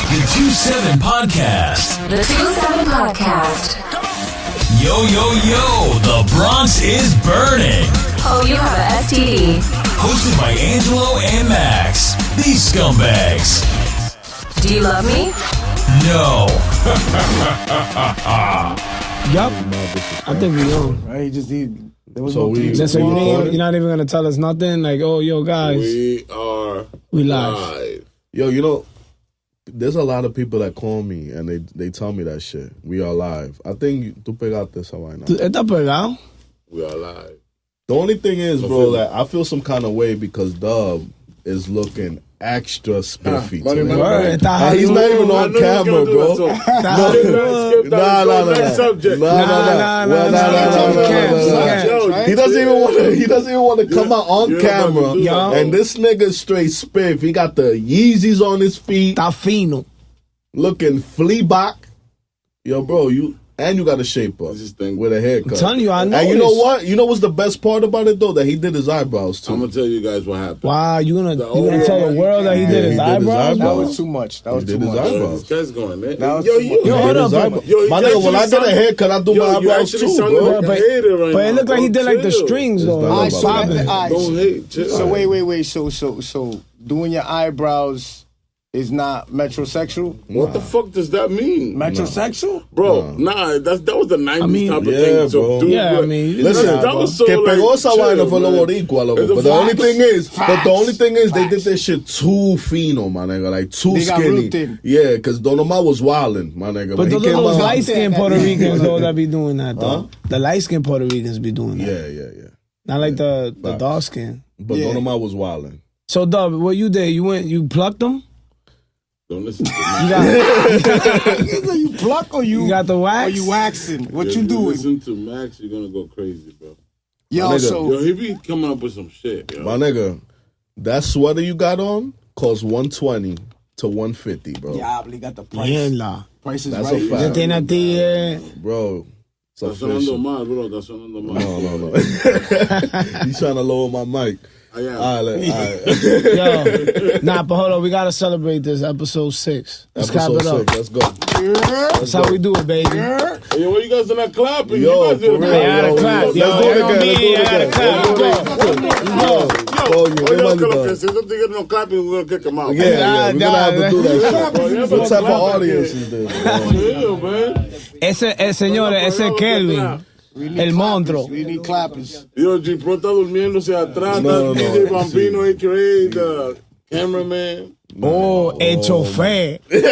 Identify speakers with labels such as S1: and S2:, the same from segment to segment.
S1: The 2-7 Podcast.
S2: The 2-7 Podcast.
S1: Yo, yo, yo, the Bronx is burning.
S2: Oh, you have a STD.
S1: Hosted by Angelo and Max. These scumbags.
S2: Do you love me?
S1: No.
S3: Yup. I think we on.
S4: Right? There was
S5: So
S4: no
S5: we-
S3: So you're not even gonna tell us nothing? Like, oh, yo, guys,
S5: We are
S3: we live.
S5: Yo, you know, there's a lot of people that call me and they tell me that shit. We are live. I think tú pegaste esa vaina.
S3: ¿Está pegado?
S5: We are live. The only thing is, bro, that I feel some kind of way because Dub is looking extra spiffy.
S3: Word,
S5: He's not even on camera, bro. Nah. He doesn't even want to come out on camera. And this nigga straight spiff. He got the Yeezys on his feet.
S3: Está fino.
S5: Looking fleabach. Yo, bro, you got a shape up with a haircut.
S3: I'm telling you, I know.
S5: And you know what? You know what's the best part about it though? That he did his eyebrows too.
S6: I'm gonna tell you guys what happened.
S3: Wow, you gonna tell the world that he did his eyebrows?
S4: That was too much. That was too much.
S6: This guy's going, man.
S4: That was
S6: Yo,
S4: too much.
S3: Yo, hold up.
S5: My nigga, when I get a haircut, I do my eyebrows too, bro.
S3: But it looked like he did like the strings though.
S5: Alright,
S3: Like
S5: so
S3: popping.
S6: Don't hate. Chill.
S4: So wait. So doing your eyebrows is not metrosexual?
S6: What the fuck does that mean?
S4: Metrosexual?
S6: Bro, that was the 90s type of
S5: yeah,
S6: thing. So,
S5: bro.
S6: dude,
S3: Yeah, I mean,
S5: Listen,
S6: that was so
S5: que pegó esa
S6: chill,
S5: vaina fue lo
S6: man.
S5: boricua, loco.
S6: It's a
S5: But the only
S6: facts.
S5: thing is, they did this shit too fino, my nigga. Like, too
S4: They got
S5: skinny.
S4: rooted.
S5: Yeah, because Don Omar was wildin', my nigga.
S3: But
S5: When he
S3: those
S5: came
S3: are those
S5: out-
S3: light-skinned Puerto Ricans though that be doing that though. The light-skinned Puerto Ricans be doing that.
S5: Yeah.
S3: Not like the
S5: Facts.
S3: dark skin.
S5: But Don Omar was wildin'.
S3: So Dub, what you did? You plucked them?
S6: Don't listen to me.
S4: You pluck or
S3: You got the
S4: or
S3: wax?
S4: you waxing? What
S6: If
S4: you doing?
S6: listen to Max, you're gonna go crazy, bro.
S4: Yo,
S5: nigga.
S4: so
S6: Yo, he be coming up with some shit, yo.
S5: My nigga, that sweater you got on costs $120 to $150, bro.
S4: Diablo, got the price.
S3: Mierda.
S4: Price is
S5: That's
S4: right.
S5: a fact.
S3: Yo tiene a ti,
S5: Bro, it's
S6: Está sonando
S5: official.
S6: mal, bro. Está sonando mal.
S5: No. He's trying to lower my mic.
S6: I am.
S5: All right.
S3: Yo, nah, but hold on, we gotta celebrate this episode 6. Let's clap it
S5: Episode
S3: up.
S5: 6, let's go.
S3: That's how we do it, baby.
S6: Hey, yo, what you guys are not clapping?
S5: Yo,
S6: you guys
S5: for real,
S3: I gotta clap.
S5: Let's
S3: Yo,
S5: do it
S3: yo,
S5: again,
S3: me,
S5: let's
S3: I gotta clap.
S5: do it again.
S6: Oye,
S5: qué
S6: que
S5: maldad.
S6: lo que si estos tigres no clapping, we're gonna kick them out.
S5: Yeah, we're gonna have to do that shit. What type of
S6: Clap
S5: audience is this, bro?
S6: Chill, man.
S3: Señores, ese es Kelvin. El monstruo.
S4: We need clappers.
S6: Yo, G Pro está durmiéndose atrás.
S5: No.
S6: DJ Bambino, a.k.a. the cameraman.
S3: Oh, el chofer. El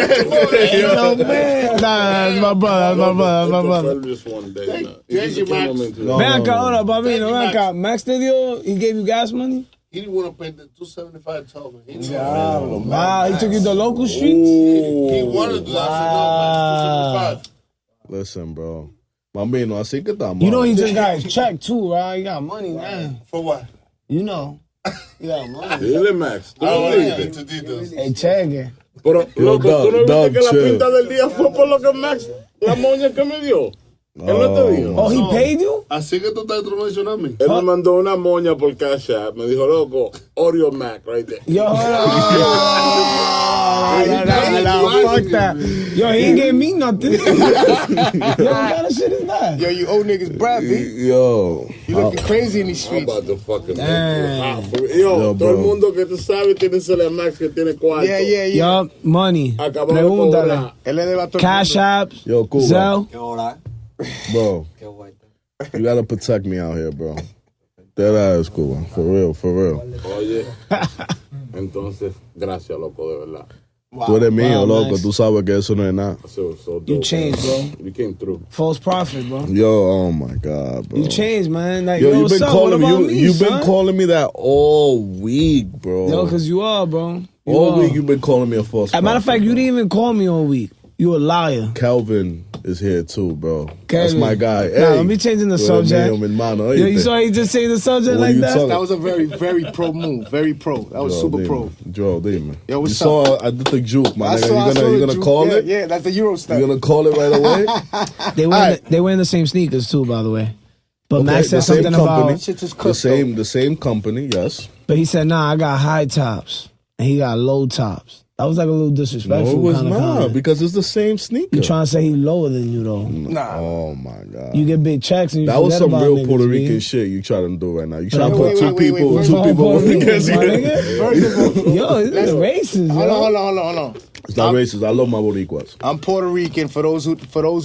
S3: chofer. Nah, that's my brother.
S6: Just one day.
S4: Thank you, Max.
S3: Ven acá, ahora, Bambino, ven acá. Max te dio, he gave you gas money?
S7: He didn't want to pay the $275 toll. He didn't
S3: Wow, he took you to local streets?
S7: He wanted to do that. I said, no, man, $275.
S5: Listen, bro. Bambino, así que estamos.
S3: You know he just got his check too, right? He got money, man.
S7: For what?
S3: You know. He got money.
S6: Dile, Max. Tú
S7: I
S6: no
S7: don't want to get
S6: dices.
S7: into details.
S3: El cheque.
S6: Pero, loco,
S5: Doug,
S6: tú no
S5: Doug,
S6: viste que la
S5: chill.
S6: pinta del día fue por lo que Max, la moña que me dio. Él no te dijo.
S3: Oh, he paid you?
S7: Así que tú estás introduciendo a mí.
S6: Él me mandó una moña por Cash App. Me dijo, loco, Oreo Mac, right there.
S3: Yo, hold on. Fuck that. Yo, he ain't gave me nothing. Yo, what kind of shit is that?
S4: Yo, you old niggas Brad, B.
S5: Yo.
S4: You looking crazy in these
S6: I'm
S4: streets.
S6: about to fucking
S3: Damn.
S6: Yo, todo
S5: bro.
S6: el mundo que tú sabes tiene Cele Max que tiene cuarto.
S4: Yeah.
S3: Yo, money.
S6: Acabamos de
S3: Pregúntale.
S6: cobrar.
S4: Él le debe a todo el
S3: Cash
S4: mundo.
S3: apps.
S5: Yo, Cuba.
S3: Zelle.
S5: Bro. You gotta protect me out here, bro. That ass, Cuba. For real.
S6: Oye, entonces, gracias, loco, de verdad.
S5: Tú eres mío,
S3: Wow,
S5: loco.
S3: nice.
S5: Tú sabes que eso no es nada.
S6: So
S3: You
S6: dope,
S3: changed,
S6: man.
S3: bro.
S6: You came through.
S3: False profit, bro.
S5: Yo, oh my God, bro.
S3: You changed, man. Like,
S5: Yo, you've
S3: what's
S5: been
S3: up?
S5: calling
S3: What about
S5: me.
S3: me,
S5: You've been
S3: son?
S5: calling me that all week, bro.
S3: Yo, because you are, bro. You
S5: all
S3: are.
S5: week you've been calling me a false.
S3: As a matter of
S5: prophet,
S3: fact, you
S5: bro.
S3: didn't even call me all week. You a liar.
S5: Calvin is here too, bro. That's
S3: Calvin.
S5: my guy.
S3: Nah, let me changing the
S5: tú eres
S3: subject.
S5: mío, mi hermano,
S3: Yo, you
S5: oíste.
S3: saw he just changed the subject
S5: What
S3: like
S5: you
S3: that?
S5: talking-
S4: That was a very pro move. Very pro. That was super pro.
S5: Dro, dime.
S4: Yo, what's
S5: you
S4: up?
S5: saw I did the juke, my
S4: I
S5: nigga.
S4: saw
S5: You
S4: the
S5: gonna
S4: juke.
S5: call
S4: Yeah,
S5: it?
S4: Yeah, that's the Euro step.
S5: You gonna call it right away?
S3: They wear the same sneakers too, by the way. But
S5: Okay,
S3: Max said
S5: the same
S3: something
S5: company.
S3: about.
S4: Shit is
S5: The
S4: cooked,
S5: same company, yes.
S3: But he said, "Nah, I got high tops." and he got low tops. That was like a little disrespectful.
S5: No, it was
S3: kind of
S5: not
S3: comment.
S5: because it's the same sneaker.
S3: You trying to say he lower than you though?
S4: Nah.
S5: Oh my god.
S3: You get big checks and you
S5: That was
S3: forget
S5: some
S3: about
S5: real
S3: niggas,
S5: Puerto
S3: B.
S5: Rican shit you try to do right now. You try to
S4: Wait,
S5: put two
S4: wait,
S5: people
S4: wait.
S5: two people
S3: Puerto Rican,
S5: against
S3: my
S5: you.
S3: nigga.
S4: First of all,
S3: Yo, this is racist, yo.
S4: hold on.
S5: It's not racist. I love my Boricuas.
S4: I'm Puerto Rican. For those who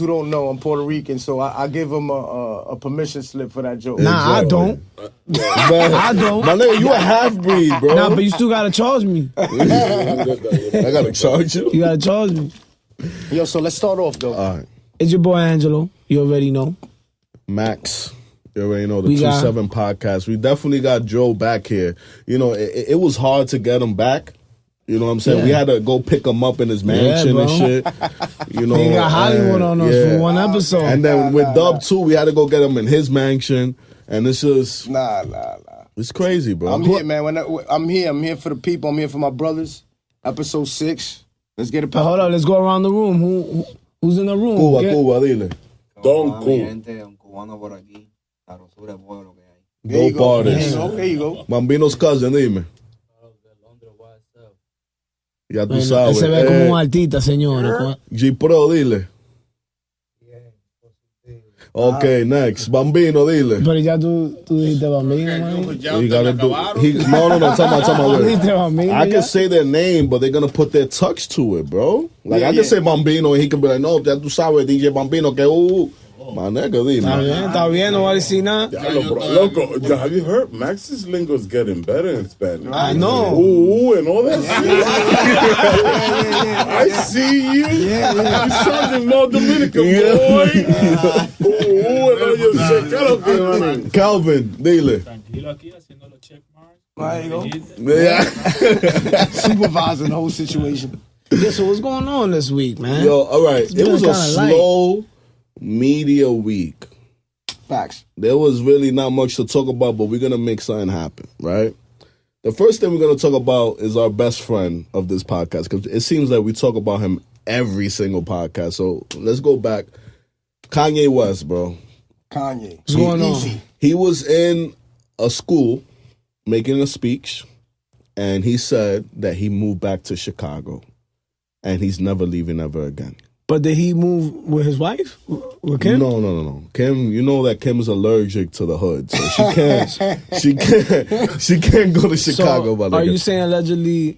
S4: don't know, I'm Puerto Rican. So I give him a permission slip for that joke.
S3: Nah, I don't. I don't.
S5: My nigga, you a half breed, bro.
S3: Nah, but you still gotta charge me.
S5: I gotta charge you.
S3: You gotta charge me.
S4: Yo, so let's start off though.
S5: All right,
S3: It's your boy Angelo. You already know.
S5: Max. You already know the
S3: We got-
S5: 2-7 podcast. We definitely got Dro back here. You know, it was hard to get him back. You know what I'm saying?
S3: Yeah.
S5: We had to go pick him up in his mansion
S3: bro.
S5: and shit. You know,
S3: He got Hollywood
S5: and-
S3: on us for one episode.
S5: And then with Dub too, we had to go get him in his mansion. And it's just,
S4: Nah.
S5: it's crazy, bro.
S4: I'm here, man. I'm here for the people. I'm here for my brothers. Episode 6. Let's get it.
S3: But hold on, let's go around the room. Who's in the room?
S5: Cuba,
S3: Get-
S5: Cuba, dile.
S6: Don
S8: Mi
S6: Cool.
S8: gente, un cubano por aquí. La rosura es bueno que hay.
S4: There you
S5: Go
S4: go.
S5: parties.
S4: There you go.
S5: Bambino's cousin, dime. Ya tú
S3: Bueno, él
S5: sabes.
S3: se ve como un artista, señores.
S5: G-Pro, dile. Ok, next. Bambino, dile.
S3: Pero ya tú dijiste Bambino, man.
S7: Ya
S5: You
S7: ustedes
S5: gotta
S7: me
S5: do.
S7: acabaron.
S5: No. Tell
S3: Tú
S5: my
S3: dijiste Bambino.
S5: I
S3: ya.
S5: can say their name, but they're gonna put their touch to it, bro. Like
S4: Yeah,
S5: I can
S4: yeah.
S5: say Bambino, and he can be like, no, ya tú sabes, DJ Bambino, que my nigga,
S3: Está bien, no va a decir nada.
S6: Diablo, bro. Loco, have you heard? Max's lingo is getting better in Spanish.
S3: I know.
S6: Ooh, and all that shit. I see you. You sounding more Dominican, boy. Ooh, and all your shit. Claro que, man.
S5: Calvin, dile.
S9: Tranquilo aquí haciendo los check marks.
S4: There you go.
S5: Yeah.
S4: Supervising the whole situation.
S3: Yeah, so what's going on this week, man?
S5: Yo, all right. It
S3: been
S5: was a
S3: kinda light.
S5: slow media week.
S4: Facts.
S5: There was really not much to talk about, but we're gonna make something happen, right? The first thing we're gonna talk about is our best friend of this podcast, because it seems like we talk about him every single podcast. So let's go back. Kanye West, bro.
S4: Kanye.
S3: What's going on?
S4: Easy.
S5: He was in a school making a speech, and he said that he moved back to Chicago, and he's never leaving ever again.
S3: But did he move with his wife? With Kim?
S5: No. Kim, you know that Kim is allergic to the hood, so she can't go to Chicago.
S3: So,
S5: But
S3: are you saying allegedly?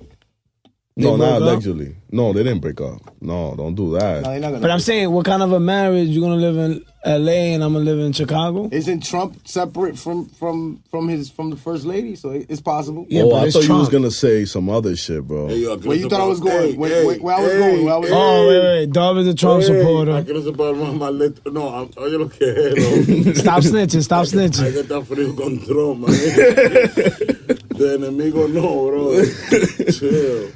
S5: no,
S3: they
S5: not
S3: broke up?
S5: allegedly. No, they didn't break up. No, don't do that.
S4: No, you're not gonna.
S3: But I'm saying, what kind of a marriage? You're gonna live in L.A. and I'm gonna live in Chicago?
S4: Isn't Trump separate from the first lady? So it's possible.
S3: Yeah,
S5: oh,
S3: but
S5: I
S3: it's
S5: thought you was
S3: Trump.
S5: gonna say some other shit, bro.
S6: Hey, yo,
S4: Where you thought I was going?
S6: Hey,
S4: Where I was going? Where I was
S3: Oh, wait. Dub is a Trump
S6: Hey,
S3: supporter.
S6: I quiero separar más letra. No, oye lo que es, no.
S3: Stop snitching. Stop
S6: Hay
S3: snitching.
S6: que estar frío con Trump, man. De enemigo no, bro. Chill.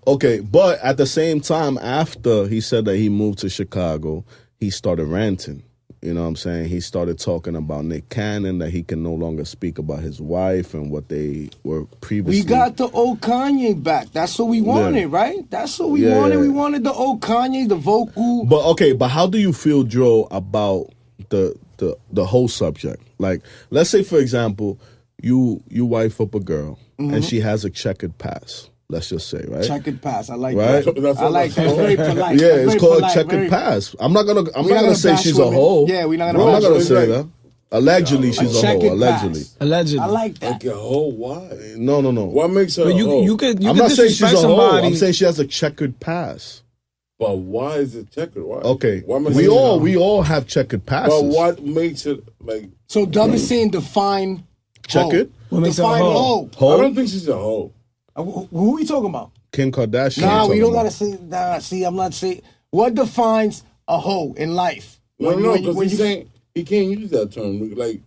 S5: Okay, but at the same time, after he said that he moved to Chicago, he started ranting. You know what I'm saying? He started talking about Nick Cannon, that he can no longer speak about his wife and what they were previously.
S4: We got the old Kanye back. That's what we wanted, right? That's what we wanted. We wanted the old Kanye, the vocal.
S5: But how do you feel, Dro, about the whole subject? Like, let's say, for example, you wife up a girl and she has a checkered past. Let's just say, right?
S4: Checkered pass. I like
S5: Right?
S4: that. I like that. It's very polite.
S5: Yeah,
S4: That's
S5: it's
S4: very
S5: called
S4: polite,
S5: checkered
S4: very-
S5: pass. I'm not gonna say
S4: bash
S5: she's a
S4: women.
S5: hoe.
S4: Yeah, we're not gonna
S5: I'm not
S4: bash
S5: gonna
S4: women.
S5: say
S4: Right.
S5: that. Allegedly, she's a
S4: Checkered
S5: hoe. Allegedly.
S4: pass.
S3: Allegedly.
S4: I like that.
S6: Like a hoe, why?
S5: No.
S6: What makes her
S3: But
S6: a hoe?
S3: you could
S5: I'm not saying she's a
S3: disrespect
S5: hoe.
S3: somebody.
S5: I'm saying she has a checkered past.
S6: But why is it checkered? Why?
S5: Okay,
S6: What makes
S5: we
S6: it a
S5: all
S6: hoe?
S5: have checkered passes.
S6: But what makes it like
S4: So Dub is saying define
S5: Checkered?
S3: What makes her a
S4: define
S3: hoe?
S4: hoe.
S6: I don't think she's a hoe.
S4: Who are we talking about?
S5: Kim Kardashian?
S4: Nah, we
S5: talking
S4: don't
S5: about.
S4: gotta say. Nah, see, I'm not saying. What defines a hoe in life?
S6: No, because
S4: when
S6: he's saying he can't use that term. Like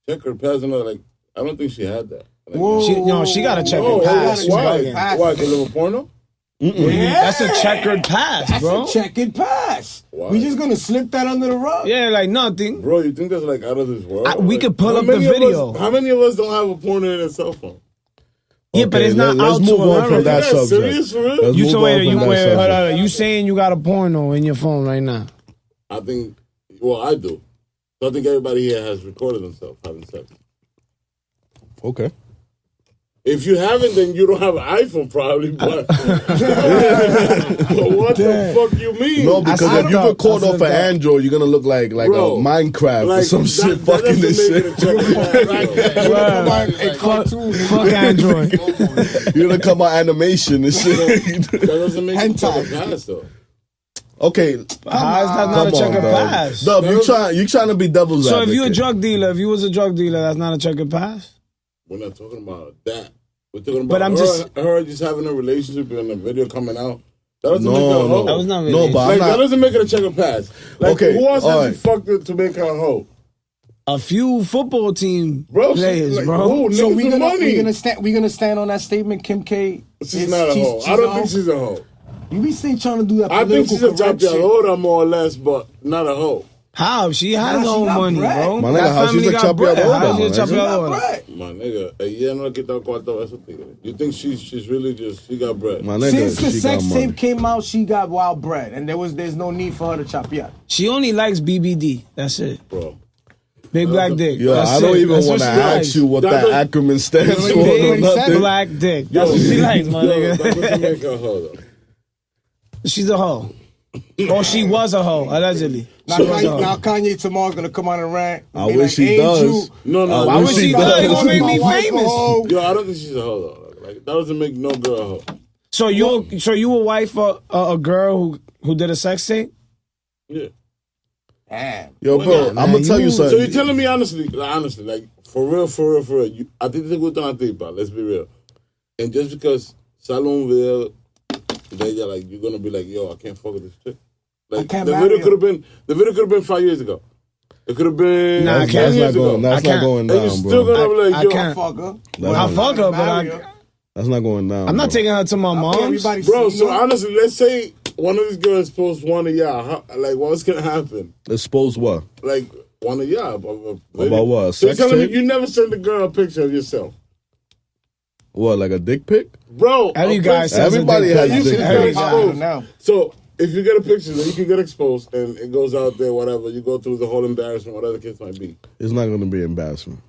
S6: checkered pass and all. Like I don't think she had that. Like,
S4: Whoa.
S3: She got a checkered
S6: no,
S3: pass. She's
S6: why?
S3: bugging.
S6: Why? Because of a porno?
S3: That's a checkered pass,
S4: That's
S3: bro.
S4: a checkered pass.
S6: Why?
S4: We just gonna slip that under the rug.
S3: Yeah, like nothing.
S6: Bro, you think that's like out of this world?
S3: We
S6: Like,
S3: could pull
S6: how
S3: up the
S6: many of us-
S3: video.
S6: How many of us don't have a porno in a cell phone?
S3: Yeah, but it's not
S5: let's
S3: out
S5: move
S3: to
S5: on from
S3: America.
S5: that
S6: You guys
S5: subject.
S6: serious for real?
S5: Let's
S3: You
S5: move
S3: so
S5: on
S3: wait,
S5: from that
S3: hold
S5: subject.
S3: on. You saying you got a porno in your phone right now?
S6: I think. Well, I do. So I think everybody here has recorded themselves having sex.
S5: Okay.
S6: If you haven't, then you don't have an iPhone, probably. But, but what the fuck you mean?
S5: No, because if you record off an Android, you're gonna look like
S6: Bro,
S5: a Minecraft or some shit fucking this shit.
S3: Fuck Android.
S5: You're gonna come out animation and shit.
S6: That doesn't make it pass, though.
S5: Okay,
S3: how is that not a checkered pass?
S5: Dub, you trying to be devil's
S3: So
S5: advocate.
S3: if you a drug dealer, if you was a drug dealer, that's not a checkered pass?
S6: We're not talking about that. We're talking about
S3: But I'm
S6: her just having a relationship and a video coming out. That doesn't make her a hoe.
S3: That was not really.
S5: No, but
S6: Like,
S5: I'm
S6: that
S5: not.
S6: doesn't make it a checker pass. Like,
S5: Okay,
S6: who else has
S5: all
S6: you
S5: right.
S6: fucked with to make her a hoe?
S3: A few football team
S6: Bro,
S3: players,
S6: like,
S3: bro.
S6: who?
S4: So
S6: Niggas
S4: we
S6: with
S4: gonna
S6: money.
S4: stand on that statement. Kim K.
S6: She's not a hoe. I don't think she's a hoe.
S4: You be still trying to do that.
S6: I think she's a
S4: political correct shit.
S6: chapeadora more or less, but not a hoe.
S3: How? She has
S4: Nah,
S3: her
S4: she
S3: own
S4: got
S3: money,
S4: bread.
S3: bro.
S5: My nigga,
S3: That
S5: how she's
S3: family
S5: a
S3: got bread.
S5: chapeadora,
S3: How she a
S5: my nigga?
S3: chapeadora?
S6: My nigga, ella no le quita cuarto a esos tigres. You think she's really just, she got bread?
S5: My nigga,
S4: Since the
S5: she
S4: sex
S5: got money.
S4: tape came out, she got wild bread, and there's no need for her to chop yet.
S3: She only likes BBD. That's it.
S6: Bro.
S3: Big black dick.
S5: Yo,
S3: That's
S5: I don't
S3: it.
S5: even
S3: That's
S5: want
S3: what
S5: to
S3: she
S5: ask
S3: likes.
S5: you what that acronym stands for or
S3: Big
S5: nothing.
S3: black dick. That's what she likes, my
S6: That
S3: nigga.
S6: doesn't make her a hoe, though.
S3: She's a hoe. Or she was a hoe, allegedly.
S4: Now,
S3: She was a hoe.
S4: Kanye tomorrow's gonna come on and rant. and
S5: I
S4: be
S5: wish
S4: like,
S5: he does.
S6: No.
S3: Why would she do that? It gonna make me
S4: My wife a
S3: famous.
S4: hoe.
S6: Yo, I don't think she's a hoe, though. Like, that doesn't make no girl a hoe.
S3: So you a wife for a girl who did a sex tape?
S6: Yeah.
S4: Damn.
S5: Yo, bro, I'm gonna tell you
S6: So
S5: something.
S6: you're telling me honestly, like for real, you, a ti te gustan a tipa, let's be real. And just because sale un video de ella, like you're gonna be like, yo, I can't fuck with this chick. Like
S4: can't
S6: the
S4: marry
S6: video
S4: her.
S6: could have been 5 years ago. It could have been
S3: Nah, I
S6: 10
S3: can't.
S5: That's not
S6: years ago.
S5: going. That's
S3: I
S5: not
S3: can't.
S5: going
S6: And you're
S5: down,
S6: still
S5: bro.
S6: gonna be like,
S3: I
S6: yo,
S3: can't.
S4: Fuck her.
S5: That's
S3: I
S5: not-
S3: fuck her, but
S4: Marry
S3: I,
S4: her.
S5: That's not going down.
S3: I'm not
S5: bro.
S3: taking her to my mom's.
S4: Everybody
S6: bro.
S4: see
S6: So
S4: you.
S6: honestly, let's say one of these girls posts one of y'all. Like, what's gonna happen?
S5: Expose what?
S6: Like one of y'all
S5: About what? A
S6: So you're
S5: sex
S6: telling me
S5: tape?
S6: you never sent the girl a picture of yourself,
S5: What, like a dick pic?
S6: bro?
S3: Every
S6: a
S3: guy
S6: picture-
S3: says
S5: Everybody
S3: a dick
S5: has
S3: pic.
S6: you
S5: dick
S6: can
S3: Every
S6: get
S5: pics.
S3: guy.
S6: exposed.
S4: now.
S6: So if you get a picture, then you can get exposed, and it goes out there, whatever. You go through the whole embarrassment, whatever the case might be.
S5: It's not going to be embarrassment.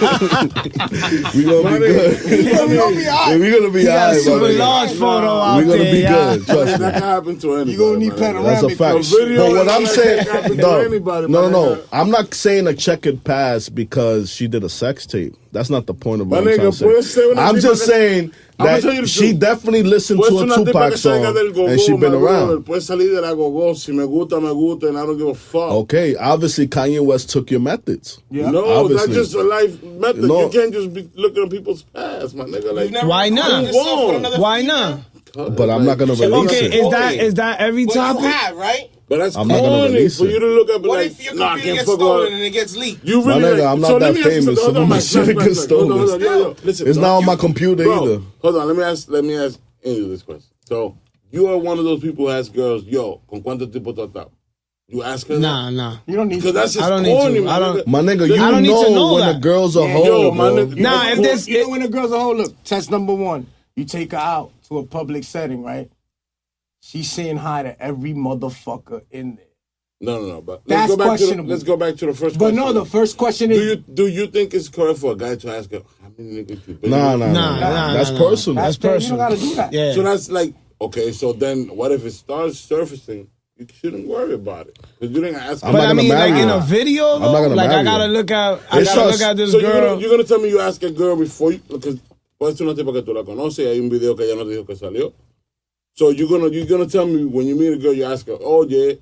S5: we gonna be good. We gonna be
S3: He got a
S5: alright,
S3: super
S5: my nigga.
S3: large photo out
S5: We gonna
S3: there,
S5: be
S3: yeah.
S5: good. Trust me.
S6: That can happen to anybody.
S4: You gonna need
S6: man.
S4: panoramic.
S5: That's a fact.
S4: for
S6: video
S5: But what
S6: like
S5: I'm
S6: that
S5: saying,
S6: can happen to
S5: no,
S6: anybody,
S5: no,
S6: my
S5: no.
S6: nigga.
S5: I'm not saying a checkered pass because she did a sex tape. That's not the point of what
S6: My
S5: I'm trying
S6: nigga,
S5: to
S6: puedes ser
S5: say.
S6: una
S5: I'm
S6: tipa
S5: just
S6: que-
S5: saying
S6: I'ma
S5: that
S6: tell you the
S5: she
S6: truth.
S5: definitely listened
S6: Puede
S5: to
S6: ser
S5: a
S6: una tipa
S5: Tupac
S6: que salga
S5: song
S6: del gogo,
S5: and she been
S6: my brother.
S5: around.
S6: Puede salir de la gogo. Si me gusta, and I don't give a fuck.
S5: Okay, obviously Kanye West took your methods.
S4: Yeah.
S6: No,
S5: Obviously.
S6: that's just a life method.
S5: No.
S6: You can't just be looking at people's past, my nigga. Like,
S3: Why not?
S6: Move on.
S3: Why not?
S5: But I'm not gonna release
S3: Okay,
S5: it.
S3: is that every
S10: Well, you
S3: topic?
S10: have, right?
S6: But that's
S5: I'm not gonna
S6: corny
S5: release
S6: for
S5: it.
S6: you to look up and
S10: What
S6: like,
S10: if your
S6: nah, I
S10: computer
S6: can't
S10: gets
S6: fuck
S10: stolen
S6: with
S10: and it gets leaked?
S6: you really
S5: My nigga,
S6: like,
S5: I'm
S6: so
S5: not
S6: let
S5: that
S6: me ask you
S5: famous,
S6: something.
S5: so
S6: Hold on,
S5: my
S6: Mike,
S5: shit
S6: Mike,
S5: gets
S6: Mike,
S5: stolen.
S6: hold on, yo. Listen,
S5: It's
S6: no,
S5: not on
S6: you-
S5: my computer
S6: bro,
S5: either.
S6: Hold on, let me ask Angelo this question. So you are one of those people who ask girls, yo, ¿con cuánto tipo tú has estado? You ask her
S3: Nah.
S4: You don't need
S6: because that's just
S3: I don't need
S6: corny,
S3: to.
S6: my
S3: I don't-
S6: nigga.
S5: My nigga, you
S3: I don't need to know
S5: when
S3: that.
S5: a girl's a
S4: Yeah,
S5: hoe,
S6: yo, my
S5: bro.
S6: nigga.
S3: Nah, if this,
S4: You know when a girl's a hoe, look, test number one. You take her out to a public setting, right? She's saying hi to every motherfucker in there.
S6: No, but
S4: That's questionable.
S6: let's go back to the first
S4: But
S6: question.
S4: no, the first question is...
S6: do you think it's correct for a guy to ask her, how many niggas you been
S5: Nah,
S6: with?
S5: nah. That's personal.
S3: That's
S4: You
S3: personal.
S4: don't gotta do that.
S3: Yeah.
S6: So that's like, okay, so then what if it starts surfacing? You shouldn't worry about it. Because you didn't ask her.
S5: I'm
S3: But
S5: not
S3: I
S5: gonna
S3: mean, like
S5: marry
S3: in
S5: her.
S3: a video,
S5: I'm not
S3: though,
S5: gonna
S3: like I
S5: marry
S3: gotta
S5: her.
S3: look at,
S5: It's just-
S3: at this
S6: So
S3: girl.
S6: you're gonna tell me you ask a girl before you, because puede ser una tipa que tú la conoces y hay un video que ella no te dijo que salió. So you're gonna tell me when you meet a girl, you ask her, oh yeah,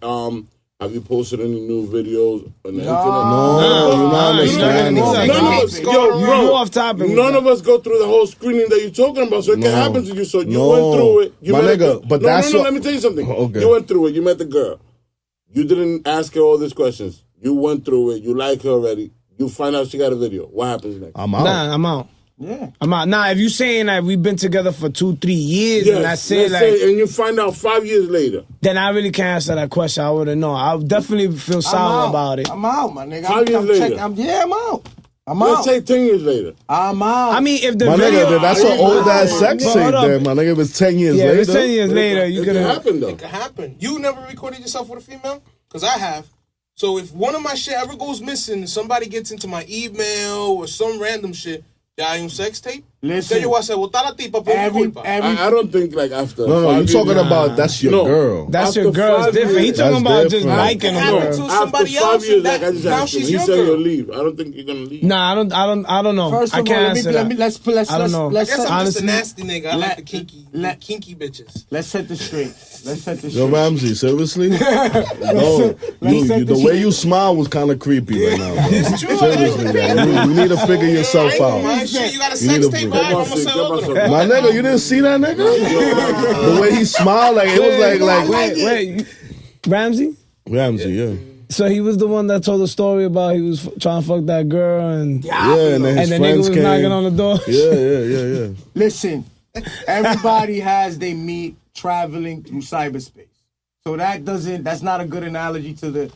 S6: have you posted any new videos on the internet?
S5: No, you're not understanding.
S3: You off topic.
S6: None of us go through the whole screening that you're talking about, so it can happen to you. So you
S5: No.
S6: went through it. You
S5: My
S6: met a
S5: nigga,
S6: girl.
S5: but
S6: no,
S5: that's
S6: no,
S5: what-
S6: let me tell you something.
S5: Okay.
S6: You went through it. You met the girl. You didn't ask her all these questions. You went through it. You like her already. You find out she got a video. What happens next?
S5: I'm out.
S3: Nah, I'm out.
S4: Yeah.
S3: I'm out. Nah, if you saying that we've been together for 2-3 years and that's it,
S6: let's
S3: like,
S6: say, and you find out 5 years later.
S3: then I really can't answer that question. I wouldn't know. I would definitely feel
S4: I'm
S3: sour
S4: out.
S3: about it.
S4: I'm out, my nigga.
S6: 5 years later.
S4: I'm out. I'm
S6: Let's
S4: out.
S6: say 10 years later.
S4: I'm out.
S3: I mean, if the
S5: My
S3: video,
S5: nigga, that's an old ass sex
S3: But
S5: tape
S3: hold up.
S5: there, my nigga. If it's 10 years
S3: yeah,
S5: later.
S3: it's 10 years later, you
S6: It
S3: could
S6: can
S3: have.
S6: happen though.
S10: It could happen. You never recorded yourself with a female? Because I have. So if one of my shit ever goes missing and somebody gets into my email or some random shit, ya hay un sex tape.
S4: Listen,
S10: yo voy a hacer votar a tipa por mi culpa.
S6: I don't think like after.
S5: No, you're talking about that's your girl.
S3: That's your girl. It's different. He's talking about just liking a girl.
S6: After 5 years, like I just asked him, he said you'll leave. I don't think you're gonna leave.
S3: Nah, I don't know.
S4: First
S3: I
S4: of
S3: can't
S4: all,
S3: answer that.
S4: I don't know.
S10: I guess I'm
S3: honestly,
S10: just a nasty nigga. I like the kinky bitches.
S4: Let's set this straight.
S5: Yo, Ramsey, seriously? No, the way you smile was kind of creepy right now, bro.
S10: It's true.
S5: Seriously, man. You need to figure yourself out.
S10: You got a sex tape,
S5: My nigga, you didn't see that nigga? The way he smiled, like it was like
S3: wait, Ramsey,
S5: yeah.
S3: So he was the one that told the story about he was trying to fuck that girl and
S5: and then his
S3: the nigga
S5: friends
S3: was
S5: came
S3: knocking on the door.
S5: Yeah.
S4: Listen, everybody has they meet traveling through cyberspace. So that's not a good analogy to the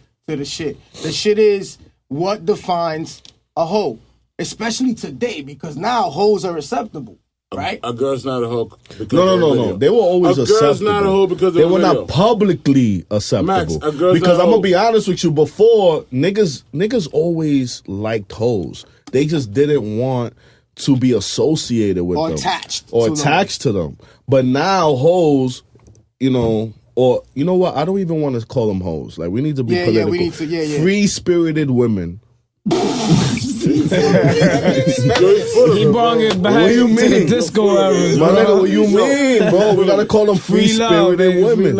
S4: shit. The shit is what defines a hoe, especially today, because now hoes are acceptable. Right?
S6: A girl's not a hoe.
S5: No. They were always acceptable.
S6: A girl's not a hoe because
S5: they were not publicly acceptable.
S6: Max, a girl's
S5: because
S6: not
S5: I'm
S6: a
S5: gonna be honest with you. Before niggas always liked hoes. They just didn't want to be associated with them
S4: or
S5: attached to them. But now hoes, or you know what? I don't even want to call them hoes. Like we need to be political.
S4: We need to,
S5: Free-spirited women.
S3: He brought it back
S5: What do you
S3: to
S5: mean?
S3: the disco era.
S5: My nigga, what you mean, bro? We gotta call them free-spirited women.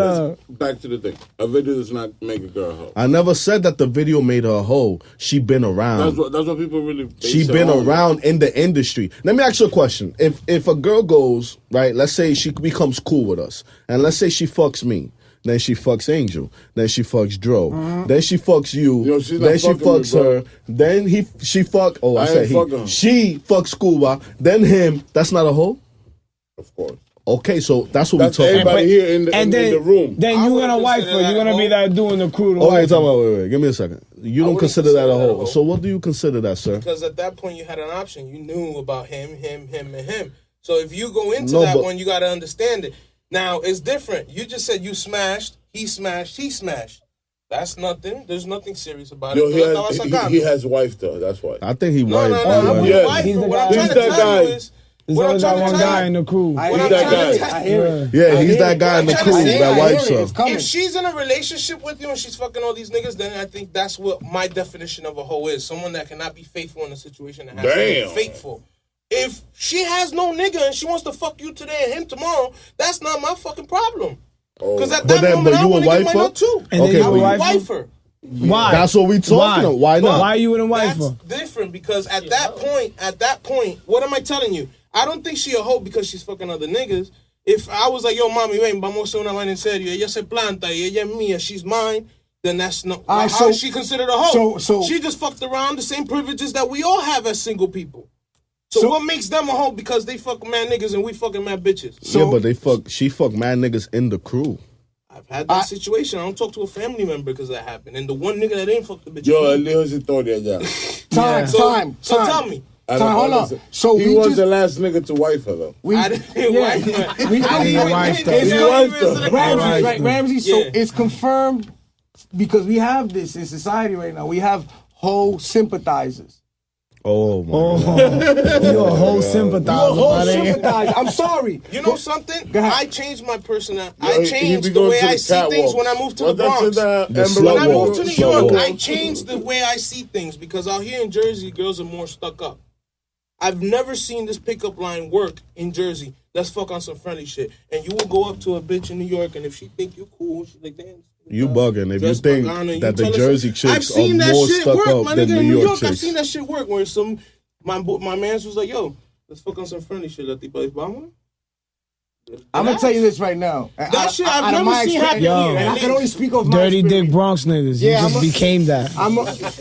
S6: Back to the thing. A video does not make a girl a hoe.
S5: I never said that the video made her a hoe. She been around.
S6: That's what people really.
S5: She been around in the industry. Let me ask you a question. If a girl goes, right, let's say she becomes cool with us, and let's say she fucks me. Then she fucks Angel. Then she fucks Dro. Then she fucks you. Then she fucks her. Then she fuck. Oh, I said he. She fucks Scuba. Then him. That's not a hoe?
S6: Of course.
S5: Okay, so that's what we talking about.
S6: Everybody here in the room.
S3: Then you're gonna wife her. You're gonna be that doing the crew.
S5: Okay, wait. Give me a second. You don't consider that a hoe. So what do you consider that, sir?
S10: Because at that point you had an option. You knew about him, and him. So if you go into that one, you got to understand it. Now, it's different. You just said you smashed, he smashed. That's nothing. There's nothing serious about it.
S6: He has wife, though. That's why.
S5: I think he
S10: No.
S5: wife.
S10: What I'm trying to tell you is...
S3: There's always that one guy in the crew.
S6: He's that guy.
S4: I hear it.
S5: Yeah, he's that guy in the crew that wipes her.
S10: If she's in a relationship with you and she's fucking all these niggas, then I think that's what my definition of a hoe is. Someone that cannot be faithful in a situation that has to be faithful. If she has no nigga and she wants to fuck you today and him tomorrow, that's not my fucking problem. Because at that moment, I want to get my nut too.
S3: Okay,
S10: I would wife her.
S3: Why?
S5: That's what we talking about. Why not?
S3: Why you wouldn't wife her?
S10: That's different because at that point, what am I telling you? I don't think she a hoe because she's fucking other niggas. If I was like, yo, mami, ven, vamos a hacer una vaina en serio. Ella se planta y ella es mía, she's mine. Then that's not how is she considered a hoe. So she just fucked around the same privileges that we all have as single people. So what makes them a hoe? Because they fuck mad niggas and we fucking mad bitches.
S5: But she fuck mad niggas in the crew.
S10: I've had that situation. I don't talk to a family member because that happened. And the one nigga that didn't fuck the bitch.
S6: Yo, lejos historia ya.
S4: Time.
S10: So tell me.
S4: Hold on. So
S6: he was the last nigga to wife her, though.
S10: I didn't wife her.
S4: Ramsey, so it's confirmed because we have this in society right now. We have hoe sympathizers.
S5: Oh my God.
S3: You're a whole sympathizer.
S4: I'm sorry.
S10: You know something? I changed my personality. I changed the way I see things when I moved to the Bronx. When I moved to New York, I changed the way I see things because out here in Jersey, girls are more stuck up. I've never seen this pickup line work in Jersey. Let's fuck on some friendly shit. And you will go up to a bitch in New York, and if she think you cool, she's like, damn.
S5: You bugging if you think that the Jersey chicks are more stuck up than New York chicks.
S10: I've seen that shit work where my man's was like, yo, let's fuck on some friendly shit.
S4: I'm gonna tell you this right now.
S10: That shit I've never seen happen here.
S4: And I can only speak of my
S3: Dirty
S4: experience.
S3: Dick Bronx niggas. You just became that.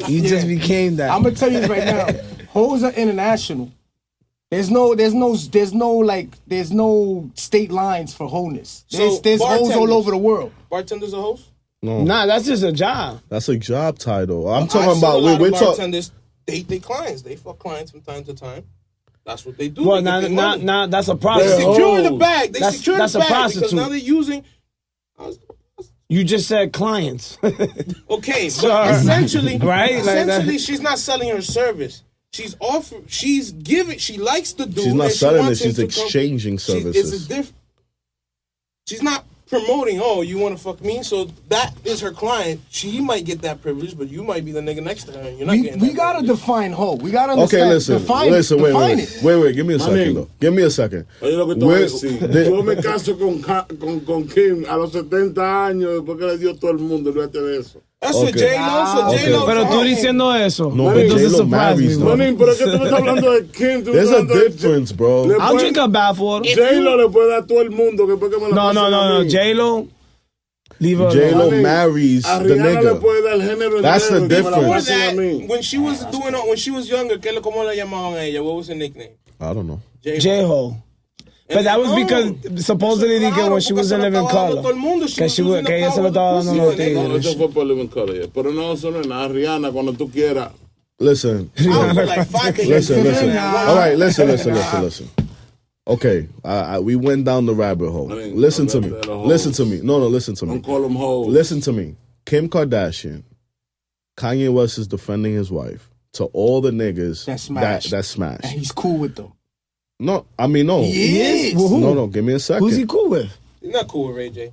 S3: You just became that.
S4: I'm gonna tell you this right now. Hoes are international. There's no state lines for wholeness. There's hoes all over the world.
S10: Bartenders are hoes?
S5: No.
S3: Nah, that's just a job.
S5: That's a job title. I'm talking about we're talking.
S10: Bartenders date their clients. They fuck clients from time to time. That's what they do.
S3: Well, now that's a prostitute.
S10: They secure the bag. They secure the bag
S3: a prostitute.
S10: because now they're using.
S3: You just said clients.
S10: Okay,
S3: Sorry.
S10: but essentially,
S3: Right? Like that.
S10: essentially, she's not selling her service. She's offering. She's giving. She likes the dude.
S5: She's not
S10: and she
S5: selling it.
S10: wants him
S5: She's
S10: to come-
S5: exchanging
S10: It's
S5: services.
S10: a She's not promoting. Oh, you want to fuck me? So that is her client. She might get that privilege, but you might be the nigga next to her, and you're not getting.
S4: We
S10: that
S4: gotta
S10: privilege.
S4: define hoe. We gotta
S5: Okay,
S4: understand.
S5: listen.
S4: Define it.
S5: Wait. Give me a second,
S6: name.
S5: though. Give me a second.
S6: Oye, lo que te voy a
S5: Where-
S6: decir. Yo me caso con Kim a los 70 años después que le dio todo el mundo. Olvídate de eso.
S10: That's what
S5: Okay.
S10: J-Lo. So
S5: Okay.
S10: J-Lo.
S3: Pero tú diciendo eso.
S5: No,
S3: it
S5: but
S3: doesn't
S5: J-Lo
S3: surprise me,
S5: marries,
S3: bro.
S6: Manín, pero es que tú me estás hablando de Kim. tú me
S5: There's
S6: estás
S5: a
S6: hablando de-
S5: difference, bro.
S6: Le
S3: I'll
S6: puede-
S3: drink a bath water.
S6: J-Lo le puede dar a todo el mundo que después que me la
S3: No.
S6: pasen a mí.
S3: J-Lo, leave her
S5: J-Lo
S3: alone.
S6: Manín,
S5: marries
S6: a
S5: the
S6: Rihanna le
S5: nigga.
S6: puede dar el género
S5: That's
S6: entero
S5: the
S6: que me la
S5: difference.
S6: pasen a mí.
S10: When she was when she was younger, ¿cómo la llamaban a ella? What was her nickname?
S5: I don't know.
S3: J-Ho. But that was because supposedly que when she was in Living Color. Que ella se lo estaba dando a los
S6: No,
S3: tigres.
S6: eso fue por Living Color, yeah. Pero no, eso no es nada. Rihanna, cuando tú quieras.
S5: Listen.
S10: Listen.
S5: All right, listen. Okay, we went down the rabbit hole. Listen to me. Listen to me. No, listen to me.
S6: Don't call them hoes.
S5: Listen to me. Kim Kardashian, Kanye West is defending his wife to all the niggas
S4: That smashed.
S5: that smashed.
S4: And he's cool with them.
S5: No, I mean no.
S4: He is.
S3: Well, who?
S5: No, give me a second.
S3: Who's he cool with?
S10: He's not cool with Ray J.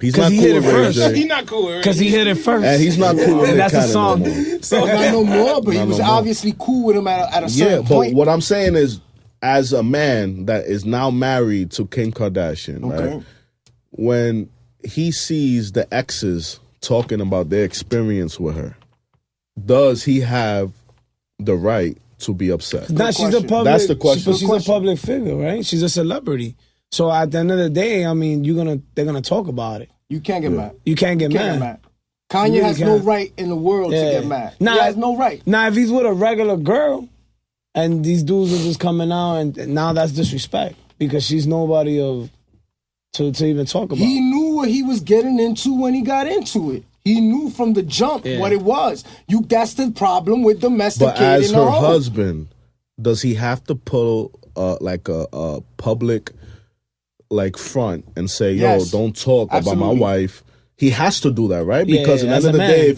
S5: He's
S3: 'Cause
S5: not
S3: he
S5: cool
S3: hit
S5: with
S3: it
S5: Ray
S3: first.
S5: J.
S10: He's not cool with Ray
S3: Because he hit it first.
S5: And he's not cool with
S3: And
S5: Nick
S3: that's a
S5: Cannon
S3: song.
S5: no more.
S4: So not no more, but he
S5: Not
S4: was
S5: no more.
S4: obviously cool with him at a
S5: Yeah,
S4: certain
S5: but
S4: point.
S5: what I'm saying is, as a man that is now married to Kim Kardashian,
S4: Okay.
S5: right? When he sees the exes talking about their experience with her, does he have the right to be upset?
S3: Nah, she's a
S4: question.
S3: public.
S5: That's the question.
S3: She's a public figure, right? She's a celebrity. So at the end of the day, I mean, they're gonna talk about it.
S4: You can't get mad.
S3: You can't get
S4: You can't
S3: mad.
S4: get mad. Kanye
S3: You
S4: has
S3: really
S4: no
S3: can't.
S4: right in the world to get mad.
S3: Nah,
S4: He has no right.
S3: Now, if he's with a regular girl, and these dudes are just coming out, and now that's disrespect because she's nobody to even talk about.
S4: He knew what he was getting into when he got into it. He knew from the jump what it was. That's the problem with domesticating
S5: But as
S4: a
S5: her
S4: hoe.
S5: husband, does he have to pull like a public like front and say, "Yo,
S4: Yes.
S5: don't talk about my
S4: Absolutely.
S5: wife"? He has to do that, right?
S3: Yeah,
S5: Because
S3: yeah,
S5: at
S3: as
S5: the end
S3: a
S5: of the day,
S3: man.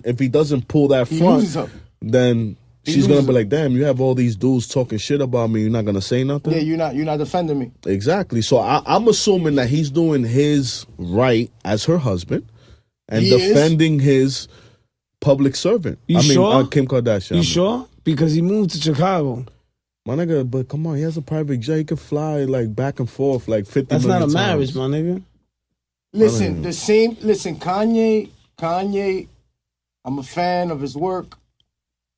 S5: if he doesn't pull that
S4: He
S5: front,
S4: loses her.
S5: then
S4: He
S5: she's gonna
S4: loses
S5: be
S4: her.
S5: like, "Damn, you have all these dudes talking shit about me. You're not gonna say nothing."
S4: Yeah, you're not defending me.
S5: Exactly. So I'm assuming that he's doing his right as her husband and
S4: He is?
S5: defending his public servant.
S3: You sure?
S5: Kim Kardashian. I
S3: You
S5: mean.
S3: sure? Because he moved to Chicago.
S5: My nigga, but come on, he has a private jet. He could fly like back and forth like 50
S3: That's not a
S5: million
S3: marriage,
S5: times.
S3: my nigga.
S4: Listen, Kanye, I'm a fan of his work,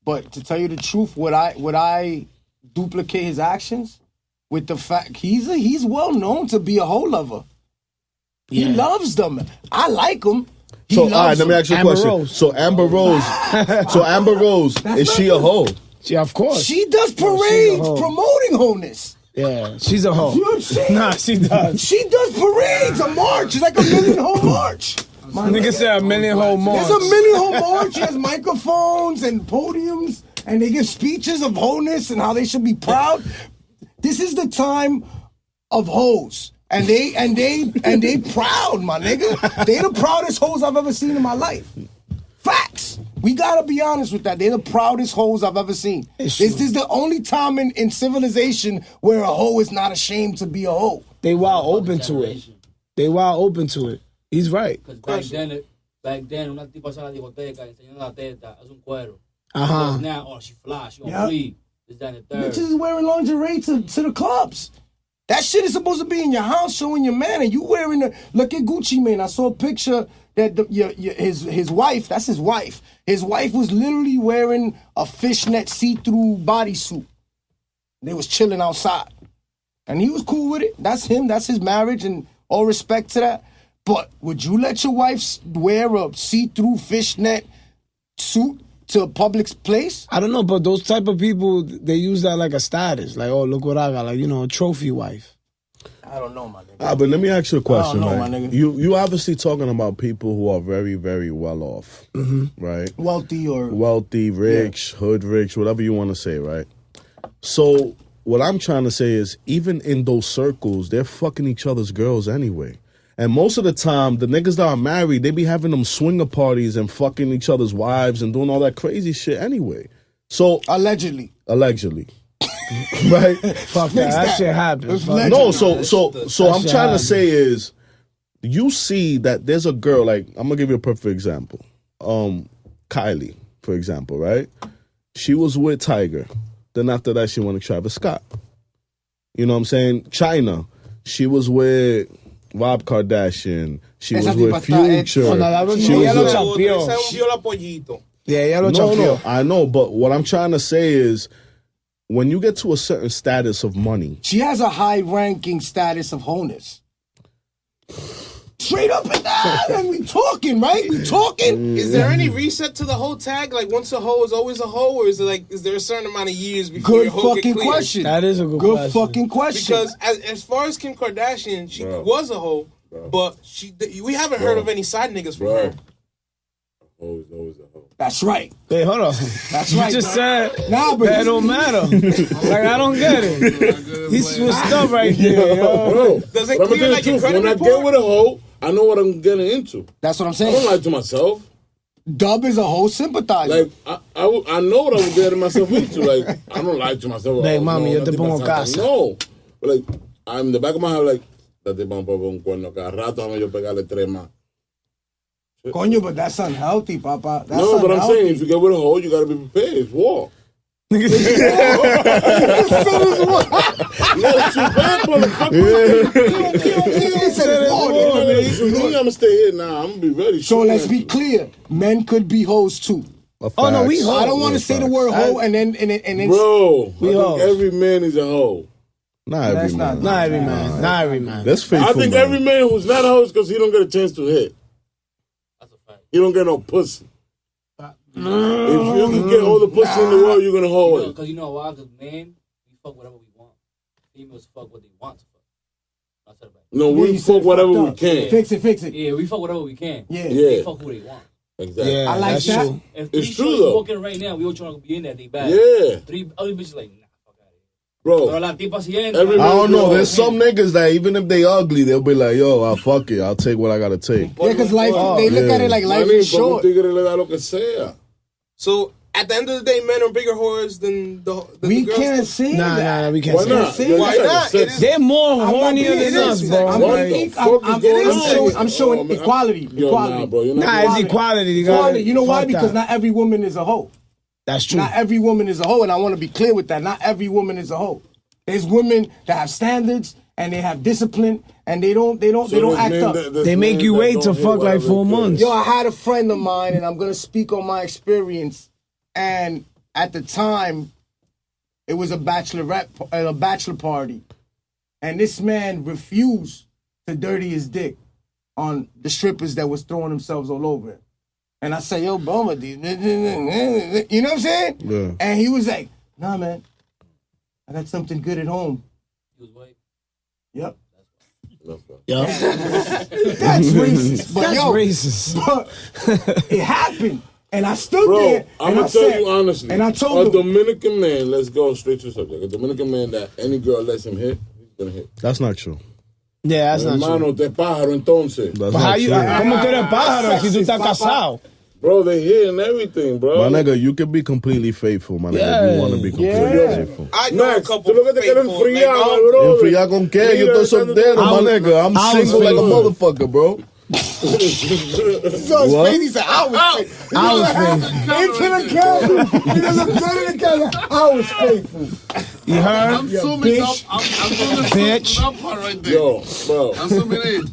S4: but to tell you the truth, would I duplicate his actions with the fact he's well known to be a hoe lover. He loves them. I like him. He
S5: So,
S4: loves
S5: all right, let me
S4: them.
S5: ask you a
S3: Amber
S5: question.
S3: Rose.
S5: So, Amber Rose, is she a hoe?
S3: Yeah, of course.
S4: She does
S3: she's a
S4: parades
S3: hoe.
S4: promoting wholeness.
S3: Yeah, she's a hoe.
S4: You know what I'm saying?
S3: Nah, she does.
S4: She does parades, a march. It's like a million hoe march.
S3: Nigga said a million whole march.
S4: There's a million hoe march. She has microphones and podiums, and they give speeches of wholeness and how they should be proud. This is the time of hoes. And they proud, my nigga. They the proudest hoes I've ever seen in my life. Facts. We gotta be honest with that. They're the proudest hoes I've ever seen. This is the only time in civilization where a hoe is not ashamed to be a hoe.
S3: They wild open to it. They wild open to it. He's right.
S11: Because back then, una tipa sale a la discoteca enseñando la teta, hace un cuero.
S3: Uh-huh.
S11: Because now, oh, she fly, she gonna flee. This, that, and the third.
S4: Bitches is wearing lingerie to the clubs. That shit is supposed to be in your house showing your man, and you wearing the. Look at Gucci Mane. I saw a picture that his wife. That's his wife. His wife was literally wearing a fishnet see-through bodysuit. They was chilling outside, and he was cool with it. That's him. That's his marriage, and all respect to that. But would you let your wife wear a see-through fishnet suit to a public place?
S3: I don't know, but those type of people, they use that like a status. Like, oh, look what I got. Like, you know, a trophy wife.
S4: I don't know, my nigga.
S5: But let me ask you a question,
S4: know,
S5: right?
S4: my nigga.
S5: You obviously talking about people who are very, very well off, right? Wealthy, rich, hood rich, whatever you want to say, right? So what I'm trying to say is, even in those circles, they're fucking each other's girls anyway. And most of the time, the niggas that are married, they be having them swinger parties and fucking each other's wives and doing all that crazy shit anyway. So
S4: Allegedly.
S5: Right?
S3: Fuck that shit happens.
S5: No, so I'm trying to say is, you see that there's a girl, like, I'm gonna give you a perfect example. Kylie, for example, right? She was with Tiger. Then after that, she went to Travis Scott. You know what I'm saying? China, she was with Rob Kardashian. She was with Future. No, I know, but what I'm trying to say is, when you get to a certain status of money,
S4: she has a high-ranking status of wholeness. Straight up and down, and we talking, right? We talking.
S10: Is there any reset to the whole tag? Like, once a hoe is always a hoe, or is it like, is there a certain amount of years before your hoe get cleared?
S4: Question.
S3: That is a good
S4: fucking question.
S10: Because as far as Kim Kardashian, she was a hoe, but we haven't heard of any side niggas from her.
S6: Always a hoe.
S4: That's right.
S3: Hey, hold on.
S4: That's
S3: you
S4: right.
S3: just said
S4: but
S3: that don't matter. Like, I don't get it. He's switched up right here, yo.
S6: Bro,
S10: does it clear like your credit report?
S6: When I get with a hoe, I know what I'm getting into.
S4: That's what I'm saying.
S6: I don't lie to myself.
S4: Dub is a whole sympathizer.
S6: Like, I know what I was getting myself into. Like, I don't lie to myself.
S3: Hey, mami, yo te pongo casa.
S6: No. But, like, I'm in the back of my head, like, date pa un cuerno. Cada rato vamos yo pegarle 3 más.
S4: Coño, but that's unhealthy, papa. That's
S6: no, but I'm
S4: unhealthy.
S6: saying, if you get with a hoe, you gotta be prepared. It's war.
S4: No,
S6: too bad, motherfucker. I'm gonna stay here now. I'm gonna be ready.
S4: So let's be clear. Men could be hoes too.
S3: Oh no, we hoes.
S4: I don't want to say the word hoe and then
S6: bro.
S3: We hoes.
S6: Every man is a hoe.
S5: Not every man.
S3: Not every man.
S5: That's faithful.
S6: I think every man who's not a hoe is because he don't get a chance to hit.
S11: That's a fact.
S6: You don't get no pussy. If you can get all the pussy in the world, you're gonna hold it.
S11: Because you know why? Because men, we fuck whatever we want. Females fuck what they want to fuck. That's it.
S6: No, we fuck whatever we can.
S4: Fix it.
S11: Yeah, we fuck whatever we can.
S4: Yeah.
S11: They fuck who they want.
S6: Exactly.
S3: Yeah,
S4: I like
S3: that's
S4: that.
S3: true.
S11: If
S6: It's
S11: three
S6: true,
S11: shorties
S6: though.
S11: walking right now, we all trying to be in there, they bad.
S6: Yeah.
S11: 3 other bitches like, nah, fuck out of here.
S6: Bro.
S11: Pero la tipa si entra.
S6: Every
S5: I don't know.
S6: man-
S5: There's some niggas that even if they ugly, they'll be like, yo, I'll fuck it. I'll take what I gotta take.
S4: Yeah, because life, they look at it like life is short.
S10: So at the end of the day, men are bigger whores than the
S4: We
S10: girls.
S4: can't say
S3: Nah,
S4: that.
S3: we can't
S6: Why
S3: say
S6: not?
S3: that.
S10: Why not? It is-
S3: They're more
S4: I'm not
S3: hornier
S4: being
S3: than us,
S4: racist.
S3: bro.
S4: I'm showing equality.
S6: Nah, bro, you're not
S3: Nah, it's equality.
S4: You know why?
S3: Fuck
S4: Because
S3: that.
S4: not every woman is a hoe.
S3: That's true.
S4: Not every woman is a hoe, and I want to be clear with that. Not every woman is a hoe. There's women that have standards and they have discipline, and they don't act up.
S3: They make you wait to fuck like 4 months.
S4: Yo, I had a friend of mine, and I'm gonna speak on my experience. And at the time, it was a bachelor party, and this man refused to dirty his dick on the strippers that was throwing themselves all over him. And I said, yo, bro, you know what I'm saying?
S5: Yeah.
S4: And he was like, nah, man, I got something good at home.
S11: He was white.
S4: Yep.
S3: That's
S4: racist. But
S3: That's
S4: yo,
S3: racist.
S4: But it happened. And I stood
S6: Bro,
S4: there.
S6: I'm
S4: and
S6: gonna
S4: I
S6: tell
S4: said,
S6: you honestly.
S4: And I told
S6: a
S4: him.
S6: Dominican man, let's go straight to the subject. A Dominican man that any girl lets him hit, he's gonna hit.
S5: That's not true.
S3: Yeah, that's not
S6: Hermano,
S3: true.
S6: te pájaro entonces.
S5: That's
S3: But how
S5: not
S3: you,
S5: true.
S3: ¿cómo tú eres pájaro si tú estás casado?
S6: Bro, they hit and everything, bro.
S5: My nigga, you can be completely faithful, my nigga, if you want to be completely faithful.
S10: I know
S6: Max,
S10: a couple
S6: tú lo que te quieres
S10: faithful,
S6: enfriar,
S10: like,
S6: bro.
S5: ¿Enfriar con qué? Yo estoy soltero, my nigga. I'm single like a motherfucker, bro.
S4: So his
S5: What?
S4: face, he said, I was faithful.
S3: I was faithful.
S4: Into the camera. He doesn't put it in the camera. I was faithful.
S3: You heard?
S7: I'm zooming up. I'm doing the
S3: Bitch.
S7: that part right there.
S6: Yo, bro.
S7: I'm zooming in.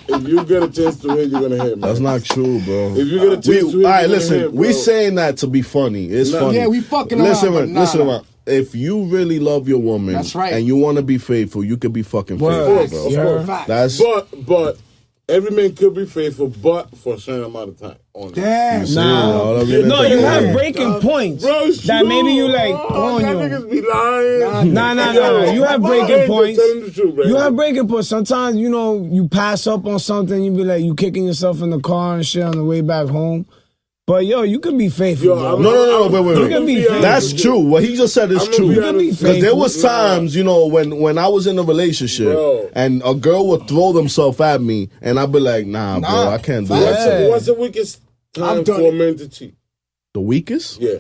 S6: If you get a chance to hit, you're gonna hit, man.
S5: That's not true, bro.
S6: If you get a chance to hit,
S5: All
S6: you're
S5: right,
S6: gonna
S5: listen.
S6: hit,
S5: We
S6: bro.
S5: saying that to be funny. It's
S6: Nah.
S5: funny.
S4: Yeah, we fucking
S5: listen,
S4: around, but nah.
S5: listen around. If you really love your woman,
S4: That's right.
S5: and you want to be faithful, you can be fucking
S3: Word.
S5: faithful, bro.
S3: Yeah.
S6: Of course.
S4: Facts.
S5: That's
S6: But every man could be faithful, but for a certain amount of time. Only.
S4: Damn.
S3: Nah. No, you have breaking points
S6: Bro, it's
S3: that
S6: true.
S3: maybe you like
S6: Oh,
S3: on
S6: y'all
S3: you.
S6: niggas be lying.
S3: Nah. You have breaking points.
S6: Tell them the truth, bro.
S3: You have breaking points. Sometimes, you know, you pass up on something, you be like, you kicking yourself in the car and shit on the way back home. But yo, you can be faithful.
S6: Yo,
S3: bro.
S5: No, wait.
S3: You can be faithful.
S5: That's true. What he just said is
S6: I'm gonna
S5: true.
S6: be honest.
S5: Because there was times, you know, when I was in a relationship
S6: Bro.
S5: and a girl would throw themselves at me, and I'd be like, nah, bro, I can't do that.
S6: What's the weakest time for a man to cheat?
S5: The weakest?
S6: Yeah.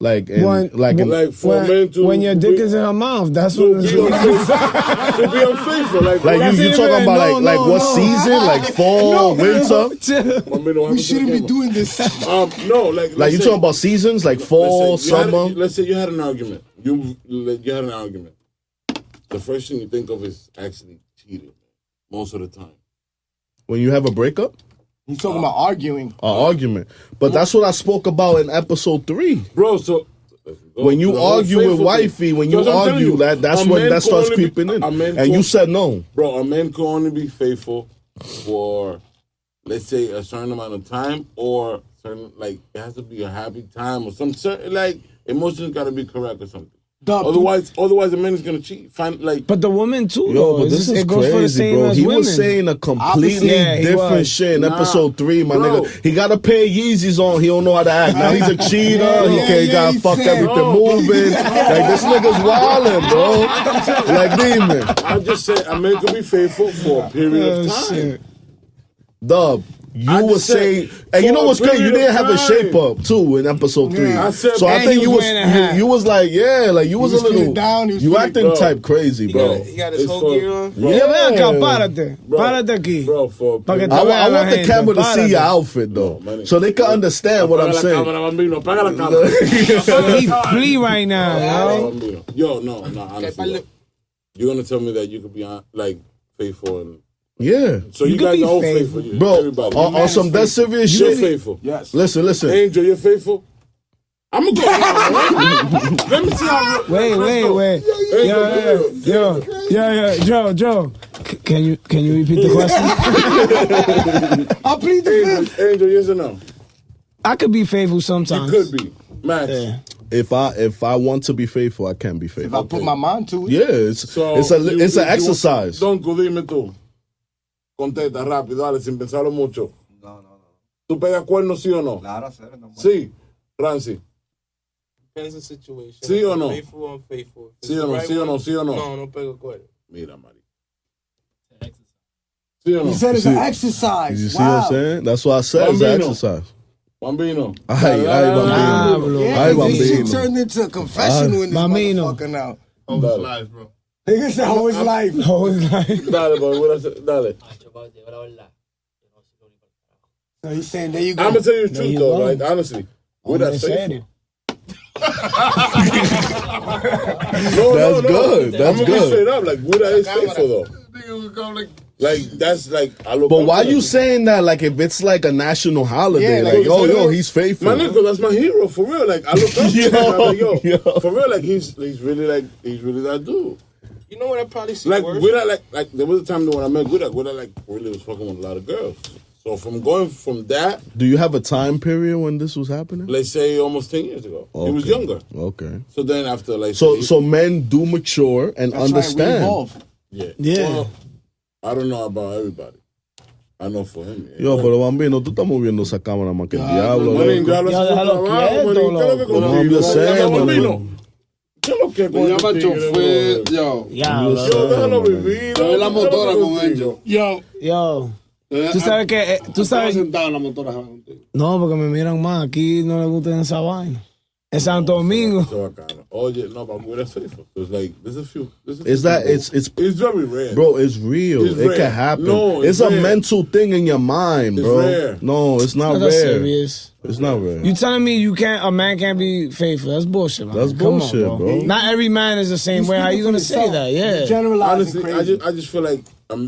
S5: Like for
S6: a man to
S3: when your dick is in her mouth, that's when it's
S6: to be unfaithful. Like
S5: you talking about like what season? Like fall, winter?
S4: We shouldn't be doing this.
S6: No, like
S5: you talking about seasons like fall, summer?
S6: Let's say you had an argument. You had an argument. The first thing you think of is actually cheating most of the time.
S5: When you have a breakup?
S4: He's talking about arguing.
S5: Argument. But that's what I spoke about in episode 3.
S6: Bro, so
S5: when you argue with wifey, when you argue, that's when that starts creeping in. And you said no.
S6: Bro, a man can only be faithful for, let's say, a certain amount of time, or certain, like, it has to be a happy time, or some certain, like, emotions got to be correct or something. Otherwise, the man is gonna cheat.
S3: But the woman too.
S5: Yo, but this is crazy, bro. He was saying a completely different shit in episode 3, my nigga. He got a pair of Yeezys on. He don't know how to act. Now he's a cheater. He got fuck everything moving. Like this nigga's wildin', bro. Like demon.
S6: I just said a man could be faithful for a period of time.
S5: Dub. You were saying, and you know what's crazy? You didn't have a shape up too in episode 3.
S6: I said,
S5: so I think you was like, yeah, like you was a little
S4: down.
S5: You acting type crazy, bro.
S10: He got his whole gear on.
S3: Yeah, ven acá, párate aquí.
S6: Bro,
S5: I want the camera to see your outfit though, so they can understand what I'm saying.
S3: He flee right now,
S6: yo. No, honestly, you're gonna tell me that you could be like faithful and.
S5: Yeah.
S6: So you guys are all faithful.
S5: Bro,
S6: everybody.
S5: on some that serious shit.
S6: You're faithful.
S4: Yes.
S5: Listen.
S6: Angel, you're faithful? I'm going to go around. Let me see how...
S3: Wait. Yo, Joe. Can you repeat the question?
S4: I'll plead the fifth.
S6: Angel, yes or no?
S3: I could be faithful sometimes.
S6: You could be. Max.
S3: Yeah.
S5: If I want to be faithful, I can be faithful.
S4: If I put my mind to it.
S5: Yeah, it's an exercise.
S6: Don't go, dime tú. Contesta rápido, dale, sin pensarlo mucho.
S8: No.
S6: ¿Tú pegas cuernos, sí o no?
S8: Claro, no.
S6: Sí, Rancy.
S10: Depends on the situation.
S6: ¿Sí o no?
S10: Faithful or unfaithful.
S6: ¿Sí o no?
S10: No pego cuerno.
S6: Mira, Mari. ¿Sí o no?
S4: He said it's an exercise.
S5: You see what I'm saying? That's what I said. It's an exercise.
S6: Bambino.
S5: Ay, Bambino. Ay,
S4: This shit
S5: Bambino.
S4: turned into a confessional in this
S3: Bambino.
S4: motherfucker now.
S7: Always live, bro.
S4: Nigga said always life.
S6: Dale, bro. Dale.
S4: So he's saying, there you go.
S6: I'm going to tell you the truth, though. Like, honestly. We're not faithful.
S5: That's good. That's
S6: I'm gonna be
S5: good.
S6: straight up. Like, Buddha is faithful, though. Like, that's like, I look.
S5: But why you saying that? Like, if it's like a national holiday,
S4: Yeah,
S5: like, yo, he's faithful.
S6: My nigga, that's my hero for real. Like, I look up to him. I'm like, yo, for real. Like, he's really that dude.
S10: You know what I probably see
S6: Like,
S10: worse?
S6: Buddha, like there was a time when I met Buddha like really was fucking with a lot of girls. So from going from that,
S5: Do you have a time period when this was happening?
S6: let's say almost 10 years ago, he was younger.
S5: Okay.
S6: So then after like,
S5: So men do mature and understand.
S6: yeah.
S3: Yeah.
S6: Well, I don't know about everybody. I know for him. Yeah.
S5: Yo, pero Bambino, tú estás moviendo esa cámara más que el diablo.
S6: Manín,
S5: loco.
S6: déjalo hacer su
S3: déjalo
S6: trabajo,
S3: quieto,
S6: manín. ¿Qué es lo que
S3: loco.
S5: No,
S6: contigo?
S5: I'm just saying,
S6: Bambino,
S5: man.
S6: ¿qué es lo que
S7: Me llama
S6: contigo,
S7: chofer,
S6: bro?
S7: yo.
S6: Yo, déjalo vivir.
S7: Trae la motora con ellos.
S3: Yo. Tú sabes que. Tú sabes.
S7: sentado en la motora contigo.
S3: No, porque me miran más. Aquí no les gusta esa vaina. En Santo Domingo.
S6: So bacano. Oye, no, but we're faithful. So it's like, there's a few.
S5: Is that it's
S6: very rare.
S5: bro, it's real.
S6: It's
S5: it
S6: rare.
S5: can happen.
S6: No,
S5: it's
S6: it's
S5: a
S6: rare.
S5: mental thing in your mind,
S6: It's
S5: bro.
S6: rare.
S5: No, it's not
S3: That's
S5: rare.
S3: serious.
S5: It's not rare.
S3: You telling me a man can't be faithful? That's bullshit, man.
S5: That's
S3: Come
S5: bullshit,
S3: on,
S5: bro.
S3: Not every man is the same way. How you gonna say that? Yeah.
S6: Honestly, I just feel like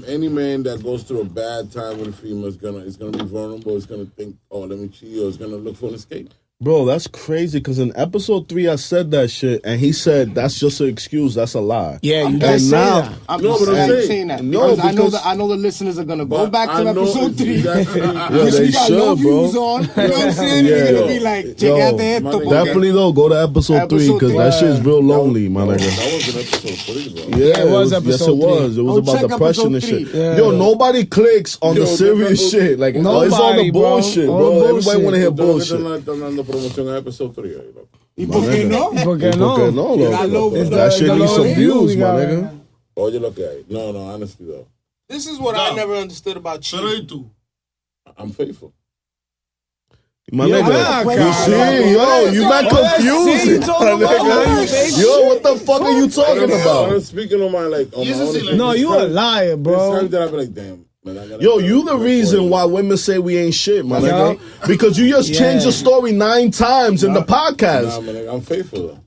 S6: any man that goes through a bad time with a female is gonna be vulnerable. Is gonna think, oh, let me cheat, or is gonna look for an escape.
S5: Bro, that's crazy because in episode 3 I said that shit and he said that's just an excuse, that's a lie.
S3: Yeah, you
S5: and
S3: just say
S5: now,
S3: that.
S4: I'm
S6: No,
S4: just
S6: but I'm saying-
S4: saying that.
S5: No,
S4: because
S5: because-
S4: I know the listeners are gonna go
S6: But
S4: back to
S6: I know
S4: episode 3.
S6: exactly-
S5: Yo,
S4: Which
S5: they
S4: we got
S5: should,
S4: no
S5: bro.
S4: views on. You know what I'm saying?
S5: Yeah.
S4: You're gonna be like, check
S5: Yo,
S4: out the esto.
S6: man,
S4: porque-
S5: definitely though, go to episode 3
S4: Episode
S5: because
S4: three.
S5: that shit's real lonely, my
S6: That
S5: nigga.
S6: was an episode 3, bro.
S5: Yeah,
S3: it was
S5: yes,
S3: episode
S5: it was. It was
S4: Oh,
S5: about
S4: check
S5: depression and
S4: episode
S5: shit.
S4: 3.
S3: Yeah.
S5: Yo, nobody clicks on
S6: Yo,
S5: the serious
S6: no,
S5: shit. Like, it's on
S3: Nobody,
S5: the
S3: bro.
S5: bullshit,
S3: All
S5: bro.
S3: the
S5: Everybody
S3: bullshit.
S5: want to hear
S6: Ustedes lo que
S5: bullshit.
S6: están dando promoción a episode 3. Ahí, loco.
S4: ¿Y por qué no?
S3: ¿Por qué
S5: ¿Por
S3: no?
S5: qué no,
S4: You got low
S5: loco?
S4: views.
S5: That shit
S3: The
S5: needs some
S3: low
S5: views,
S3: views,
S5: my
S3: yeah.
S5: nigga.
S6: Oye lo que hay. No, honestly though.
S10: This is what I never understood about
S7: Pero ¿y
S10: cheating.
S7: tú?
S6: I'm faithful.
S5: My
S3: Yo,
S5: nigga,
S3: nah,
S5: you
S3: God.
S5: see, yo, you not
S3: See, you
S5: confusing,
S3: talking
S5: my
S3: about
S5: nigga.
S3: fake
S5: Yo, what the fuck are you talking
S6: I'm
S5: about?
S6: speaking on my like. On my
S7: Jesus,
S6: honest-
S7: like-
S3: No, you a liar,
S6: There's
S3: bro.
S6: times that I be like, damn. Man, I gotta
S5: Yo,
S6: go
S5: you the
S6: to
S5: reason
S6: court.
S5: why women say we ain't shit, my
S3: Yeah.
S5: nigga. Because you just changed the story 9 times in the
S6: Nah,
S5: podcast.
S6: man, I'm faithful though.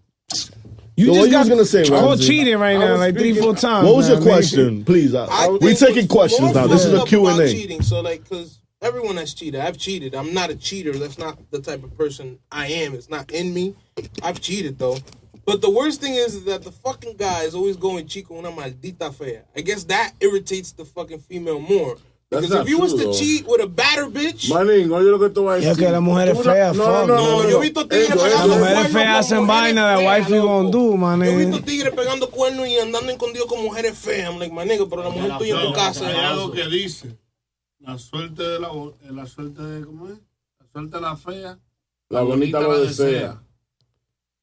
S3: You
S5: Yo,
S3: just
S5: what you
S3: got
S5: was gonna say,
S3: caught
S5: Ramsey?
S3: cheating right
S6: I
S3: now,
S6: was
S3: like
S6: speaking-
S3: 3-4 times.
S5: What was your
S3: man.
S5: question? Please,
S10: I
S5: we
S10: think
S5: taking
S10: what's
S5: questions
S10: more
S5: now. This is
S10: fucked
S5: a
S10: up
S5: Q&A.
S10: about cheating, so like, cause everyone has cheated. I've cheated. I'm not a cheater. That's not the type of person I am. It's not in me. I've cheated though. But the worst thing is that the fucking guy is always going chico una maldita fea. I guess that irritates the fucking female more.
S6: That's
S10: Because
S6: not
S10: if you was
S6: true,
S10: to
S6: though.
S10: cheat with a batter bitch,
S6: Manín, oye lo que te voy a
S3: Ya
S6: decir.
S3: que la mujer es
S6: Tú no-
S3: fea,
S6: no,
S3: fuck.
S6: no,
S10: no, yo he visto tigres
S6: Angelo,
S10: pegando
S3: Las mujeres
S10: cuernos
S3: feas
S10: con
S3: hacen
S10: mujeres
S3: vaina, la
S10: feas,
S3: wifey
S10: loco.
S3: gonna do, man.
S10: Yo he visto tigres pegando cuernos y andando escondidos con mujeres feas. I'm like, my nigga, pero la mujer tuya en tu casa.
S7: Hay algo que dice, la suerte de la suerte de, ¿cómo es? La suerte de la fea,
S6: La bonita lo desea.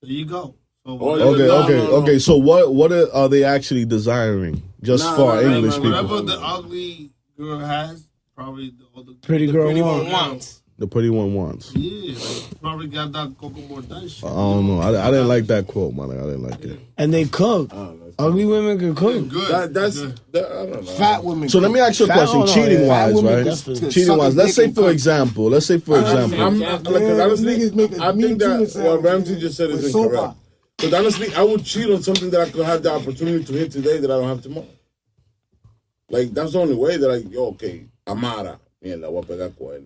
S7: There you go. So,
S6: Oye,
S5: Okay,
S6: no,
S5: okay,
S6: no, no.
S5: okay. So what are they actually desiring? Just
S6: Nah,
S5: for
S6: nah,
S5: our
S6: nah,
S5: English
S6: nah,
S5: people,
S7: whatever the ugly girl has, probably the
S3: Pretty
S10: The
S3: girl
S10: pretty
S3: want.
S10: one wants.
S5: the pretty one wants.
S7: Yeah, like, probably got that Coco Mordan shit.
S5: I don't know. I didn't like that quote, man. I didn't like it.
S3: And they cook.
S6: Oh, that's
S3: Ugly women can cook.
S7: Good.
S6: that's
S7: good.
S6: that, I don't know.
S4: Fat women.
S5: So let me ask you a
S3: Fat-
S5: question,
S3: hold on,
S5: cheating
S3: yeah.
S5: wise,
S4: Fat women
S5: right?
S4: can
S5: Cheating
S4: suck
S5: wise.
S4: a
S5: Let's
S4: dick
S5: say
S4: and
S5: for
S4: cook.
S5: example. Let's say for example.
S6: I'm like, honestly,
S4: niggas make a
S6: I
S4: mean
S6: think that
S4: tuna
S6: what
S4: sandwich
S6: Ramsey just said is
S4: with
S6: incorrect.
S4: sopa.
S6: But honestly, I would cheat on something that I could have the opportunity to hit today that I don't have tomorrow. Like, that's the only way that okay, Amara, mierda, voy a pegar cuerno.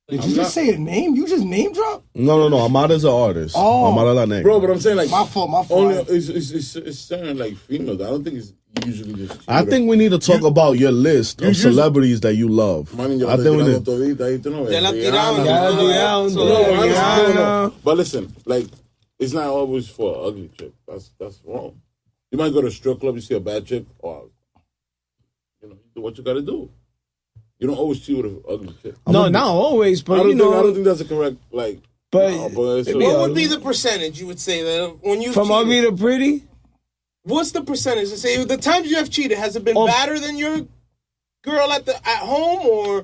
S4: Did
S6: I'm
S4: you just
S6: not-
S4: say a name? You just name drop?
S5: No. Amada's an artist.
S4: Oh.
S5: Amada la negra.
S6: Bro, but I'm saying, like,
S4: My fault.
S6: only, it's certain, like, females. I don't think it's usually just
S5: I think we need to talk about your list of
S6: just-
S5: celebrities that you love.
S6: Man, yo
S5: I think we
S6: tirando
S5: need.
S6: todita ahí, tú no ves.
S10: Ya la
S6: Rihanna,
S10: tiraron,
S3: Ya la
S10: no,
S3: tiraron,
S10: so-
S6: No, honestly,
S3: Rihanna.
S6: no. But listen, like, it's not always for an ugly chick. That's wrong. You might go to a strip club, you see a bad chick, or you do what you gotta do. You don't always cheat with an ugly chick.
S3: No, not always,
S6: I
S3: but
S6: don't
S3: you
S6: think I don't
S3: know,
S6: think that's a correct like.
S3: but
S6: no, but it's
S10: What would be the percentage you would say that when you
S3: from
S10: cheated,
S3: ugly to pretty,
S10: what's the percentage? Say the times you have cheated, has it been
S3: Oh.
S10: better than your girl at home or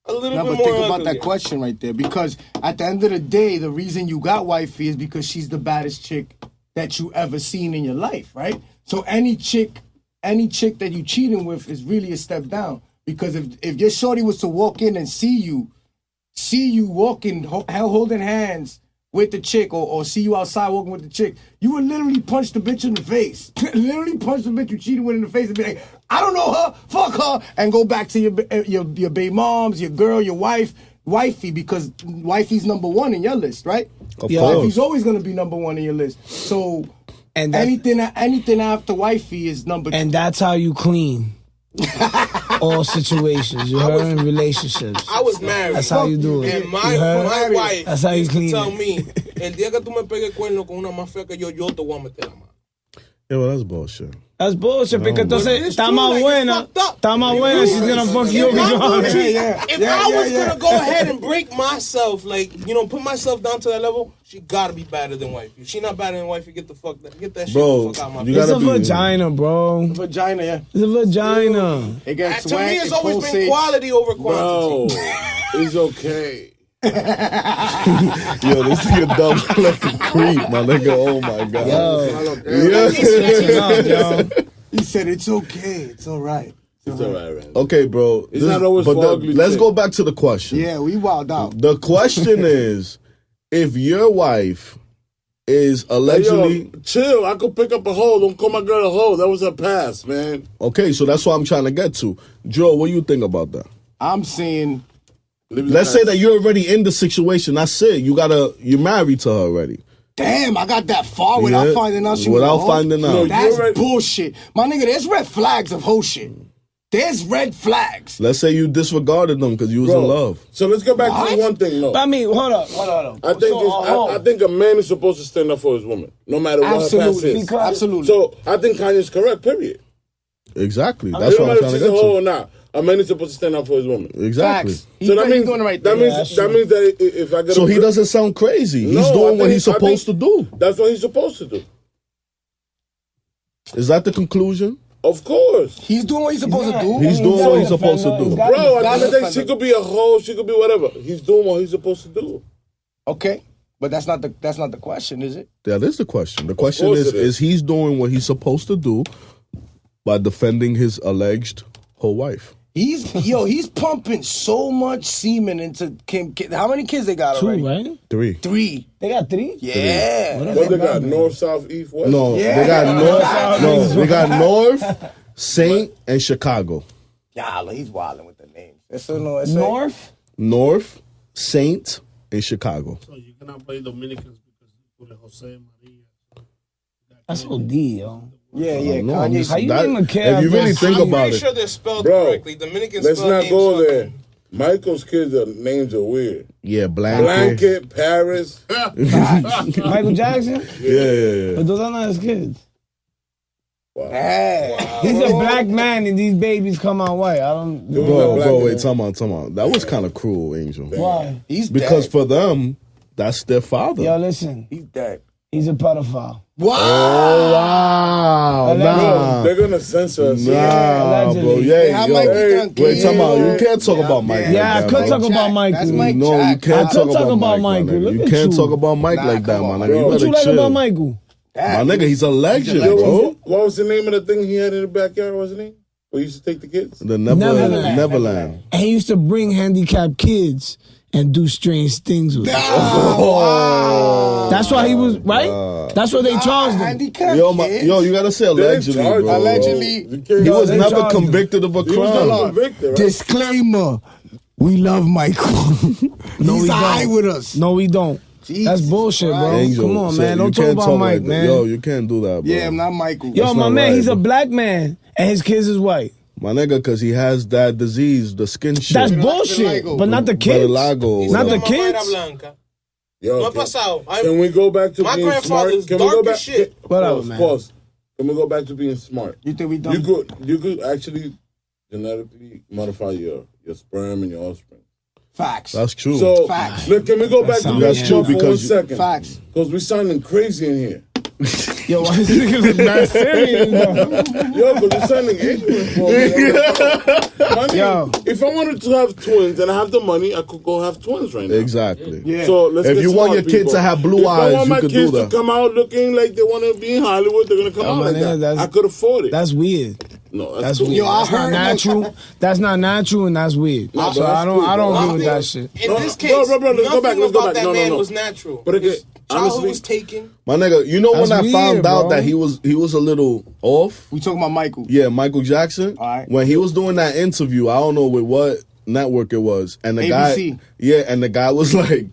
S10: a little
S4: No,
S10: bit
S4: but
S10: more
S4: think about
S10: ugly?
S4: that question right there. Because at the end of the day, the reason you got wifey is because she's the baddest chick that you ever seen in your life, right? So any chick that you cheating with is really a step down. Because if your shorty was to walk in and see you walking, holding hands with the chick, or see you outside walking with the chick, you would literally punch the bitch in the face. Literally punch the bitch you cheated with in the face and be like, I don't know her, fuck her, and go back to your baby moms, your girl, your wifey, because wifey's number one in your list, right?
S5: Of
S3: Yeah.
S5: course.
S4: Wifey's always gonna be number one in your list. So
S3: and that's,
S4: anything after wifey is number two.
S3: and that's how you clean all situations. You heard in relationships.
S10: I was married.
S3: That's how you do it.
S10: And
S3: You
S10: my
S3: heard?
S10: wife
S3: That's how you
S10: used to
S3: clean
S10: tell
S3: it.
S10: me, el día que tú me pegues cuerno con una más fea que yo te voy a meter la mano.
S5: Yeah, well, that's bullshit.
S3: That's bullshit, because entonces
S10: It's
S3: está
S10: true,
S3: más
S10: like, it's
S3: buena.
S10: fucked up.
S3: Está más buena, she's gonna fuck you
S10: If
S3: over
S10: I
S3: your
S10: was,
S3: heart.
S10: if I was gonna go ahead and break myself, like, put myself down to that level, she gotta be better than wifey. If she not better than wifey, get that
S5: Bro,
S10: shit the fuck out my
S5: you
S10: face.
S3: It's
S5: gotta
S3: a
S5: be-
S3: vagina, bro.
S4: Vagina, yeah.
S3: It's a vagina.
S4: It gets
S10: To me,
S4: wet,
S10: it's
S4: it
S10: always been
S4: pulsates.
S10: quality over quantity.
S6: Bro, it's okay.
S5: Yo, this nigga dumb like a creep, my nigga. Oh my god.
S3: Yo.
S4: He said it's okay, it's all right.
S6: It's alright, man.
S5: Okay, bro.
S6: It's not always for ugly
S5: let's
S6: chick.
S5: go back to the question.
S4: Yeah, we wild out.
S5: The question is, if your wife is
S6: Hey,
S5: allegedly
S6: yo, chill. I could pick up a hoe. Don't call my girl a hoe. That was a pass, man.
S5: okay, so that's what I'm trying to get to. Joe, what do you think about that?
S4: I'm saying
S5: Let's say that you're already in the situation. That's it. You're married to her already.
S4: Damn, I got that far without finding out she was
S5: Without
S4: a hoe?
S5: finding out.
S6: No,
S4: That's bullshit. My nigga, there's red flags of whole shit. There's red flags.
S5: Let's say you disregarded them because you was in love.
S6: So let's go back to one thing, though.
S3: But I mean, hold up.
S6: I think a man is supposed to stand up for his woman, no matter what her past is.
S4: Absolutely.
S6: So I think Kanye's correct, period.
S5: Exactly.
S6: It
S5: That's
S6: don't
S5: what I'm
S6: matter
S5: trying
S6: if
S5: to
S6: she's a
S5: get
S6: hoe
S5: to.
S6: or not. A man is supposed to stand up for his woman.
S5: Exactly.
S4: Facts.
S6: So that means
S4: doing it right
S6: that
S4: there.
S6: means that if I get
S5: So he doesn't sound crazy. He's doing what he's supposed to do.
S6: That's what he's supposed to do.
S5: Is that the conclusion?
S6: Of course.
S4: He's doing what he's supposed to do.
S5: He's doing what he's supposed to do.
S6: Bro, at the end of the day, she could be a hoe, she could be whatever. He's doing what he's supposed to do.
S4: Okay, but that's not the question, is it?
S5: That is the question. The question
S6: course
S5: is
S6: it is.
S5: he's doing what he's supposed to do by defending his alleged whole wife?
S4: He's pumping so much semen into Kim. How many kids they got
S3: 2,
S4: already?
S3: right?
S5: 3.
S4: 3.
S3: They got 3?
S4: Yeah.
S6: What they got? North, south, east, west?
S5: No,
S4: Yeah.
S5: they got North. No, they got North, Saint, and Chicago.
S4: Yeah, he's wilding with the names.
S3: North?
S5: North, Saint, and Chicago.
S7: So you cannot play Dominicans because you put Jose Maria.
S3: That's OD, yo.
S4: Yeah,
S5: No,
S4: Kanye.
S3: How you name a kid
S5: if you really think
S10: I'm
S5: about
S10: pretty
S5: it,
S10: sure they're spelled
S6: Bro,
S10: correctly. Dominicans
S6: let's
S10: spell
S6: not
S10: names
S6: go
S10: fucking-
S6: there. Michael's kids' names are weird.
S5: yeah, Blanket.
S6: Blanket, Paris.
S3: Michael Jackson?
S5: Yeah.
S3: But those are not his kids.
S4: Wow.
S3: He's a black man and these babies come out white. I don't.
S5: Bro, wait, time out. That was kind of cruel, Angel.
S3: Why?
S4: He's
S5: Because
S4: dead.
S5: for them, that's their father.
S3: Yo, listen.
S4: He's dead.
S3: He's a pedophile.
S4: Wow.
S5: Oh, wow. Nah.
S6: They're going to censor us.
S5: Nah,
S3: allegedly.
S5: bro.
S4: Hey,
S5: Yeah,
S4: how
S5: yo.
S4: Mikey
S5: Hey,
S4: done
S5: wait,
S4: killed?
S5: time out. You can't talk about Mike.
S3: Yeah,
S5: like
S3: I
S5: that,
S3: could
S5: bro.
S3: talk about Mike.
S4: That's Mike
S5: No, you
S4: Jack.
S5: can't
S3: I
S5: talk
S3: could talk
S5: about
S3: about
S5: Mike.
S3: Michael.
S5: My nigga.
S3: Look
S5: You
S3: at
S5: can't
S3: you.
S5: talk about Mike
S4: Nah,
S5: like that,
S4: come
S5: my
S4: on,
S5: nigga.
S6: bro.
S5: You
S3: What
S5: better
S3: you like
S5: chill.
S3: about Michael?
S5: My nigga, he's a legend,
S4: legend.
S5: bro.
S6: What was the name of the thing he had in the backyard, wasn't he? Where he used to take the kids?
S5: The
S3: Neverland.
S5: Neverland.
S3: And he used to bring handicapped kids and do strange things with them.
S5: Oh.
S3: That's why he was, right? That's what they charged him.
S4: Handicap
S5: Yo,
S4: kids.
S5: you gotta say allegedly,
S6: charge
S5: bro.
S6: him.
S4: Allegedly.
S5: He was
S3: they
S5: never
S3: charged him.
S5: convicted of a
S6: He was
S5: crime.
S6: not convicted, right?
S4: Disclaimer. We love Michael.
S3: No,
S4: He's
S3: we
S4: high
S3: don't.
S4: with us.
S3: No, we don't.
S4: Jesus
S3: That's bullshit, bro.
S4: Christ.
S5: Angel,
S3: Come on,
S5: say-
S3: man.
S5: you
S3: Don't talk
S5: can't
S3: about Mike,
S5: like that.
S3: man.
S5: Yo, you can't do that, bro.
S4: Yeah, I'm not Michael.
S3: Yo,
S5: That's
S3: my
S5: not
S3: man,
S5: right,
S3: he's a
S5: bro.
S3: black man and his kids is white.
S5: My nigga, because he has that disease, the skin shit.
S3: That's bullshit.
S4: Vitiligo.
S3: But not the kids.
S5: Vitiligo.
S3: Not the
S10: Mi mamá era
S3: kids.
S10: blanca.
S6: Yo,
S10: No ha
S6: can-
S10: pasado.
S6: Can we go back to
S10: My
S6: being smart?
S10: grandfather's
S6: Can we go
S10: dark
S6: back?
S10: as shit.
S3: Whatever,
S6: Pause,
S3: man.
S6: pause. Can we go back to being smart?
S4: You think we done?
S6: You could actually genetically modify your sperm and your offspring.
S4: Facts.
S5: That's true.
S6: So,
S4: Facts.
S6: look, can we go back to
S3: sounds-
S6: being
S3: that's
S5: true
S6: smart for
S5: because-
S6: 1 second?
S4: Facts.
S6: Because we're sounding crazy in here.
S3: Yo, why this nigga look mad serious, though?
S6: Yo, because you're sounding ignorant for me. Money,
S3: Yo.
S6: if I wanted to have twins and I have the money, I could go have twins right now.
S5: Exactly.
S4: Yeah.
S6: So let's
S5: If
S6: get
S5: you want
S6: smart,
S5: your kids
S6: people.
S5: to have blue
S6: if
S5: eyes,
S6: I want
S5: you
S6: my
S5: could
S6: kids
S5: do that.
S6: to come out looking like they want to be in Hollywood, they're gonna come out
S3: my
S6: like
S3: nigga,
S6: that.
S3: that's-
S6: I could afford it.
S3: That's weird.
S6: No,
S3: That's
S6: cool.
S3: weird.
S4: Yo, I
S3: That's not
S4: heard-
S3: natural. That's not natural, and that's weird.
S6: Nah,
S3: So
S6: but
S3: I
S6: that's
S3: don't.
S6: cool,
S3: I don't
S6: bro.
S3: agree with that
S10: Nothing-
S3: shit.
S10: In
S6: No,
S10: this
S6: no,
S10: case,
S6: bro, let's go back,
S10: nothing
S6: let's go
S10: about
S6: back.
S10: that
S6: No,
S10: man
S6: no.
S10: was natural.
S6: But again,
S10: His childhood
S6: honestly-
S10: was taken.
S5: My nigga, you know
S3: That's
S5: when I
S3: weird,
S5: found out
S3: bro.
S5: that he was a little off?
S4: We talking about Michael.
S5: Yeah, Michael Jackson.
S4: All right.
S5: When he was doing that interview, I don't know with what network it was, and the
S4: ABC.
S5: guy, yeah, and the guy was like,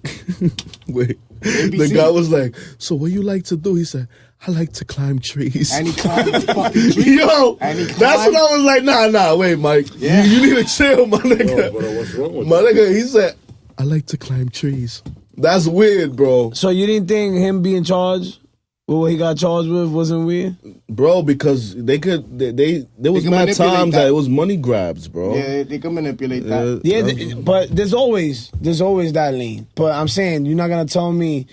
S5: wait, the
S4: ABC.
S5: guy was like, so what you like to do? He said, I like to climb trees.
S4: And he climbed the fucking tree.
S5: Yo,
S4: And he
S5: that's
S4: climbed-
S5: what I was like. Nah, wait, Mike,
S4: Yeah.
S5: you need to chill, my nigga.
S6: Bro, what's wrong with
S5: My
S6: that?
S5: nigga, he said, I like to climb trees. That's weird, bro.
S3: So you didn't think him being charged with what he got charged with wasn't weird?
S5: Bro, because there was
S4: can
S5: mad
S4: manipulate
S5: times that
S4: that.
S5: it was money grabs, bro.
S4: Yeah, they can manipulate that.
S3: Yeah, but there's always that lane. But I'm saying you're not gonna tell me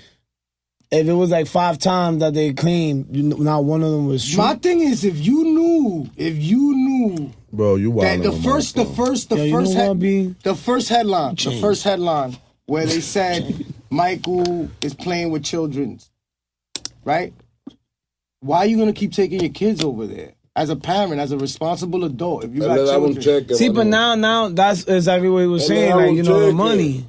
S3: if it was like 5 times that they claimed not one of them was true.
S4: My thing is, if you knew
S5: Bro, you wild.
S4: that the first headline where they said Michael is playing with children, right? Why are you gonna keep taking your kids over there as a parent, as a responsible adult? If you got
S6: And then I will
S4: children,
S6: check it.
S3: See, but now that's exactly what he was
S6: And
S3: saying.
S6: then I
S3: Like,
S6: will
S3: you know, the
S6: check it.
S3: money.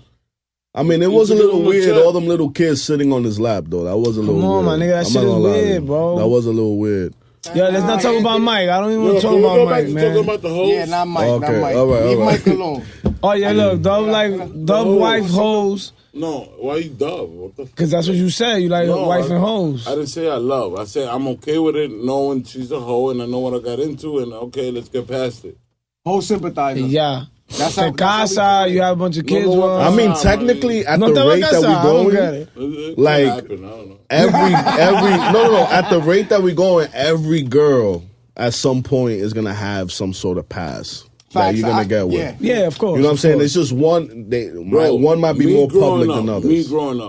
S5: I mean, it
S6: You
S5: was a
S6: should
S5: little
S6: give him a
S5: weird.
S6: check.
S5: All them little kids sitting on his lap, though. That was a little
S3: Come on,
S5: weird.
S3: my nigga, that
S5: I'm
S3: shit
S5: not
S3: is
S5: gonna lie to
S3: weird,
S5: you.
S3: bro.
S5: That was a little weird.
S3: Yo, let's not talk about Mike. I don't even want to talk
S6: can we
S3: about
S6: go back
S3: Mike,
S6: to
S3: man.
S6: talking about the hoes?
S4: Yeah, not Mike, not
S5: Okay,
S4: Mike.
S5: all right,
S4: Leave
S5: all right.
S4: Mike alone.
S3: Oh, yeah, look, Dub wife hoes.
S6: No, why you dub? What the fuck?
S3: Because that's what you said. You like wife and hoes.
S6: I didn't say I love. I said I'm okay with it, knowing she's a hoe, and I know what I got into, and okay, let's get past it.
S4: Whole sympathizer.
S3: Yeah.
S4: That's
S3: Te casa, you have a bunch of kids.
S6: No,
S3: with.
S5: I mean, technically, at
S3: No
S5: the
S3: te
S5: rate
S3: vayas
S5: that
S3: a- I don't
S5: we
S3: get
S5: going,
S3: it.
S6: It
S5: like
S6: happen, I don't know.
S5: every no, at the rate that we going, every girl at some point is gonna have some sort of pass that
S4: Facts,
S5: you're gonna get with.
S4: yeah.
S3: Yeah, of course.
S5: You know what I'm
S3: of
S5: saying?
S3: course.
S5: It's just one.
S6: Bro,
S5: One might be
S6: me
S5: more
S6: growing
S5: public
S6: up,
S5: than others.
S6: Me growing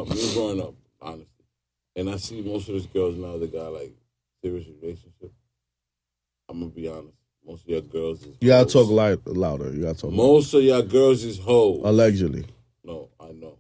S6: up, honestly. And I see most of these girls now that got like serious relationships. I'm gonna be honest. Most of your girls is
S5: You gotta
S6: hoes.
S5: talk louder. You gotta talk.
S6: Most of your girls is hoes.
S5: Allegedly.
S6: No, I know.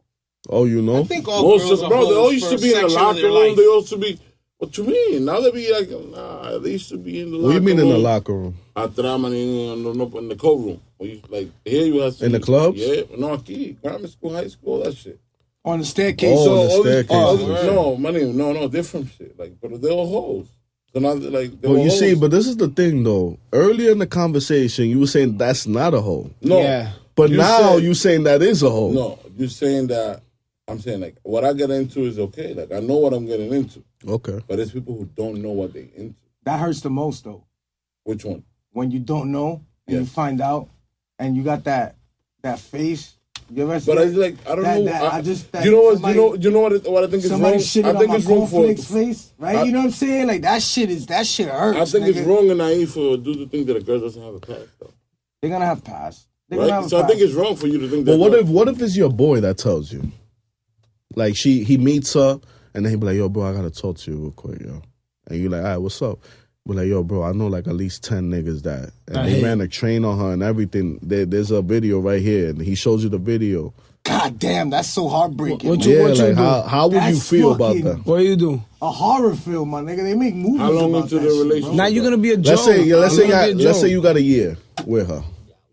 S5: Oh, you know?
S10: I think all
S6: Most
S10: girls
S6: of
S10: are
S6: bro, they all
S10: hoes
S6: used
S10: for
S6: to
S10: a
S6: be in the
S10: section of
S6: locker
S10: their
S6: room.
S10: life.
S6: They used to be. What you mean? Now they be like, nah. They used to be in the locker room.
S5: What do you mean in the locker room?
S6: Atrás, man, in the coat room. Like here you have to,
S5: In the clubs?
S6: Yeah, no, aquí, grammar school, high school, that shit.
S4: On the staircase.
S5: Oh, on the
S6: all these-
S5: staircase.
S6: no, my name, no, different shit. Like, but they're all hoes. So now, like, they
S5: Well,
S6: were
S5: you see,
S6: hoes.
S5: but this is the thing, though. Earlier in the conversation, you were saying that's not a hoe.
S6: No,
S3: Yeah.
S5: But
S6: You
S5: now
S6: said-
S5: you saying that is a hoe.
S6: no, you're saying that. I'm saying like what I get into is okay. Like I know what I'm getting into,
S5: Okay.
S6: but there's people who don't know what they into.
S4: That hurts the most, though.
S6: Which one?
S4: When you don't know and you
S6: Yes.
S4: find out and you got that face. You ever
S6: But
S4: see
S6: it's like I don't
S4: that-
S6: know.
S4: that- I just- that
S6: you know what?
S4: somebody-
S6: you know what I think is
S4: somebody
S6: wrong.
S4: shitting
S6: I
S4: on
S6: think
S4: my
S6: it's wrong for.
S4: cornflakes face, right?
S6: I-
S4: You know what I'm saying? Like that shit hurts.
S6: I think
S4: nigga.
S6: it's wrong and naive for a dude to think that a girl doesn't have a past, though.
S4: They're gonna have pass. They're gonna
S6: Right?
S4: have
S6: So I
S4: pass.
S6: think it's wrong for you to think that.
S5: But what if it's your boy that tells you? Like he meets her and then he be like, yo, bro, I gotta talk to you real quick, yo. And you like, all right, what's up? Be like, yo, bro, I know like at least 10 niggas that. And
S3: I
S5: they
S3: hate
S5: ran a train on her and everything. There's a video right here and he shows you the video.
S4: God damn, that's so heartbreaking.
S3: What
S4: man.
S3: you
S5: Yeah,
S3: do?
S5: like how would you
S4: That's
S5: feel about
S4: fucking-
S5: that?
S3: What do you do?
S4: A horror film, my nigga. They make movies.
S6: How long
S4: about
S6: into
S4: that
S6: the
S4: shit, bro.
S6: relationship?
S3: Now you're gonna be a joke.
S5: Let's say
S3: You're gonna be a joke.
S5: you got a year with her.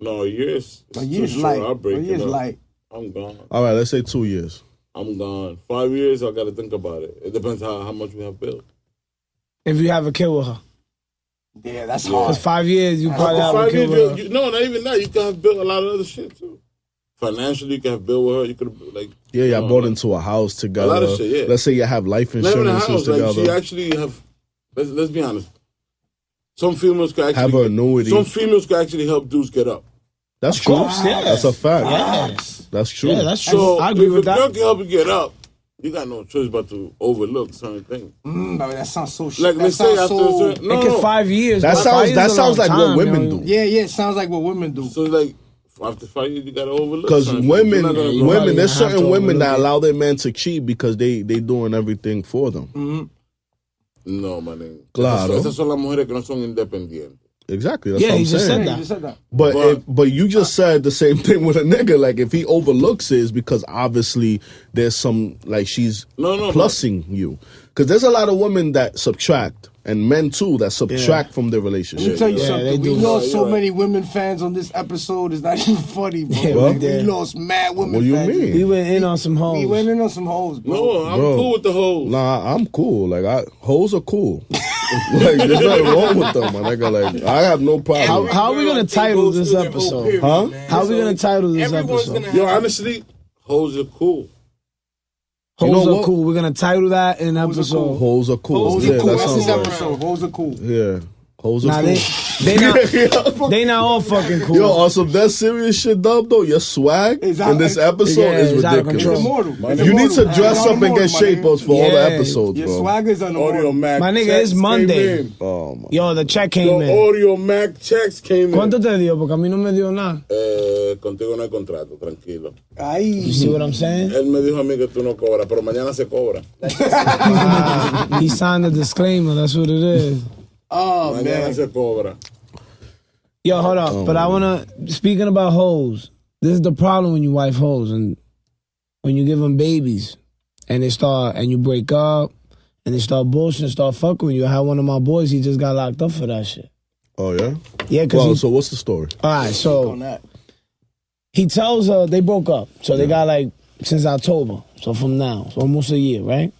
S6: No, years.
S4: A year's light. A year's light.
S6: I'm gone.
S5: All right, let's say 2 years.
S6: I'm gone. 5 years, I gotta think about it. It depends how much we have built.
S3: If you have a kid with her.
S4: Yeah, that's
S3: Because
S4: hard.
S3: 5 years, you probably have a
S6: 5
S3: kid
S6: years,
S3: with her.
S6: no, not even that. You could have built a lot of other shit too. Financially, you could have built with her. You could have like.
S5: Yeah, y'all bought into a house together.
S6: lot of shit, yeah.
S5: Let's say you have life
S6: Not even a
S5: insurances
S6: house. Like
S5: together.
S6: she actually have. Let's be honest. Some females could actually
S5: Have an annuity.
S6: Some females could actually help dudes get up.
S5: That's
S3: Of
S5: true.
S3: course, yeah.
S5: That's a fact.
S3: Yes.
S5: That's true.
S3: Yeah, that's true.
S6: So
S3: I agree
S6: if
S3: with
S6: a girl
S3: that.
S6: can help you get up, you got no choice but to overlook certain things.
S4: But that sounds so shit.
S6: Like
S4: That
S6: let's say
S4: sounds
S6: after
S4: so.
S6: a certain, no,
S3: It can
S6: no.
S3: 5 years.
S5: That
S3: bro. 5
S5: sounds
S3: years
S5: that
S3: is a
S5: sounds
S3: long
S5: like what
S3: time,
S5: women
S3: yo.
S5: do.
S4: Yeah, it sounds like what women do.
S6: So like after 5 years, you gotta overlook.
S5: Because
S6: certain things.
S5: women,
S6: You're not gonna
S3: you
S6: go-
S3: probably
S5: women, there's
S3: gonna have
S5: certain
S3: to
S5: women that
S3: overlook it.
S5: allow their man to cheat because they doing everything for them.
S6: No, man.
S5: Claro.
S6: Esas son las mujeres que no son independientes.
S5: Exactly. That's
S3: Yeah,
S5: what I'm
S3: he just
S5: saying.
S3: said
S4: Yeah,
S3: that.
S4: you just said that.
S5: But you just said the same thing with a nigga. Like if he overlooks it, it's because obviously there's some like she's
S6: No,
S5: plussing you. Because there's a lot of women that subtract and men too that subtract from their
S4: Let me
S5: relationship.
S4: tell you
S3: Yeah, they
S4: something. We
S3: do.
S4: lost
S6: Yeah,
S4: so
S6: you're right.
S4: many women fans on this episode. It's not even funny, bro.
S3: Yeah,
S4: Like,
S3: we did.
S4: we lost mad women
S5: What do you
S4: fans.
S5: mean?
S3: We went in on some hoes.
S4: We went in on some hoes, bro.
S6: No, I'm
S5: Bro.
S6: cool with the hoes.
S5: Nah, I'm cool. Like hoes are cool. Like there's nothing wrong with them, my nigga. Like I have no problem.
S3: How are we gonna title this episode?
S5: Huh?
S3: How are we gonna title this
S10: Everyone's
S3: episode?
S10: gonna
S6: Yo,
S10: have
S6: honestly, hoes are cool.
S5: You know
S3: Hoes are
S5: what?
S3: cool. We're gonna title that in
S4: Hoes are
S3: episode.
S4: cool.
S5: Hoes are cool.
S4: Hoes
S5: Yeah,
S4: are cool.
S5: that
S4: That's
S5: sounds
S4: this
S5: like
S4: episode. Hoes are cool.
S5: yeah. Hoes are
S3: Nah,
S5: cool.
S3: they not all fucking cool.
S5: Yo, on some that serious shit, Dub, though, your swag
S4: Is out-
S5: in this episode
S3: Yeah,
S5: is
S3: it's out of
S5: ridiculous.
S3: control.
S4: Immortal. It's
S5: You need to
S4: immortal.
S5: dress
S4: It's
S5: up and
S4: immortal,
S5: get
S4: my
S5: shape
S4: nigga.
S5: ups for all the
S3: Yeah.
S5: episodes,
S4: Your
S5: bro.
S4: swag is
S6: Audio
S4: unreal.
S6: Mac.
S3: My nigga,
S6: checks
S3: it's Monday.
S6: came in.
S5: Oh, my.
S3: Yo, the check
S6: Yo,
S3: came in.
S6: Audio Mac checks came
S3: ¿Cuánto
S6: in.
S3: te dio? Porque a mí no me dio nada.
S6: Contigo no hay contrato, tranquilo.
S3: You
S4: Ay.
S3: see what I'm saying?
S6: Él me dijo a mí que tú no cobras, pero mañana se cobra.
S3: He signed a disclaimer. That's what it is.
S4: Oh,
S6: Mañana
S4: man.
S6: se cobra.
S3: Yo, hold up. But I wanna speaking about hoes. This is the problem when you wife hoes and when you give them babies and they start and you break up and they start bullshit and start fucking with you. I had one of my boys. He just got locked up for that shit.
S5: Oh, yeah?
S3: Yeah,
S5: Well,
S3: because
S5: so what's the story?
S3: all right. So
S4: On that.
S3: he tells her they broke up. So they got like since October. So from now, so almost a year, right?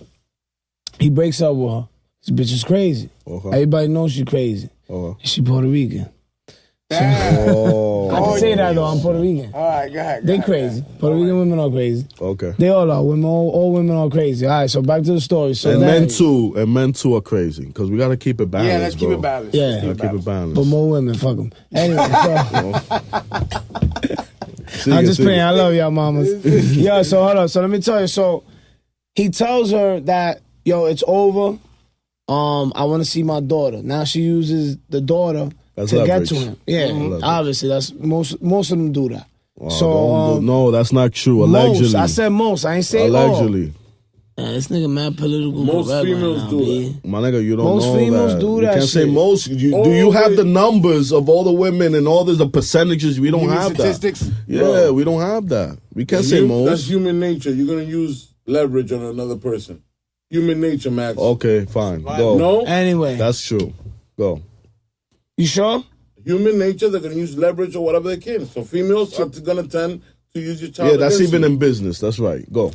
S3: He breaks up with her. This bitch is crazy.
S5: Okay.
S3: Everybody knows she crazy. She Puerto Rican.
S5: Oh.
S3: I can say that though. I'm Puerto Rican.
S4: All right, go ahead.
S3: They crazy. Puerto Rican women are crazy.
S5: Okay.
S3: They all are. Women, all women are crazy. All right, so back to the story. So
S5: And
S3: then,
S5: men too are crazy because we got to keep it balanced.
S4: Yeah, let's keep
S5: bro.
S4: it balanced.
S3: Yeah.
S4: Let's
S5: Gotta keep it balanced.
S3: but more women, fuck them. Anyway, so I'm just
S5: Sigue.
S3: playing. I love y'all mamas. Yo, so hold up. So let me tell you. So he tells her that, yo, it's over. I want to see my daughter. Now she uses the daughter
S5: That's
S3: to
S5: leverage.
S3: get to him. Yeah,
S5: Leverage.
S3: obviously that's most of them do that.
S5: Oh,
S3: So
S5: no, that's not true. Allegedly.
S3: most. I said most. I ain't say all.
S5: Allegedly.
S3: Man, this nigga mad political.
S6: Most
S3: correct
S6: females
S3: right now,
S6: do
S3: B.
S6: that.
S5: My nigga, you don't
S3: Most
S5: know
S3: females
S5: that.
S3: do
S5: You
S3: that
S5: can't say
S3: shit.
S5: most. Do you have the numbers of all the women and all the percentages? We don't
S4: Give me
S5: have
S4: statistics?
S5: that. Yeah, we don't have that. We can't say
S6: That's
S5: most.
S6: human nature. You're gonna use leverage on another person. Human nature, Max.
S5: Okay, fine. Go.
S6: No,
S3: Anyway,
S5: That's true. Go.
S3: you sure?
S6: human nature. They're gonna use leverage or whatever they can. So females are gonna tend to use your child.
S5: Yeah, that's
S6: against
S5: even
S6: you.
S5: in business. That's right. Go.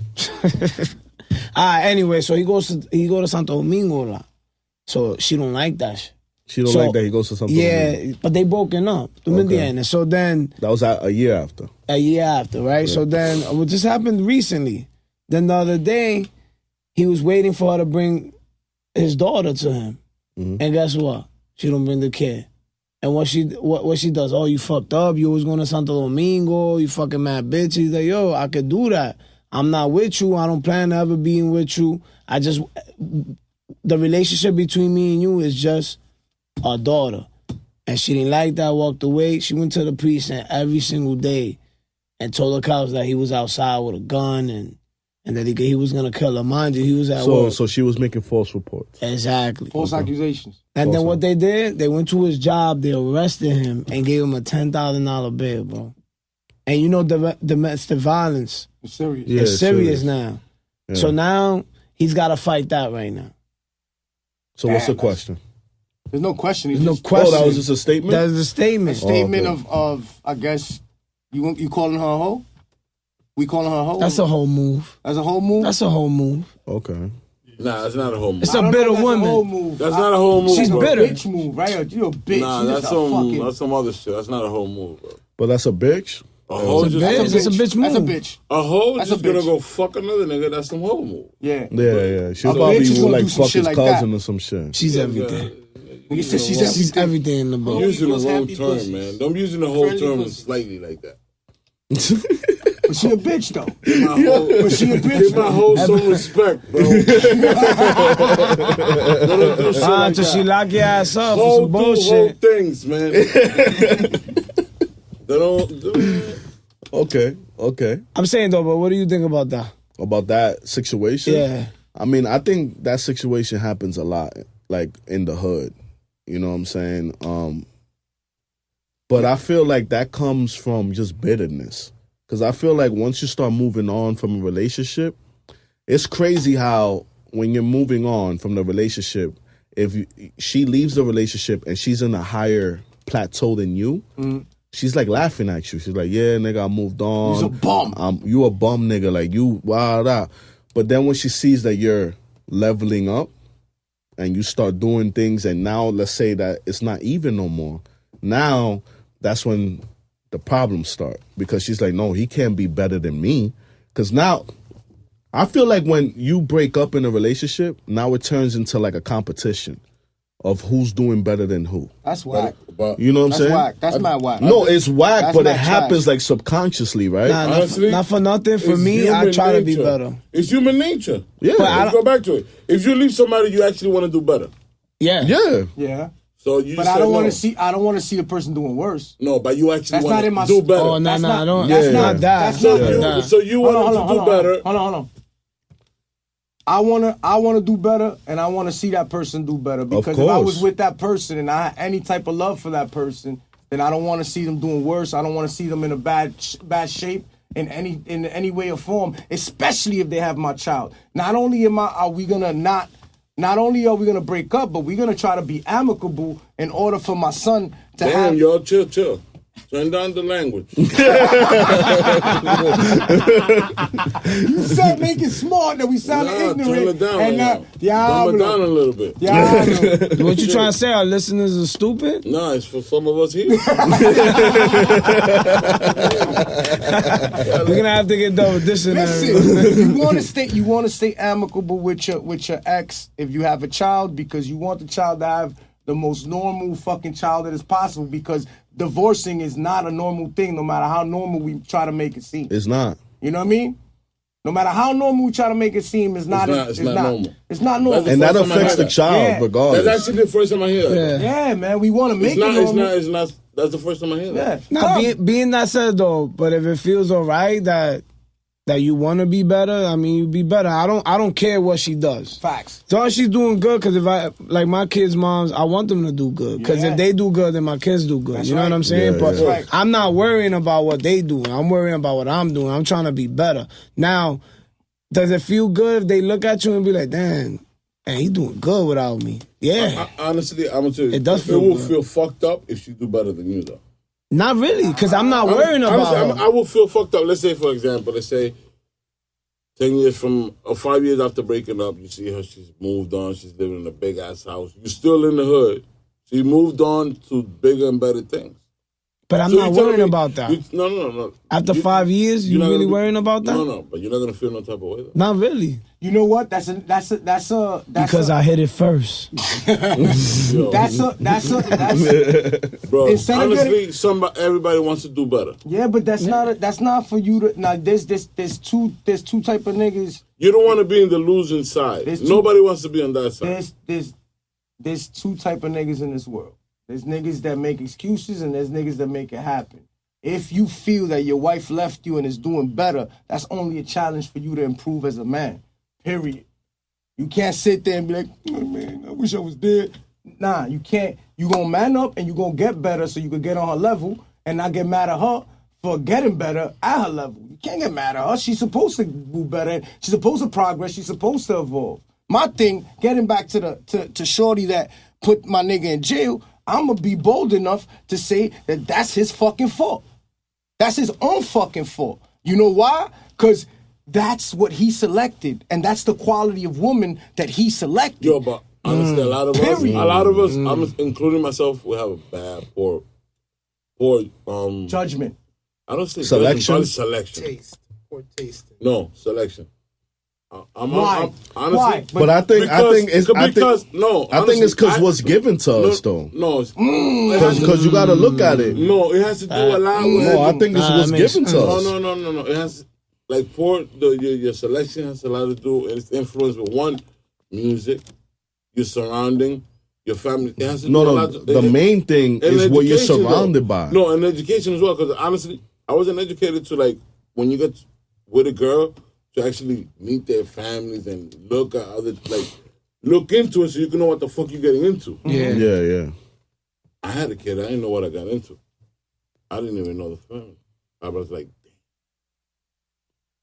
S3: Anyway, so he go to Santo Domingo a lot. So she don't like that shit.
S5: She don't
S3: So,
S5: like that he goes to something.
S3: Yeah, but they broken up. ¿Tú me
S5: Okay.
S3: entiendes? So then
S5: That was a year after.
S3: a year after, right? So then what just happened recently? Then the other day, he was waiting for her to bring his daughter to him, and guess what? She don't bring the kid. And what she does? Oh, you fucked up. You was going to Santo Domingo. You fucking mad bitch. He's like, yo, I could do that. I'm not with you. I don't plan to ever being with you. The relationship between me and you is just our daughter. And she didn't like that, walked away. She went to the precinct every single day and told the cops that he was outside with a gun and that he was going to kill her. Mind you, he was at work.
S5: So she was making false reports.
S3: Exactly.
S4: False accusations.
S3: And then what they did, they went to his job, they arrested him and gave him a $10,000 bail, bro. And you know domestic violence
S4: It's serious.
S5: Yeah,
S3: is serious now.
S5: Yeah.
S3: So now he's got to fight that right now.
S5: So what's the question?
S4: There's no question.
S3: There's no
S4: just
S3: question.
S5: Oh, that was just a statement?
S3: That's the statement.
S4: statement
S5: okay.
S4: of I guess you calling her a hoe? We calling her a hoe?
S3: That's a whole move.
S4: That's a whole move.
S3: That's a whole move.
S5: Okay.
S6: Nah, that's not a whole move.
S3: It's a
S4: I don't know
S3: bitter
S4: if that's
S3: woman.
S4: A whole move.
S6: That's not a whole move.
S3: She's
S6: bro.
S3: bitter.
S4: Bitch move, right? You a bitch.
S6: Nah,
S4: You
S6: that's
S4: just a fucking.
S6: that's some other shit. That's not a whole move, bro.
S5: But that's a bitch?
S6: A hoe
S3: It's a
S6: just
S3: bitch. It's a bitch move.
S4: That's a bitch.
S6: a hoe
S4: That's
S6: just
S4: a
S6: gonna
S4: bitch.
S6: go fuck another nigga. That's some hoe move.
S4: Yeah.
S5: Yeah. She'll
S4: A
S5: probably
S4: bitch is gonna
S5: like
S4: do some
S5: fuck
S4: shit
S5: his
S4: like
S5: cousin
S4: that.
S5: or some shit.
S3: She's everything.
S4: You said she's
S3: She's
S4: everything.
S3: everything in the book.
S6: Using the
S10: equals
S6: wrong
S10: happy
S6: term,
S10: pussies.
S6: man. Don't be using the whole
S10: Friendly
S6: term
S10: pussies.
S6: slightly like that.
S4: But she a bitch though.
S6: Give my hoe,
S4: But she a bitch.
S6: give my hoe some respect, bro. Let her do shit like
S3: Until she
S6: that.
S3: lock your ass up for
S6: Hoe
S3: some
S6: do whole
S3: bullshit.
S6: things, man. They don't do
S5: Okay.
S3: I'm saying though, but what do you think about that?
S5: About that situation?
S3: Yeah.
S5: I mean, I think that situation happens a lot, like in the hood. You know what I'm saying? But I feel like that comes from just bitterness. Because I feel like once you start moving on from a relationship, it's crazy how when you're moving on from the relationship, she leaves the relationship and she's in a higher plateau than you, she's like laughing at you. She's like, yeah, nigga, I moved on.
S4: You's a bum.
S5: You a bum, nigga. Like, you, wow. But then when she sees that you're leveling up and you start doing things, and now let's say that it's not even no more, now that's when the problems start. Because she's like, no, he can't be better than me. Because now, I feel like when you break up in a relationship, now it turns into like a competition of who's doing better than who.
S4: That's whack.
S6: But
S5: You know what I'm
S4: That's
S5: saying?
S4: whack. That's not whack.
S5: No, it's whack,
S4: That's
S5: but it
S4: not
S5: happens
S4: trash.
S5: like subconsciously, right?
S3: Nah,
S6: honestly,
S3: not for nothing. For
S6: it's
S3: me, I
S6: human
S3: try to be
S6: nature.
S3: better.
S6: It's human nature.
S5: Yeah.
S3: But I
S6: Let's go back to it. If you leave somebody, you actually want to do better.
S3: Yeah.
S5: Yeah.
S4: Yeah.
S6: So you
S4: But
S6: just
S4: I don't
S6: say
S4: want
S6: no.
S4: to see. I don't want to see the person doing worse.
S6: No, but you actually
S4: That's
S6: want
S4: not in my
S6: to do better.
S3: Oh, no,
S4: That's
S3: no,
S4: not-
S3: I don't.
S4: that's
S3: Not
S4: not-
S3: that.
S4: that's
S6: So
S4: not-
S6: you,
S3: Nah.
S6: so you want him to do better.
S4: Hold on. I wanna do better, and I wanna see that person do better. Because if I was
S5: course.
S4: with that person and I had any type of love for that person, then I don't want to see them doing worse. I don't want to see them in a bad shape in any way or form, especially if they have my child. Not only are we gonna break up, but we're gonna try to be amicable in order for my son to have.
S6: Damn, y'all, chill. Turn down the language.
S4: You said make it smart that we sound ignorant.
S6: Turn it down.
S4: And
S6: Dumb it down a little bit.
S3: What you trying to say? Our listeners are stupid?
S6: No, it's for some of us here.
S3: We're gonna have to get done with this.
S4: Listen, you want to stay amicable with your ex if you have a child, because you want the child to have the most normal fucking child that is possible, because divorcing is not a normal thing, no matter how normal we try to make it seem.
S5: It's not.
S4: You know what I mean? No matter how normal we try to make it seem, it's not normal. It's not normal.
S5: And that affects the child regardless.
S6: That's actually the first time I hear that.
S4: Yeah, man, we want to make it normal.
S6: It's not. That's the first time I hear that.
S3: Now, being that said though, but if it feels alright that you want to be better, I mean, you be better. I don't care what she does.
S4: Facts.
S3: As long as she's doing good, because if I, like my kids' moms, I want them to do good. Because if they do good, then my kids do good.
S4: That's
S3: you know
S4: right.
S3: what I'm saying?
S5: Yeah,
S3: But
S4: right.
S3: I'm not worrying about what they do. I'm worrying about what I'm doing. I'm trying to be better. Now, does it feel good if they look at you and be like, damn, man, he doing good without me? Yeah.
S6: Honestly, I'm gonna tell you,
S3: It does feel
S6: will
S3: good.
S6: feel fucked up if she do better than you, though.
S3: Not really, because I'm not worrying about
S6: Honestly,
S3: her.
S6: I will feel fucked up. Let's say, for example, 10 years from, or 5 years after breaking up, you see her, she's moved on, she's living in a big ass house. You're still in the hood. She moved on to bigger and better things.
S3: But I'm not worrying about that.
S6: No.
S3: After 5 years, you
S6: you're not
S3: really
S6: gonna be-
S3: worrying about that?
S6: No, but you're not gonna feel no type of way, though.
S3: Not really.
S4: You know what? That's
S3: Because I hit it first.
S4: That's
S6: Bro,
S4: Instead of
S6: honestly, everybody wants to do better.
S4: Yeah, but that's not for you to. Now there's two type of niggas.
S6: You don't want to be in the losing side. Nobody wants to be on that side.
S4: There's two type of niggas in this world. There's niggas that make excuses and there's niggas that make it happen. If you feel that your wife left you and is doing better, that's only a challenge for you to improve as a man. Period. You can't sit there and be like, oh, man, I wish I was dead. Nah, you can't. You gonna man up and you gonna get better so you can get on her level and not get mad at her for getting better at her level. You can't get mad at her. She's supposed to do better. She's supposed to progress. She's supposed to evolve. My thing, getting back to Shorty that put my nigga in jail, I'm gonna be bold enough to say that that's his fucking fault. That's his own fucking fault. You know why? Because that's what he selected, and that's the quality of woman that he selected.
S6: Yo, but honestly, a lot of us, I'm including myself, we have a bad, poor
S4: judgment.
S6: I don't say
S5: Selection?
S6: Judgment, selection.
S10: Taste. Poor taste.
S6: No, selection.
S4: Why?
S6: Honestly,
S4: Why?
S5: But I think it's because what's given to us though.
S6: No,
S5: Because you got to look at it.
S6: No, it has to do a lot with.
S5: No, I think it's what's given to us.
S6: No. It has your selection has a lot to do, and it's influenced with one, music, your surrounding, your family. It has to do a lot.
S5: The main thing is what you're surrounded by.
S6: No, and education as well. Because honestly, I wasn't educated to when you get with a girl to actually meet their families and look at look into it so you can know what the fuck you're getting into.
S5: Yeah.
S6: I had a kid. I didn't know what I got into. I didn't even know the family. I was like,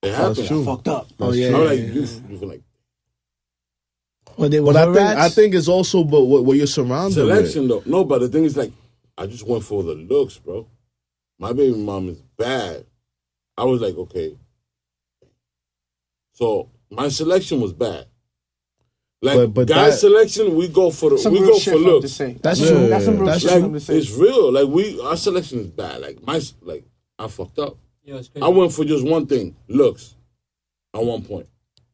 S6: it happened.
S5: That's true.
S4: Fucked up.
S5: That's
S6: I
S5: true.
S6: was like, you feel like
S3: But
S5: I think it's also but what you're surrounded
S6: selection
S5: with.
S6: though. No, but the thing is I just went for the looks, bro. My baby mom is bad. I was like, okay. So my selection was bad.
S5: But
S6: guys' selection, we go for looks.
S4: That's true. That's some real shit to say.
S6: It's real. Our selection is bad. I fucked up.
S11: You know, it's crazy.
S6: I went for just one thing, looks. At one point.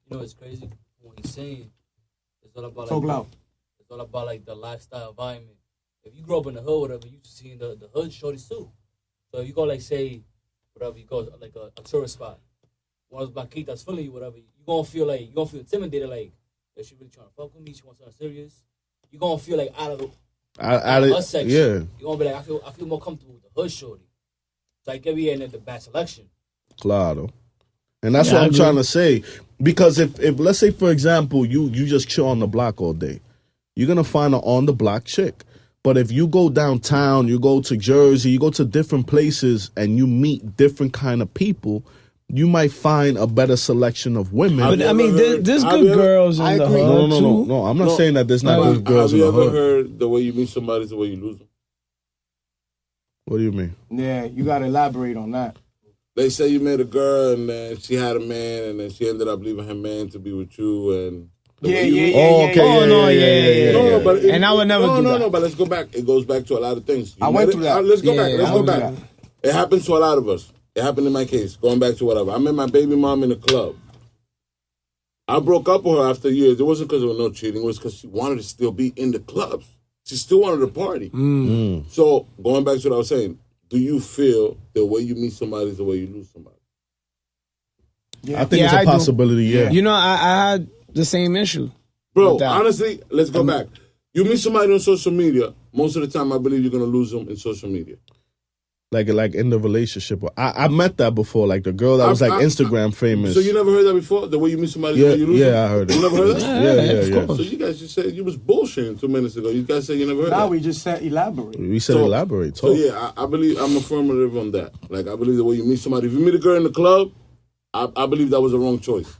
S11: You know, it's crazy. What he's saying, it's all about
S4: Talk loud.
S11: It's all about the lifestyle environment. If you grow up in the hood, whatever, you seeing the hood shorties too. So if you go say, whatever, you go a tourist spot, one of those banquitas Philly, whatever, you gonna feel intimidated, is she really trying to fuck with me? She wants something serious. You gonna feel out of the section.
S5: Yeah.
S11: You gonna be like, I feel more comfortable with the hood shorty. So I can be in the bad selection.
S5: Claro. And that's what I'm trying to say. Because if let's say, for example, you just chill on the block all day, you're going to find an on-the-block chick. But if you go downtown, you go to Jersey, you go to different places, and you meet different kind of people, you might find a better selection of women.
S3: But I mean, there's good girls in the hood too.
S5: No. I'm not saying that there's not good girls in the hood.
S6: Have you ever heard the way you meet somebody is the way you lose them?
S5: What do you mean?
S4: Yeah, you gotta elaborate on that.
S6: They say you met a girl and then she had a man and then she ended up leaving her man to be with you and.
S4: Yeah.
S6: No, but
S3: and I would never do that.
S6: No, but let's go back. It goes back to a lot of things.
S4: I went through that.
S6: Let's go back.
S3: Yeah,
S6: Let's
S3: I
S6: go
S3: went through
S6: back.
S3: that.
S6: It happens to a lot of us. It happened in my case. Going back to whatever. I met my baby mom in the club. I broke up with her after years. It wasn't because of no cheating. It was because she wanted to still be in the clubs. She still wanted to party. So going back to what I was saying, do you feel the way you meet somebody is the way you lose somebody?
S5: I think it's a possibility, yeah.
S3: You know, I had the same issue.
S6: Bro, honestly, let's go back. You meet somebody on social media, most of the time I believe you're going to lose them in social media.
S5: Like in the relationship. I met that before, like the girl that was like Instagram famous.
S6: So you never heard that before? The way you meet somebody, the way you lose them?
S5: Yeah, I heard it.
S6: You never heard that?
S5: Yeah.
S6: So you guys just said, you was bullshitting 2 minutes ago. You guys said you never heard that?
S4: Now we just said elaborate.
S5: We said elaborate.
S6: So yeah, I believe, I'm affirmative on that. Like I believe the way you meet somebody. If you meet a girl in the club, I believe that was the wrong choice.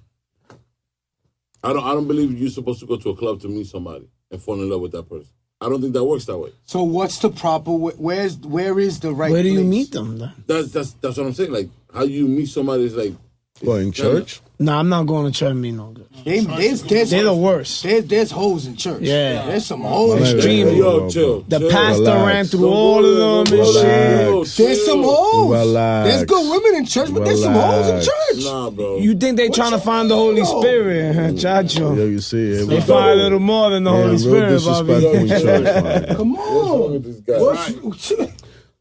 S6: I don't believe you're supposed to go to a club to meet somebody and fall in love with that person. I don't think that works that way.
S4: So what's the proper? Where is the right?
S3: Where do you
S4: place?
S3: meet them? Then?
S6: That's what I'm saying. Like how you meet somebody is like.
S5: What, in church?
S3: No, I'm not going to church. Me no good.
S4: They're
S3: the worst.
S4: There's hoes in church.
S3: Yeah.
S4: There's some hoes.
S3: Extreme.
S6: Yo, chill.
S3: The pastor ran through all of them and shit.
S4: There's some hoes.
S5: Relax.
S4: There's good women in church, but there's some hoes in church.
S6: Nah, bro.
S3: You think they trying to find the Holy Spirit, Chacho?
S5: Yo, you see it.
S3: They find a little more than the Holy Spirit,
S5: disrespectful in
S3: Bobby.
S5: church, man.
S4: Come on.
S6: With this guy?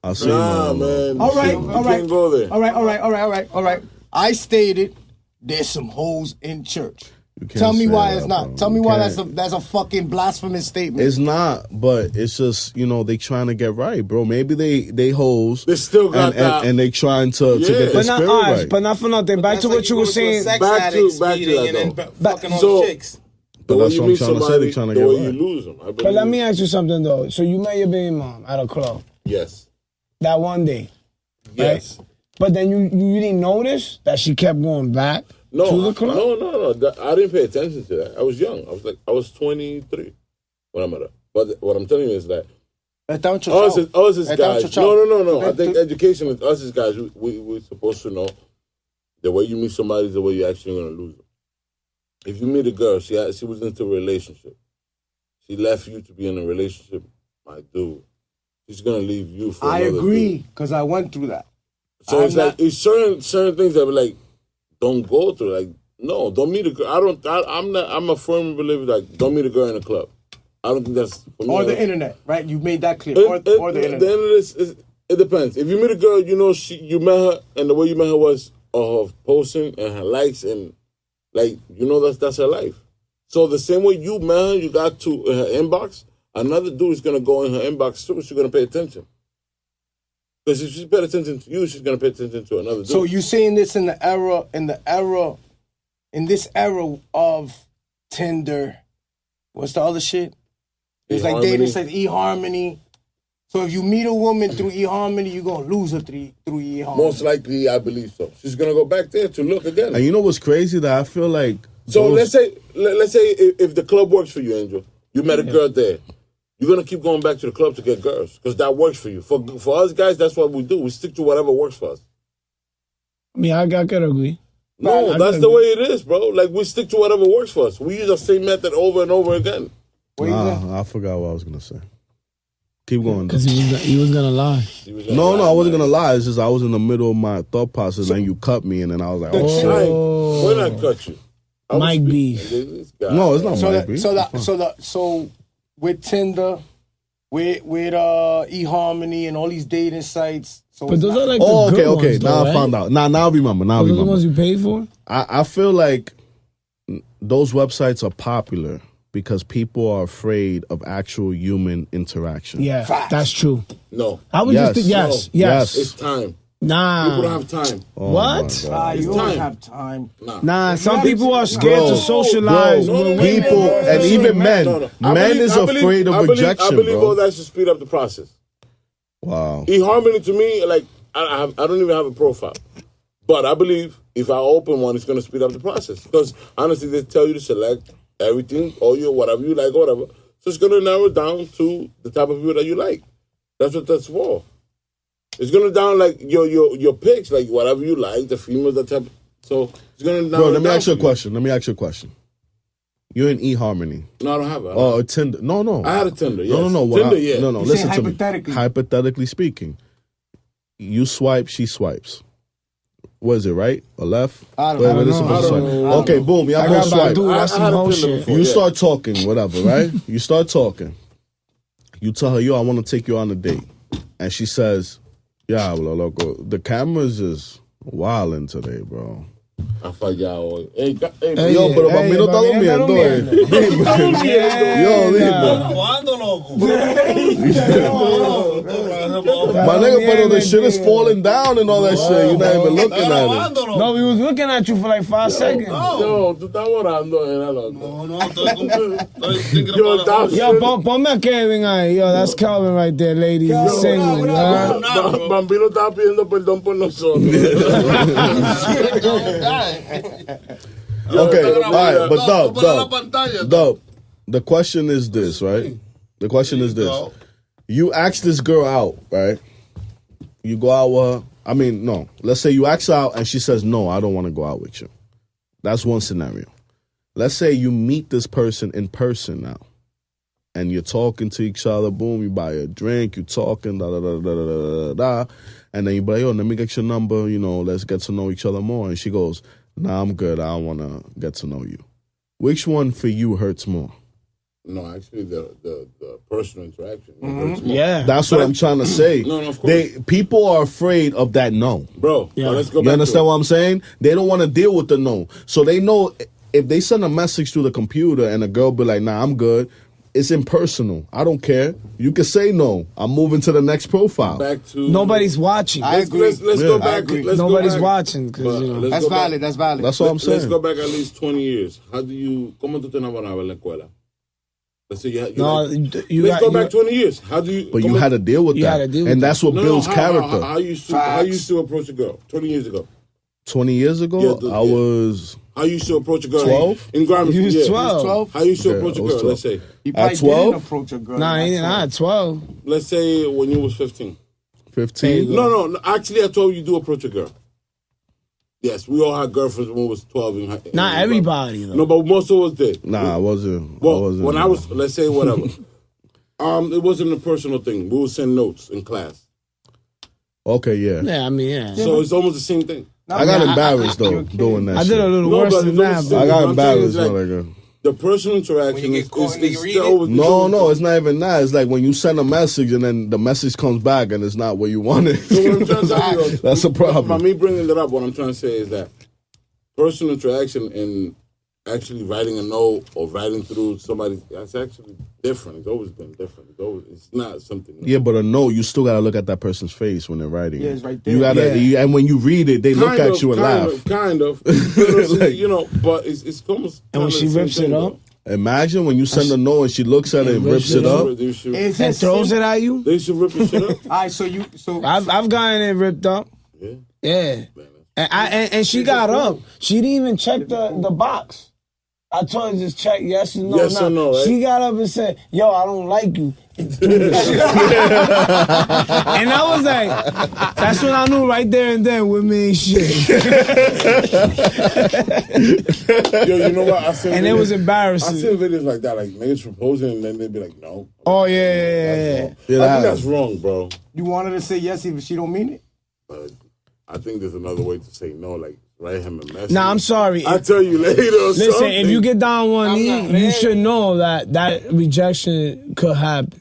S5: I'll say
S6: Nah,
S5: no.
S6: man.
S4: All right,
S6: You
S4: all right.
S6: can't go there.
S4: All right. I stated there's some hoes in church. Tell me why it's not.
S5: Bro.
S4: Tell me why that's a fucking blasphemous statement.
S5: It's not, but it's just, they trying to get right, bro. Maybe they hoes.
S6: They still got that.
S5: And they trying to get their
S3: But not,
S5: spirit right.
S3: but not for nothing. Back to what you were saying.
S6: Back to that, though.
S10: Fucking on
S6: So-
S10: chicks.
S5: But
S6: The way
S5: that's
S6: you
S5: what I'm
S6: meet
S5: trying to say.
S6: somebody,
S5: They trying to
S6: the
S5: get
S6: way
S5: right.
S6: you lose them.
S3: But let me ask you something, though. So you met your baby mom at a club
S6: Yes.
S3: that one day.
S6: Yes.
S3: But then you didn't notice that she kept going back to the club?
S6: No. I didn't pay attention to that. I was young. I was 23 when I met her. But what I'm telling you is that us as guys. No. I think education is us as guys. We're supposed to know the way you meet somebody is the way you're actually going to lose them. If you meet a girl, she was into a relationship. She left you to be in a relationship, my dude. She's going to leave you for another
S4: agree,
S6: dude.
S4: because I went through that.
S6: So it's certain things that be like, don't go through. Like, no, don't meet a girl. I'm a firm believer, like, don't meet a girl in a club. I don't think that's for me.
S4: Or the internet, right? You made that clear. Or the internet.
S6: It depends. If you meet a girl, you met her, and the way you met her was of posting and her likes, and like, that's her life. So the same way you met her, you got to her inbox, another dude is gonna go in her inbox too. She's gonna pay attention. Because if she paid attention to you, she's gonna pay attention to another dude.
S4: So you saying this in this era of Tinder, what's the other shit? It's like dating sites, eHarmony. So if you meet a woman through eHarmony, you're gonna lose her through eHarmony.
S6: Most likely, I believe so. She's gonna go back there to look again.
S5: And you know what's crazy? That I feel like.
S6: So let's say if the club works for you, Angel, you met a girl there. You're gonna keep going back to the club to get girls because that works for you. For us guys, that's what we do. We stick to whatever works for us.
S3: I mean, I could agree.
S6: No, that's the way it is, bro. Like, we stick to whatever works for us. We use the same method over and over again.
S5: I forgot what I was gonna say. Keep going.
S3: Because he was gonna lie.
S5: No, I wasn't gonna lie. It's just I was in the middle of my thought process, and you cut me, and then I was like, "Oh,
S6: when I cut you,
S3: Mike B."
S5: No, it's not Mike B.
S4: So with Tinder, with eHarmony and all these dating sites. So
S3: but those are like
S5: the
S3: good
S5: okay.
S3: ones,
S5: Now
S3: though,
S5: I found out. Now I remember.
S3: Those are the ones you pay for?
S5: I feel like those websites are popular because people are afraid of actual human interaction.
S3: Yeah, that's true.
S6: No.
S3: I would just think, yes.
S6: It's time.
S3: Nah.
S6: People don't have time.
S3: What?
S4: You don't have time.
S3: Nah, some people are scared to socialize with
S5: people, and even men. Men is afraid of rejection,
S6: I believe
S5: bro.
S6: all that should speed up the process.
S5: Wow.
S6: eHarmony to me, like, I don't even have a profile. But I believe if I open one, it's going to speed up the process. Because honestly, they tell you to select everything, or whatever you like, or whatever. So it's going to narrow down to the type of people that you like. That's what that's for. It's gonna down like your picks, like whatever you like, the female, the type. So it's gonna down.
S5: Bro, let me ask you a question. You're in eHarmony.
S6: No, I don't have it.
S5: Oh, a Tinder. No.
S6: I had a Tinder. Yes.
S5: No.
S6: Tinder, yeah.
S5: No. Listen to me.
S4: Hypothetically
S5: speaking, you swipe, she swipes. What is it, right or left?
S4: I don't know.
S5: Okay, boom. Y'all both swipe.
S4: That's some whole shit.
S5: You start talking, whatever, right? You start talking. You tell her, yo, I want to take you on a date. And she says, yeah, loco, the cameras is wildin' today, bro.
S6: Ha fallado hoy. Hey,
S5: yo, pero para mí no está durmiendo, Yo, dime.
S7: ¿Cuándo, loco?
S5: My nigga, pero the shit is falling down and all that shit. You're not even looking at it.
S3: No, we was looking at you for like 5 seconds.
S6: No, tú estás orando, era loco.
S7: No, estoy
S3: Yo, ponme a Kevin ahí. Yo, that's Calvin right there, ladies. He's singing.
S6: Bambino estaba pidiendo perdón por nosotros.
S5: Okay, all right, but Dub, the question is this, right? The question is this. You ask this girl out, right? You go out with her. I mean, no. Let's say you ask her out and she says, no, I don't want to go out with you. That's one scenario. Let's say you meet this person in person now. And you're talking to each other, boom, you buy a drink, you talking, da. And then you be like, yo, let me get your number, let's get to know each other more. And she goes, nah, I'm good. I don't want to get to know you. Which one for you hurts more?
S6: No, actually, the personal interaction.
S3: Yeah.
S5: That's what I'm trying to say.
S6: No, of course.
S5: People are afraid of that no.
S6: Bro, let's go back.
S5: You understand what I'm saying? They don't want to deal with the no. So they know if they send a message through the computer and a girl be like, nah, I'm good, it's impersonal. I don't care. You can say no. I'm moving to the next profile.
S6: Back to
S3: nobody's watching.
S6: I agree. Let's go back.
S3: Nobody's watching.
S4: That's valid. That's valid.
S5: That's what I'm saying.
S6: Let's go back at least 20 years. ¿Cómo tú te enamorabas en la escuela? Let's say let's go back 20 years. How do you?
S5: But you had to deal with that, and that's what builds character.
S6: How you used to approach a girl 20 years ago?
S5: 20 years ago, I was.
S6: How you used to approach a girl?
S5: 12.
S6: In Grammar
S3: He was 12.
S6: How you used to approach a girl? Let's say.
S4: At 12. Approach a girl.
S3: Nah, not 12.
S6: Let's say when you was 15.
S5: 15.
S6: No. Actually, at 12 you do approach a girl. Yes, we all had girlfriends when we was 12.
S3: Not everybody, though.
S6: No, but most of us did.
S5: Nah, I wasn't.
S6: Well, when I was, let's say whatever. It wasn't a personal thing. We would send notes in class.
S5: Okay, yeah.
S3: Yeah, I mean, yeah.
S6: So it's almost the same thing.
S5: I got embarrassed, though, doing that shit.
S3: I did a little worse than that.
S5: I got embarrassed,
S6: the personal interaction is
S5: No, it's not even that. It's like when you send a message and then the message comes back and it's not what you wanted.
S6: So what I'm trying to tell you,
S5: that's a problem.
S6: By me bringing that up, what I'm trying to say is that personal interaction and actually writing a note or writing through somebody, that's actually different. It's always been different. It's not something.
S5: Yeah, but a note, you still gotta look at that person's face when they're writing.
S4: Yeah, it's right there.
S5: You gotta, and when you read it, they look at you and laugh.
S6: Kind of. But it's almost.
S3: And when she rips it up.
S5: Imagine when you send a note and she looks at it and rips it up
S3: and throws it at you.
S6: They should rip your shit up.
S4: All right, so
S3: I've gotten it ripped up. Yeah. And she got up. She didn't even check the box. I told her just check yes or no.
S6: Yes or no, right?
S3: She got up and said, yo, I don't like you. And I was like, that's when I knew right there and then women ain't shit.
S6: Yo, you know what?
S3: And it was embarrassing.
S6: I seen videos like that, like niggas proposing and then they'd be like, no.
S3: Oh, yeah.
S6: I think that's wrong, bro.
S4: You want her to say yes if she don't mean it?
S6: I think there's another way to say no, like write him a message.
S3: Nah, I'm sorry.
S6: I'll tell you later.
S3: Listen, if you get down one knee, you should know that rejection could happen.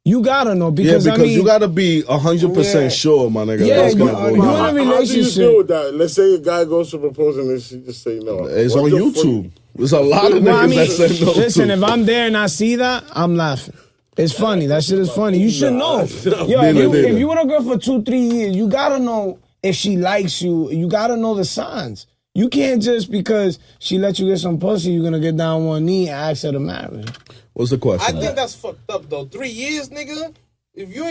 S3: You gotta know because
S5: you gotta be 100% sure, my nigga.
S3: Yeah,
S5: that's
S3: you're in a relationship.
S6: How do you deal with that? Let's say a guy goes to propose and she just say no.
S5: It's on YouTube. There's a lot of niggas that say no.
S3: Listen, if I'm there and I see that, I'm laughing. It's funny. That shit is funny. You should know. Yo, if you with a girl for 2-3 years, you gotta know if she likes you. You gotta know the signs. You can't just because she let you get some pussy, you're gonna get down one knee and ask her to marry.
S5: What's the question?
S10: I think that's fucked up though. 3 years, nigga. If you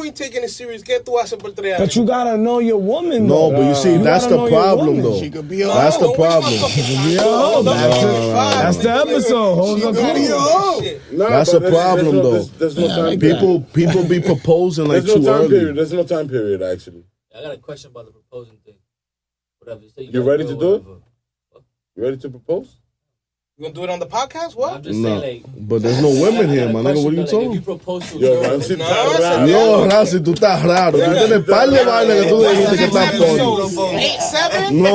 S10: ain't taking it serious, ¿qué tú haces por 3 años?
S3: But you gotta know your woman.
S5: No,
S3: though.
S5: but you see, that's
S3: gotta
S5: the
S3: know your
S5: problem,
S3: woman.
S5: though.
S4: She could be a
S5: That's
S4: hoe.
S5: the problem.
S3: Yo, that's the episode. Hoes are cool.
S5: That's a problem, though.
S6: There's no time.
S5: People be proposing like
S6: There's no
S5: too
S6: time
S5: early.
S6: period. There's no time period, actually.
S11: I got a question about the proposing thing. Whatever. Say
S6: You ready to do it? You ready to propose?
S10: You gonna do it on the podcast? What?
S11: I'm just
S5: No,
S11: saying, like,
S5: but there's no women here, man. Nigga, what are you
S11: if
S5: talking?
S11: you propose to a
S6: Yo,
S11: girl,
S6: Ramsey,
S5: Yo, Ramsey, tú estás raro. Tú tienes par de vainas que tú dijiste que estás pony.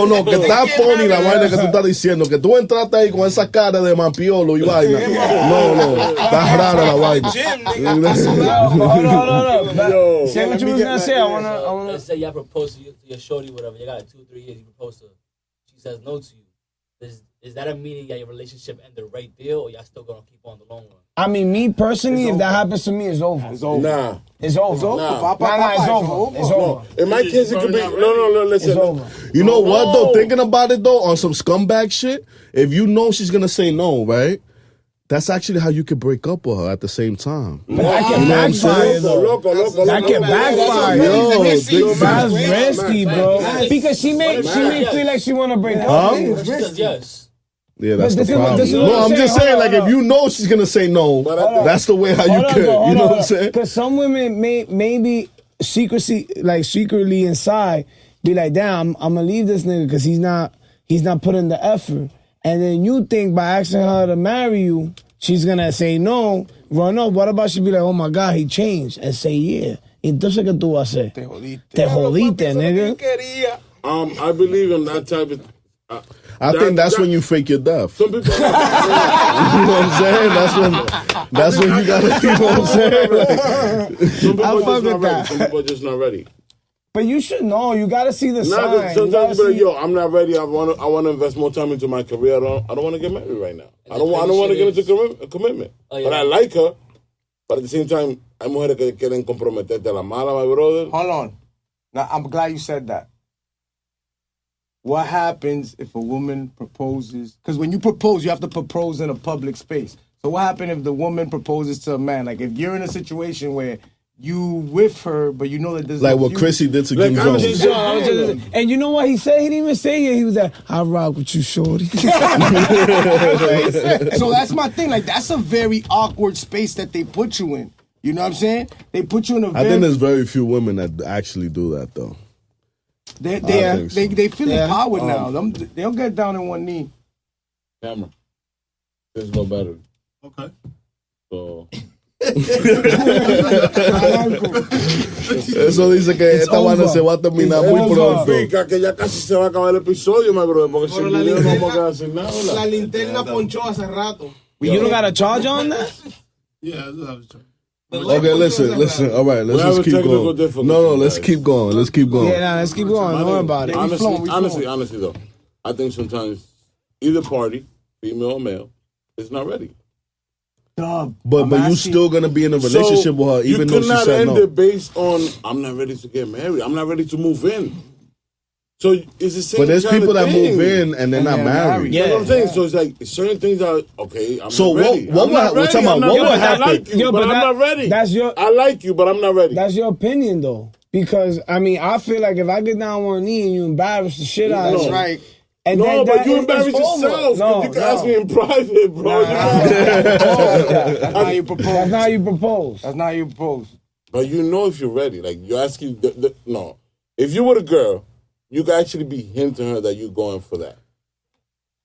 S5: No, que estás pony la vaina que tú estás diciendo. Que tú entraste ahí con esa cara de mampiolo y vaina. No, estás rara la vaina.
S3: Hold on.
S6: Yo.
S3: Say what you was gonna say. I wanna.
S11: let's say y'all propose to your shorty, whatever. You got like 2 or 3 years. You propose to her. She says no to you. Is that a meaning that your relationship ended right there, or y'all still gonna keep on the long run?
S3: I mean, me personally, if that happens to me, it's over.
S6: Nah.
S3: It's over.
S6: Nah.
S3: It's over. It's over.
S6: In my case, it could be. No, listen.
S3: It's over.
S5: You know what, though? Thinking about it, though, on some scumbag shit, if you know she's going to say no, right? That's actually how you could break up with her at the same time.
S3: But that can backfire, though. That can backfire.
S5: Yo,
S3: that's risky, bro. Because she may feel like she want to break up.
S11: She says yes.
S5: Yeah, that's
S3: But
S5: the
S3: this is what-
S5: problem.
S3: this is what
S5: No,
S3: I'm
S5: I'm just
S3: saying.
S5: saying, like,
S3: Hold
S5: if you know she's going to say no, that's the way how you could. You know what I'm saying?
S3: Because some women maybe secretly inside be like, damn, I'm gonna leave this nigga because he's not putting the effort. And then you think by asking her to marry you, she's gonna say no, run up. What about she be like, oh my God, he changed, and say yeah. Entonces, ¿qué tú vas a hacer? Te jodiste, nigga.
S6: I believe in that type of.
S5: I think that's when you fake your death.
S6: Some people.
S5: You know what I'm saying? That's when you gotta. You know what I'm saying? Like,
S6: Some people
S3: I
S6: are
S3: fuck
S6: just not
S3: with
S6: ready.
S3: that.
S6: Some people are just not ready.
S3: But you should know. You gotta see the signs.
S6: Sometimes you be like, yo, I'm not ready. I want to invest more time into my career. I don't want to get married right now. I don't want to get into a commitment.
S11: Oh, yeah.
S6: But I like her. But at the same time, hay mujeres que quieren comprometerte a la mala, my brother.
S4: Hold on. Now, I'm glad you said that. What happens if a woman proposes? Because when you propose, you have to propose in a public space. So what happens if the woman proposes to a man? Like, if you're in a situation where you with her, but you know that there's
S5: like
S4: no
S5: what
S4: future.
S5: Chrissy did to Kim Jones.
S3: And you know what he said? He didn't even say it. He was like, I rock with you, shorty.
S4: So that's my thing. Like, that's a very awkward space that they put you in. You know what I'm saying? They put you in a
S5: I think there's very few women that actually do that, though.
S4: They feel empowered now. They'll get down on one knee.
S6: Camera. There's no better.
S7: Okay.
S6: So.
S5: Eso dice que esta vaina se va a terminar muy pronto.
S6: Significa que ya casi se va a acabar el episodio, my brother, porque sin video no vamos a quedar sin nada.
S10: La linterna ponchó hace rato.
S3: You don't got a charge on that?
S7: Yeah, I do have a charge.
S5: Okay, listen. All right, let's just keep going. No, let's keep going. Let's keep going.
S3: Yeah, nah, let's keep going. Don't worry about it.
S6: Honestly, though, I think sometimes either party, female or male, is not ready.
S5: But you still gonna be in a relationship with her, even though she said
S6: you cannot
S5: no.
S6: end it based on I'm not ready to get married. I'm not ready to move in. So it's the same.
S5: But there's
S6: kind
S5: people
S6: of
S5: that
S6: thing.
S5: move in and they're not married.
S6: You know what I'm saying? So it's like certain things are okay. I'm
S5: So
S6: not ready.
S5: what would happen?
S6: I like you, but I'm not ready. I like you, but I'm not ready.
S3: That's your opinion, though. Because, I mean, I feel like if I get down on one knee and you embarrass the shit out of me.
S4: That's right.
S3: And
S6: no,
S3: that
S6: but you embarrass yourself.
S3: No,
S6: you can ask me in private, bro.
S4: That's not how you propose.
S3: That's not how you propose.
S4: That's not how you propose.
S6: But you know if you're ready. Like, you're asking... No. If you were a girl, you could actually be hinting her that you're going for that.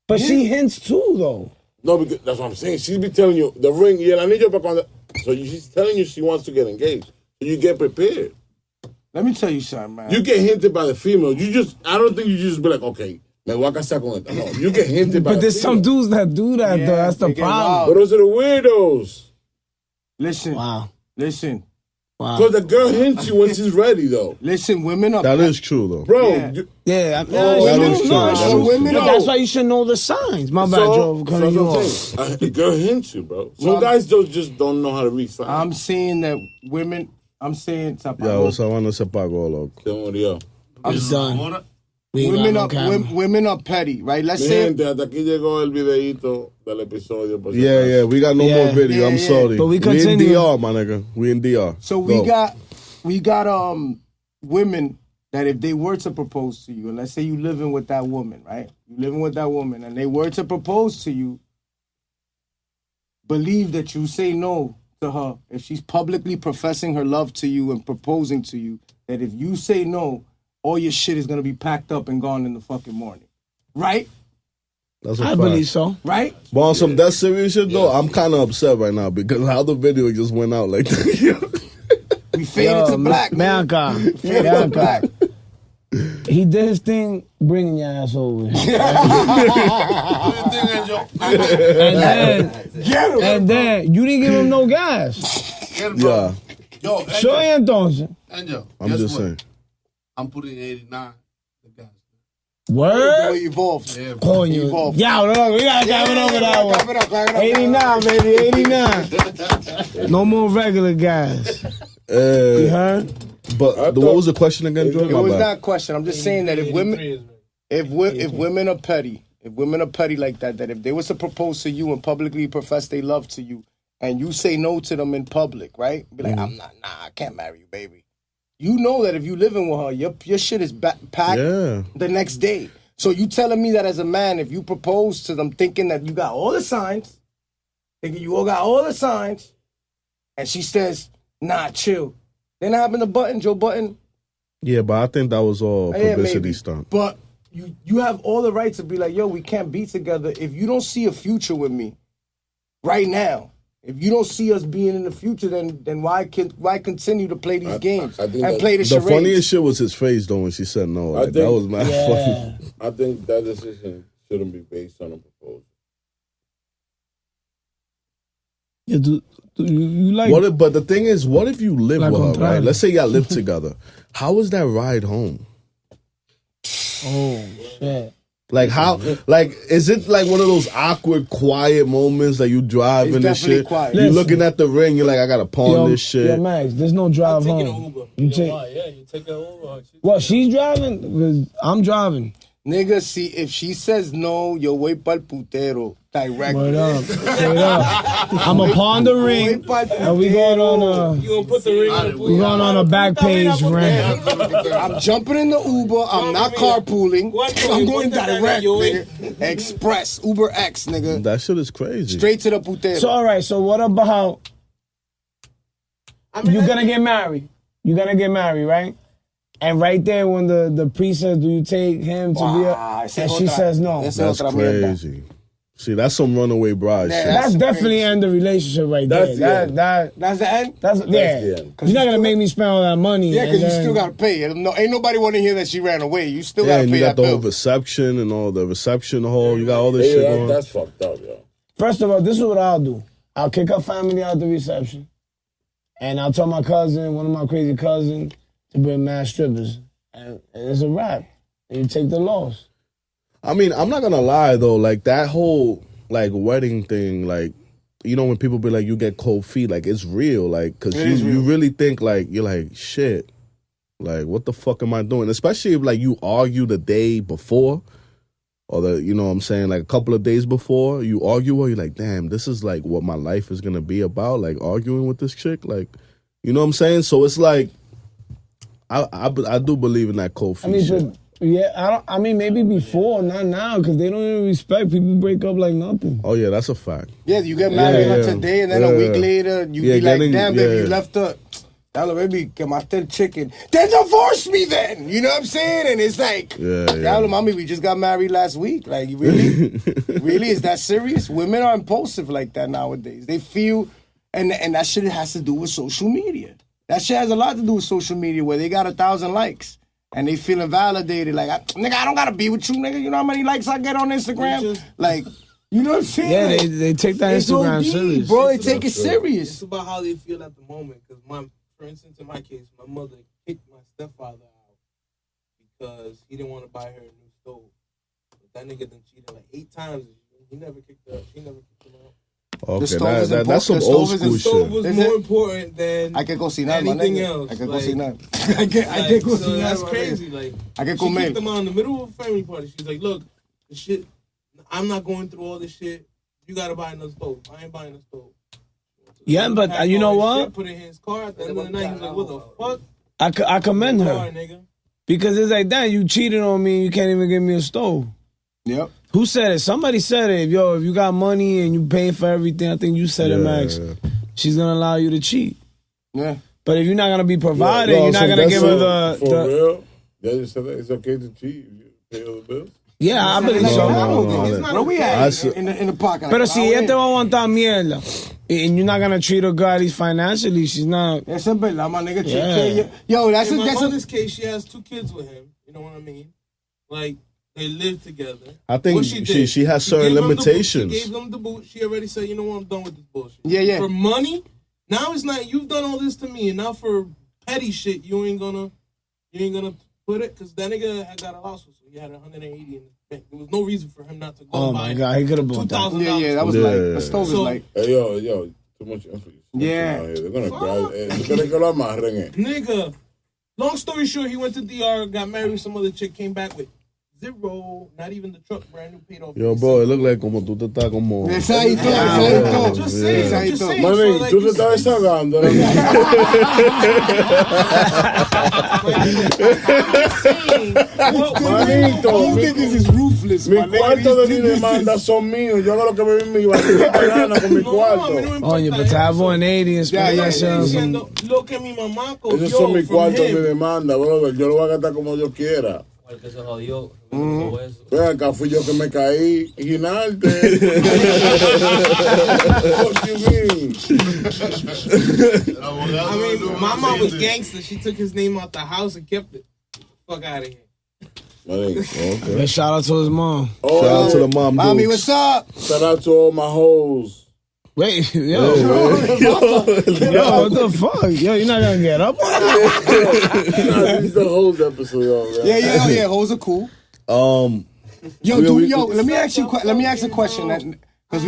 S3: But she hints too, though.
S6: No, because that's what I'm saying. She'd be telling you, the ring, yeah, I need you back on that. So she's telling you she wants to get engaged. So you get prepared.
S4: Let me tell you something, man.
S6: You get hinted by the female. I don't think you just be like, okay, me voy a casar con esta. No, you get hinted by
S3: But there's some dudes that do that, though. That's the problem.
S6: But those are the weirdos.
S4: Listen.
S3: Wow.
S4: Listen.
S3: Wow.
S6: Because the girl hints you when she's ready, though.
S4: Listen, women are...
S5: That is true, though.
S6: Bro.
S3: Yeah.
S5: that is true. That is
S3: Women,
S5: true.
S3: that's why you should know the signs. My bad, Joe. Cutting you off.
S6: The girl hints you, bro. Some guys just don't know how to read signs.
S4: I'm saying that women... I'm saying...
S5: Yo, esa vaina se pagó, loco.
S6: Se murió.
S3: I'm done.
S4: Women are petty, right? Let's
S6: Mi
S4: say
S6: gente, hasta aquí llegó el videíto del episodio. Por si
S5: Yeah,
S6: acaso.
S5: yeah, we got no more video. I'm sorry.
S3: But we
S5: in
S3: continue.
S5: DR, my nigga. We in DR.
S4: So we got women that if they were to propose to you, and let's say you living with that woman, right? You living with that woman, and they were to propose to you, believe that you say no to her if she's publicly professing her love to you and proposing to you. That if you say no, all your shit is gonna be packed up and gone in the fucking morning, right?
S5: That's a
S3: I
S5: fact.
S3: believe so.
S4: Right?
S5: But on some that serious shit though, I'm kind of upset right now because how the video just went out like that.
S4: We faded to black, man. Faded to black.
S3: He did his thing bringing your ass over. and then you didn't give him no gas.
S5: Yeah.
S7: Yo,
S3: So entonces.
S7: Angel,
S5: I'm just saying.
S7: I'm putting 89. The guys.
S3: Word?
S4: We evolved.
S7: Yeah,
S3: Coño.
S4: Evolved.
S3: Yeah, look, we gotta clap it over that one.
S4: Clap it up.
S3: 89, baby, 89. No more regular guys. You heard?
S5: But what was the question again, Joe?
S4: It was not a question. I'm just saying that if women are petty, like that if they was to propose to you and publicly profess they love to you, and you say no to them in public, right? Be like, I can't marry you, baby. You know that if you living with her, your shit is packed the next day. So you telling me that as a man, if you propose to them thinking that you got all the signs, thinking you all got all the signs, and she says, nah, chill. Then I happened to Button, Joe Button.
S5: Yeah, but I think that was all publicity stunt.
S4: But you have all the right to be like, yo, we can't be together. If you don't see a future with me right now, if you don't see us being in the future, then why continue to play these games and play the charades?
S5: The funniest shit was his face though when she said no. Like, that was mad funny.
S6: I think that decision shouldn't be based on a proposal.
S3: Yeah, you like?
S5: But the thing is, what if you live with her, right? Let's say y'all live together. How is that ride home?
S3: Oh shit!
S5: Like how? Like is it like one of those awkward, quiet moments that you driving and shit?
S3: Quiet.
S5: You looking at the ring, you're like, I gotta pawn this shit.
S3: Yeah, Max, there's no drive home.
S11: You take an Uber.
S3: What? She's driving? Because I'm driving.
S4: Nigga, see, if she says no, yo voy pa'l putero. Direct.
S3: Word up. Straight up. I'm a pawn the ring. And we going on
S11: You gonna put the ring on the
S3: we going on a back page rant.
S4: I'm jumping in the Uber. I'm not carpooling. I'm going direct, nigga. Express. Uber X, nigga.
S5: That shit is crazy.
S4: Straight to the putero.
S3: So, all right. So, what about you're gonna get married? You're gonna get married, right? And right there, when the priest says, "Do you take him to be a?" and she says no.
S5: That's crazy. See, that's some runaway bride shit.
S3: That's definitely end the relationship right there.
S4: That's the end?
S3: That's the end. You're not gonna make me spend all that money.
S4: Yeah, because you still gotta pay. No, ain't nobody want to hear that she ran away. You still gotta pay
S5: you got
S4: that
S5: the
S4: bill.
S5: whole reception and all the reception hall. You got all this shit going.
S6: That's fucked up, yo.
S3: First of all, this is what I'll do. I'll kick her family out the reception, and I'll tell my cousin, one of my crazy cousins, to bring mad strippers, and it's a wrap. And you take the loss.
S5: I mean, I'm not gonna lie though, like that whole like wedding thing, like you know when people be like you get cold feet, like it's real, like because you really think like you're like shit, like what the fuck am I doing? Especially if like you argue the day before, or you know what I'm saying, like a couple of days before you argue, or you're like, damn, this is like what my life is gonna be about, like arguing with this chick, like you know what I'm saying? So it's like I do believe in that cold feet shit.
S3: Yeah, I mean, maybe before, not now, because they don't even respect. People break up like nothing.
S5: Oh, yeah, that's a fact.
S4: Yeah, you get married today, and then a week later, you be like, damn, baby, you left her. Dale, baby, quemaste el chicken. Then divorce me then. You know what I'm saying? And it's like, Dale, mommy, we just got married last week. Like, really? Really? Is that serious? Women are impulsive like that nowadays. They feel, and that shit has to do with social media. That shit has a lot to do with social media, where they got 1,000 likes. And they feeling validated, like, nigga, I don't gotta be with you, nigga. You know how many likes I get on Instagram? Like, you know what I'm saying?
S3: Yeah, they take that Instagram serious.
S4: Bro, they take it serious.
S10: It's about how they feel at the moment. Because, for instance, in my case, my mother kicked my stepfather out because he didn't want to buy her a new stove. But that nigga done cheated like 8 times. He never kicked her. She never kicked him out.
S5: Okay,
S4: stove
S5: that's some old school
S10: The stove
S5: shit.
S10: was more important than
S4: I can cocinar, my
S10: anything
S4: nigga.
S10: else.
S4: I can
S10: Like,
S4: cocinar. I can
S10: so
S4: cocinar.
S10: that's
S4: my
S10: crazy.
S4: nigga.
S10: Like,
S4: I can
S10: she
S4: comer.
S10: kicked them out in the middle of a family party. She's like, look, the shit, I'm not going through all this shit. You gotta buy another stove. I ain't buying a stove.
S3: Yeah, but you know what?
S10: Put it in his car. At the end of the night, he was like, what the fuck?
S3: I commend her.
S10: Car, nigga.
S3: Because it's like, damn, you cheated on me and you can't even give me a stove.
S4: Yep.
S3: Who said it? Somebody said it. Yo, if you got money and you pay for everything, I think you said it, Max. She's going to allow you to cheat.
S4: Yeah.
S3: But if you're not going to be providing, you're not
S5: so
S3: going to give her the...
S6: For real? They just said that it's okay to cheat if you pay all the bills?
S3: Yeah, I believe so.
S4: Where we at? In the parking lot.
S3: Pero si ella te va a aguantar mierda and you're not going to treat her good at least financially, she's not...
S4: Eso es verdad, my nigga.
S3: Yeah.
S4: Yo, that's
S10: in my
S4: that's
S10: mother's case, she has 2 kids with him. You know what I mean? Like, they live together.
S5: I think
S10: What
S5: she has certain
S10: gave them the boot.
S5: limitations.
S10: She gave them the boot. She already said, you know what, I'm done with this bullshit.
S4: Yeah.
S10: For money, now it's not, you've done all this to me, and now for petty shit, you ain't gonna put it, because that nigga had got a lawsuit, so he had 180 in his bank. There was no reason for him not to go
S3: Oh,
S10: buy
S3: my God. He could have bought that.
S10: $2,000.
S4: Yeah, that was like, the stove is like.
S6: Hey, yo, too much info.
S4: Yeah.
S6: They're going to grab it.
S10: Nigga, long story short, he went to DR, got married with some other chick, came back with 0, not even the truck, brand new, paid off.
S5: Yo, bro, it look like como tú te estás como...
S4: Exacto.
S10: Just saying.
S6: Mami, tú te estás desahogando. Manito,
S4: These niggas is ruthless,
S6: mi
S4: my nigga.
S6: cuarto de
S4: These
S6: mi
S4: niggas
S6: demanda
S4: is-
S6: son míos. Yo hago lo que me mi gana con mi cuarto.
S3: Oye, but to have 180 and spend that shit on some...
S10: Lo que mi mamá cogió
S6: Esos son mis
S10: from
S6: cuartos de
S10: him.
S6: demanda, brother. Yo lo voy a gastar como yo quiera.
S11: El que se jodió.
S6: Ven acá, fui yo que me caí. Ginalte. What you mean?
S10: I mean, my mom was gangster. She took his name out the house and kept it. Fuck out of here.
S5: Okay.
S3: Shout out to his mom.
S6: Oh,
S5: Shout out to the mom,
S4: Mommy,
S5: dude.
S4: what's up?
S6: Shout out to all my hoes.
S3: Wait, yo, what the fuck? Yo, you're not gonna get up on that?
S6: This is the hoes episode, yo.
S4: Yeah. Hoes are cool. Let me ask you a question because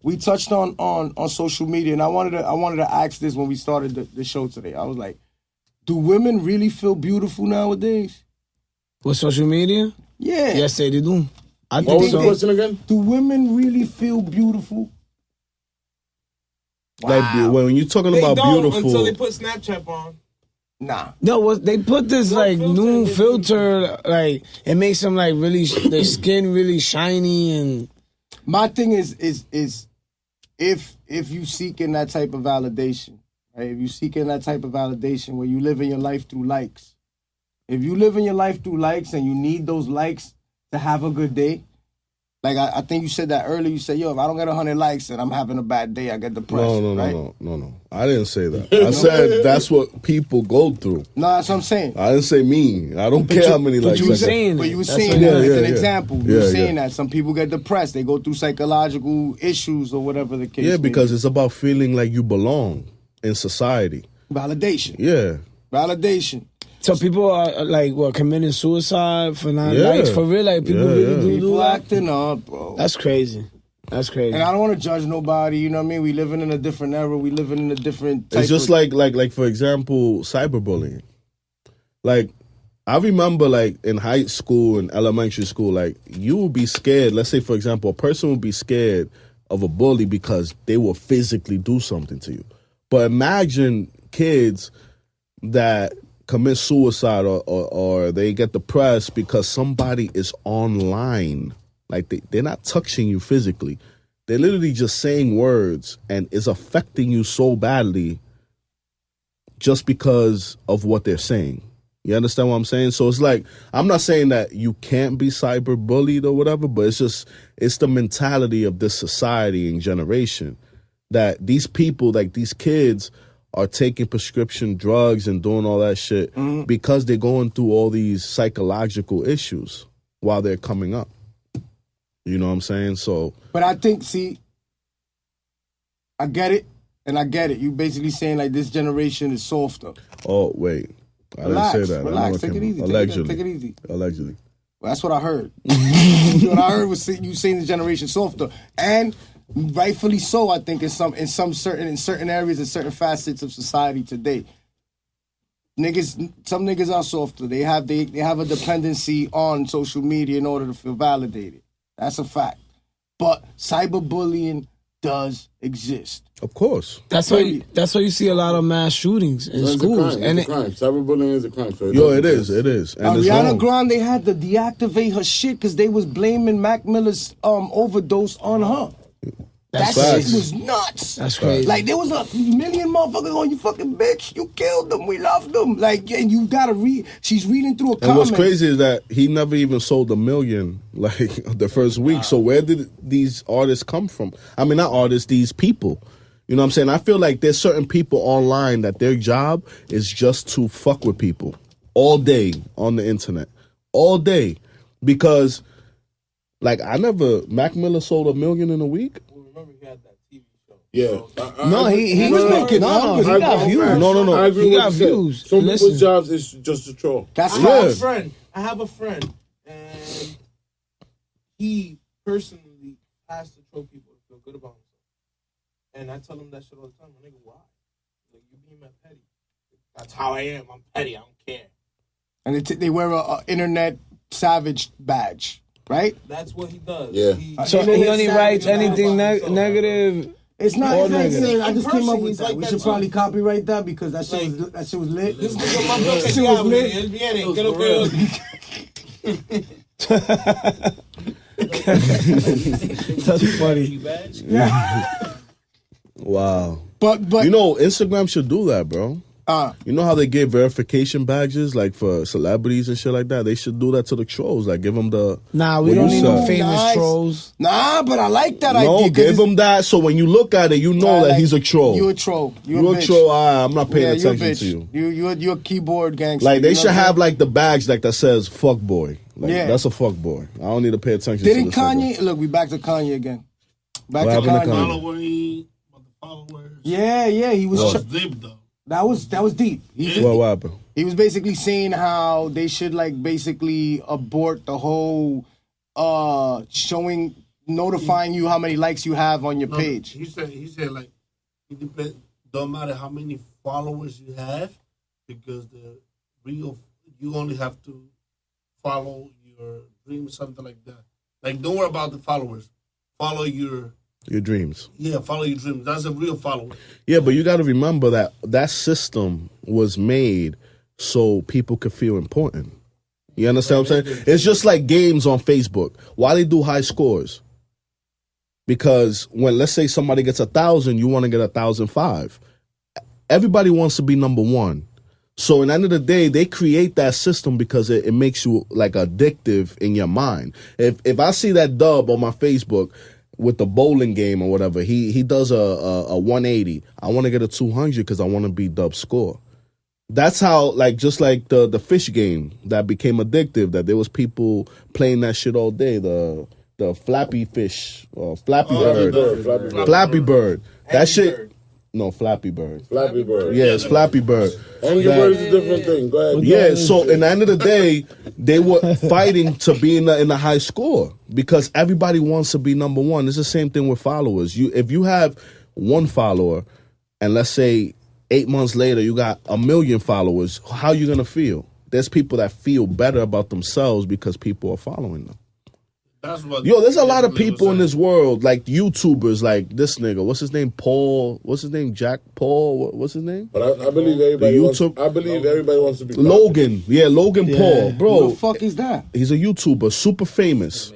S4: we touched on social media, and I wanted to ask this when we started the show today. I was like, do women really feel beautiful nowadays?
S3: With social media?
S4: Yeah.
S3: Yes, they do. I
S6: What
S3: think
S6: was the
S3: so.
S6: question again?
S4: Do women really feel beautiful?
S5: Like when you're talking
S10: They
S5: about
S10: don't
S5: beautiful,
S10: until they put Snapchat on.
S4: Nah.
S3: No, they put this like new filter, like it makes them like really their skin really shiny and.
S4: My thing is if you seeking that type of validation, right? If you seeking that type of validation where you live in your life through likes, if you live in your life through likes and you need those likes to have a good day, like I think you said that earlier. You said, yo, if I don't get 100 likes and I'm having a bad day, I get depressed.
S5: No. I didn't say that. I said that's what people go through.
S4: No, that's what I'm saying.
S5: I didn't say me. I don't care how many likes.
S4: You were
S5: I get.
S4: saying that. It's an example. You were saying that some people get depressed. They go through psychological issues or whatever the case.
S5: Yeah, because it's about feeling like you belong in society.
S4: Validation.
S5: Yeah.
S4: Validation.
S3: So people are like committing suicide for not likes for real. Like people really do
S4: People
S3: that.
S4: acting up, bro.
S3: That's crazy. That's crazy.
S4: And I don't want to judge nobody. You know what I mean? We living in a different era. We living in a different. Type
S5: It's just like for example, cyberbullying. Like I remember like in high school and elementary school, like you would be scared. Let's say for example, a person would be scared of a bully because they will physically do something to you. But imagine kids that commit suicide or they get depressed because somebody is online. Like they're not touching you physically. They're literally just saying words and it's affecting you so badly just because of what they're saying. You understand what I'm saying? So it's like, I'm not saying that you can't be cyberbullied or whatever, but it's the mentality of this society and generation that these people, like these kids, are taking prescription drugs and doing all that shit because they're going through all these psychological issues while they're coming up. You know what I'm saying? So,
S4: but I think, I get it, and I get it. You basically saying like this generation is softer.
S5: Oh wait, I didn't say that.
S4: Relax, take it easy.
S5: Allegedly,
S4: take it easy.
S5: Allegedly.
S4: Well, that's what I heard. What I heard was you saying the generation softer, and Rightfully so, I think in certain areas and certain facets of society today. Some niggas are softer. They have a dependency on social media in order to feel validated. That's a fact. But cyberbullying does exist.
S5: Of course.
S3: That's why you see a lot of mass shootings in schools.
S6: It's a crime. Cyberbullying is a crime. So
S5: it is. It is. And
S4: Ariana Grande had to deactivate her shit because they was blaming Mac Miller's overdose on her. That shit was nuts.
S3: That's crazy.
S4: Like, there was a million motherfuckers on you fucking bitch. You killed them. We loved them. Like, and you gotta read. She's reading through a comment.
S5: And what's crazy is that he never even sold 1 million, like, the first week. So where did these artists come from? I mean, not artists, these people. You know what I'm saying? I feel like there's certain people online that their job is just to fuck with people all day on the internet. All day. Because, like, Mac Miller sold 1 million in a week.
S6: Yeah.
S4: No, he was making numbers. He got views.
S5: No.
S6: I agree
S3: He
S6: with
S3: got
S6: what you said.
S3: views.
S6: Some
S3: Listen.
S6: people's jobs is just to troll.
S4: That's
S10: I have a friend, and he personally has to troll people to feel good about himself. And I tell him that shit all the time. My nigga, why? Like, you being that petty. That's how I am. I'm petty. I don't care.
S4: And they wear a internet savage badge, right?
S10: That's what he does.
S6: Yeah.
S3: So he only writes anything negative.
S4: It's not.
S3: Or
S4: It's like
S3: negative.
S4: saying, I just came up with
S10: He's
S4: that.
S10: like
S4: We
S10: that
S4: should
S10: too.
S4: probably copyright that because that shit was lit.
S10: This nigga mandó que
S4: Shit
S10: te
S4: was
S10: hable,
S4: lit.
S10: y él viene, que lo que
S3: That's funny.
S5: Wow.
S4: But
S5: You know, Instagram should do that, bro. You know how they give verification badges, like, for celebrities and shit like that? They should do that to the trolls. Like, give them the...
S3: Nah, we
S5: what
S3: don't
S5: you
S3: need no
S5: said.
S3: famous trolls.
S4: Nah, but I like that idea.
S5: No, give them that so when you look at it, you know that he's a troll.
S4: You a troll. You a
S5: You're
S4: bitch.
S5: a troll. I'm not paying
S4: Yeah,
S5: attention to you.
S4: You're a keyboard gangster.
S5: Like, they
S4: You know
S5: should
S4: what I'm
S5: have,
S4: saying?
S5: like, the badge like that says fuck boy. Like,
S4: Yeah.
S5: that's a fuck boy. I don't need to pay attention
S4: Didn't
S5: to this nigga.
S4: Kanye... Look, we back to Kanye again. Back
S5: What
S4: to
S5: happened to
S4: Kanye.
S5: Kanye?
S7: Followers.
S4: Yeah, he was...
S7: That's deep, though.
S4: That was deep.
S5: What happened?
S4: He was basically saying how they should, like, basically abort the whole notifying you how many likes you have on your page.
S7: He said like, it depends, don't matter how many followers you have, because you only have to follow your dream, something like that. Like, don't worry about the followers. Follow your
S5: dreams.
S7: Yeah, follow your dreams. That's a real follower.
S5: Yeah, but you got to remember that system was made so people could feel important. You understand what I'm saying? It's just like games on Facebook. Why they do high scores? Because when, let's say, somebody gets 1,000, you want to get 1,005. Everybody wants to be number one. So, at the end of the day, they create that system because it makes you, like, addictive in your mind. If I see that dub on my Facebook with the bowling game or whatever, he does a 180. I want to get a 200 because I want to be dub score. That's how, like, just like the fish game that became addictive, that there was people playing that shit all day, the Flappy Fish, or Flappy Bird. Flappy Bird. That shit. No, Flappy Bird.
S6: Flappy Bird.
S5: Yeah, it's Flappy Bird.
S6: Angry Bird is a different thing. Go ahead.
S5: Yeah, so in the end of the day, they were fighting to be in the high score because everybody wants to be number one. It's the same thing with followers. If you have one follower, and let's say 8 months later you got 1 million followers, how you gonna feel? There's people that feel better about themselves because people are following them.
S7: That's what.
S5: Yo, there's a lot of people in this world, like YouTubers, like this nigga. What's his name? Paul. What's his name? Jack Paul. What's his name?
S6: But I believe everybody. Everybody wants to be
S5: Logan. Yeah, Logan Paul, bro.
S4: Who the fuck is that?
S5: He's a YouTuber, super famous.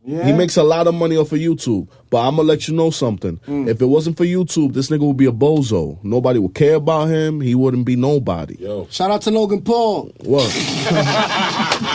S4: Yeah.
S5: He makes a lot of money off of YouTube. But I'm going to let you know something. If it wasn't for YouTube, this nigga would be a bozo. Nobody would care about him. He wouldn't be nobody.
S6: Yo.
S4: Shout out to Logan Paul.
S5: What?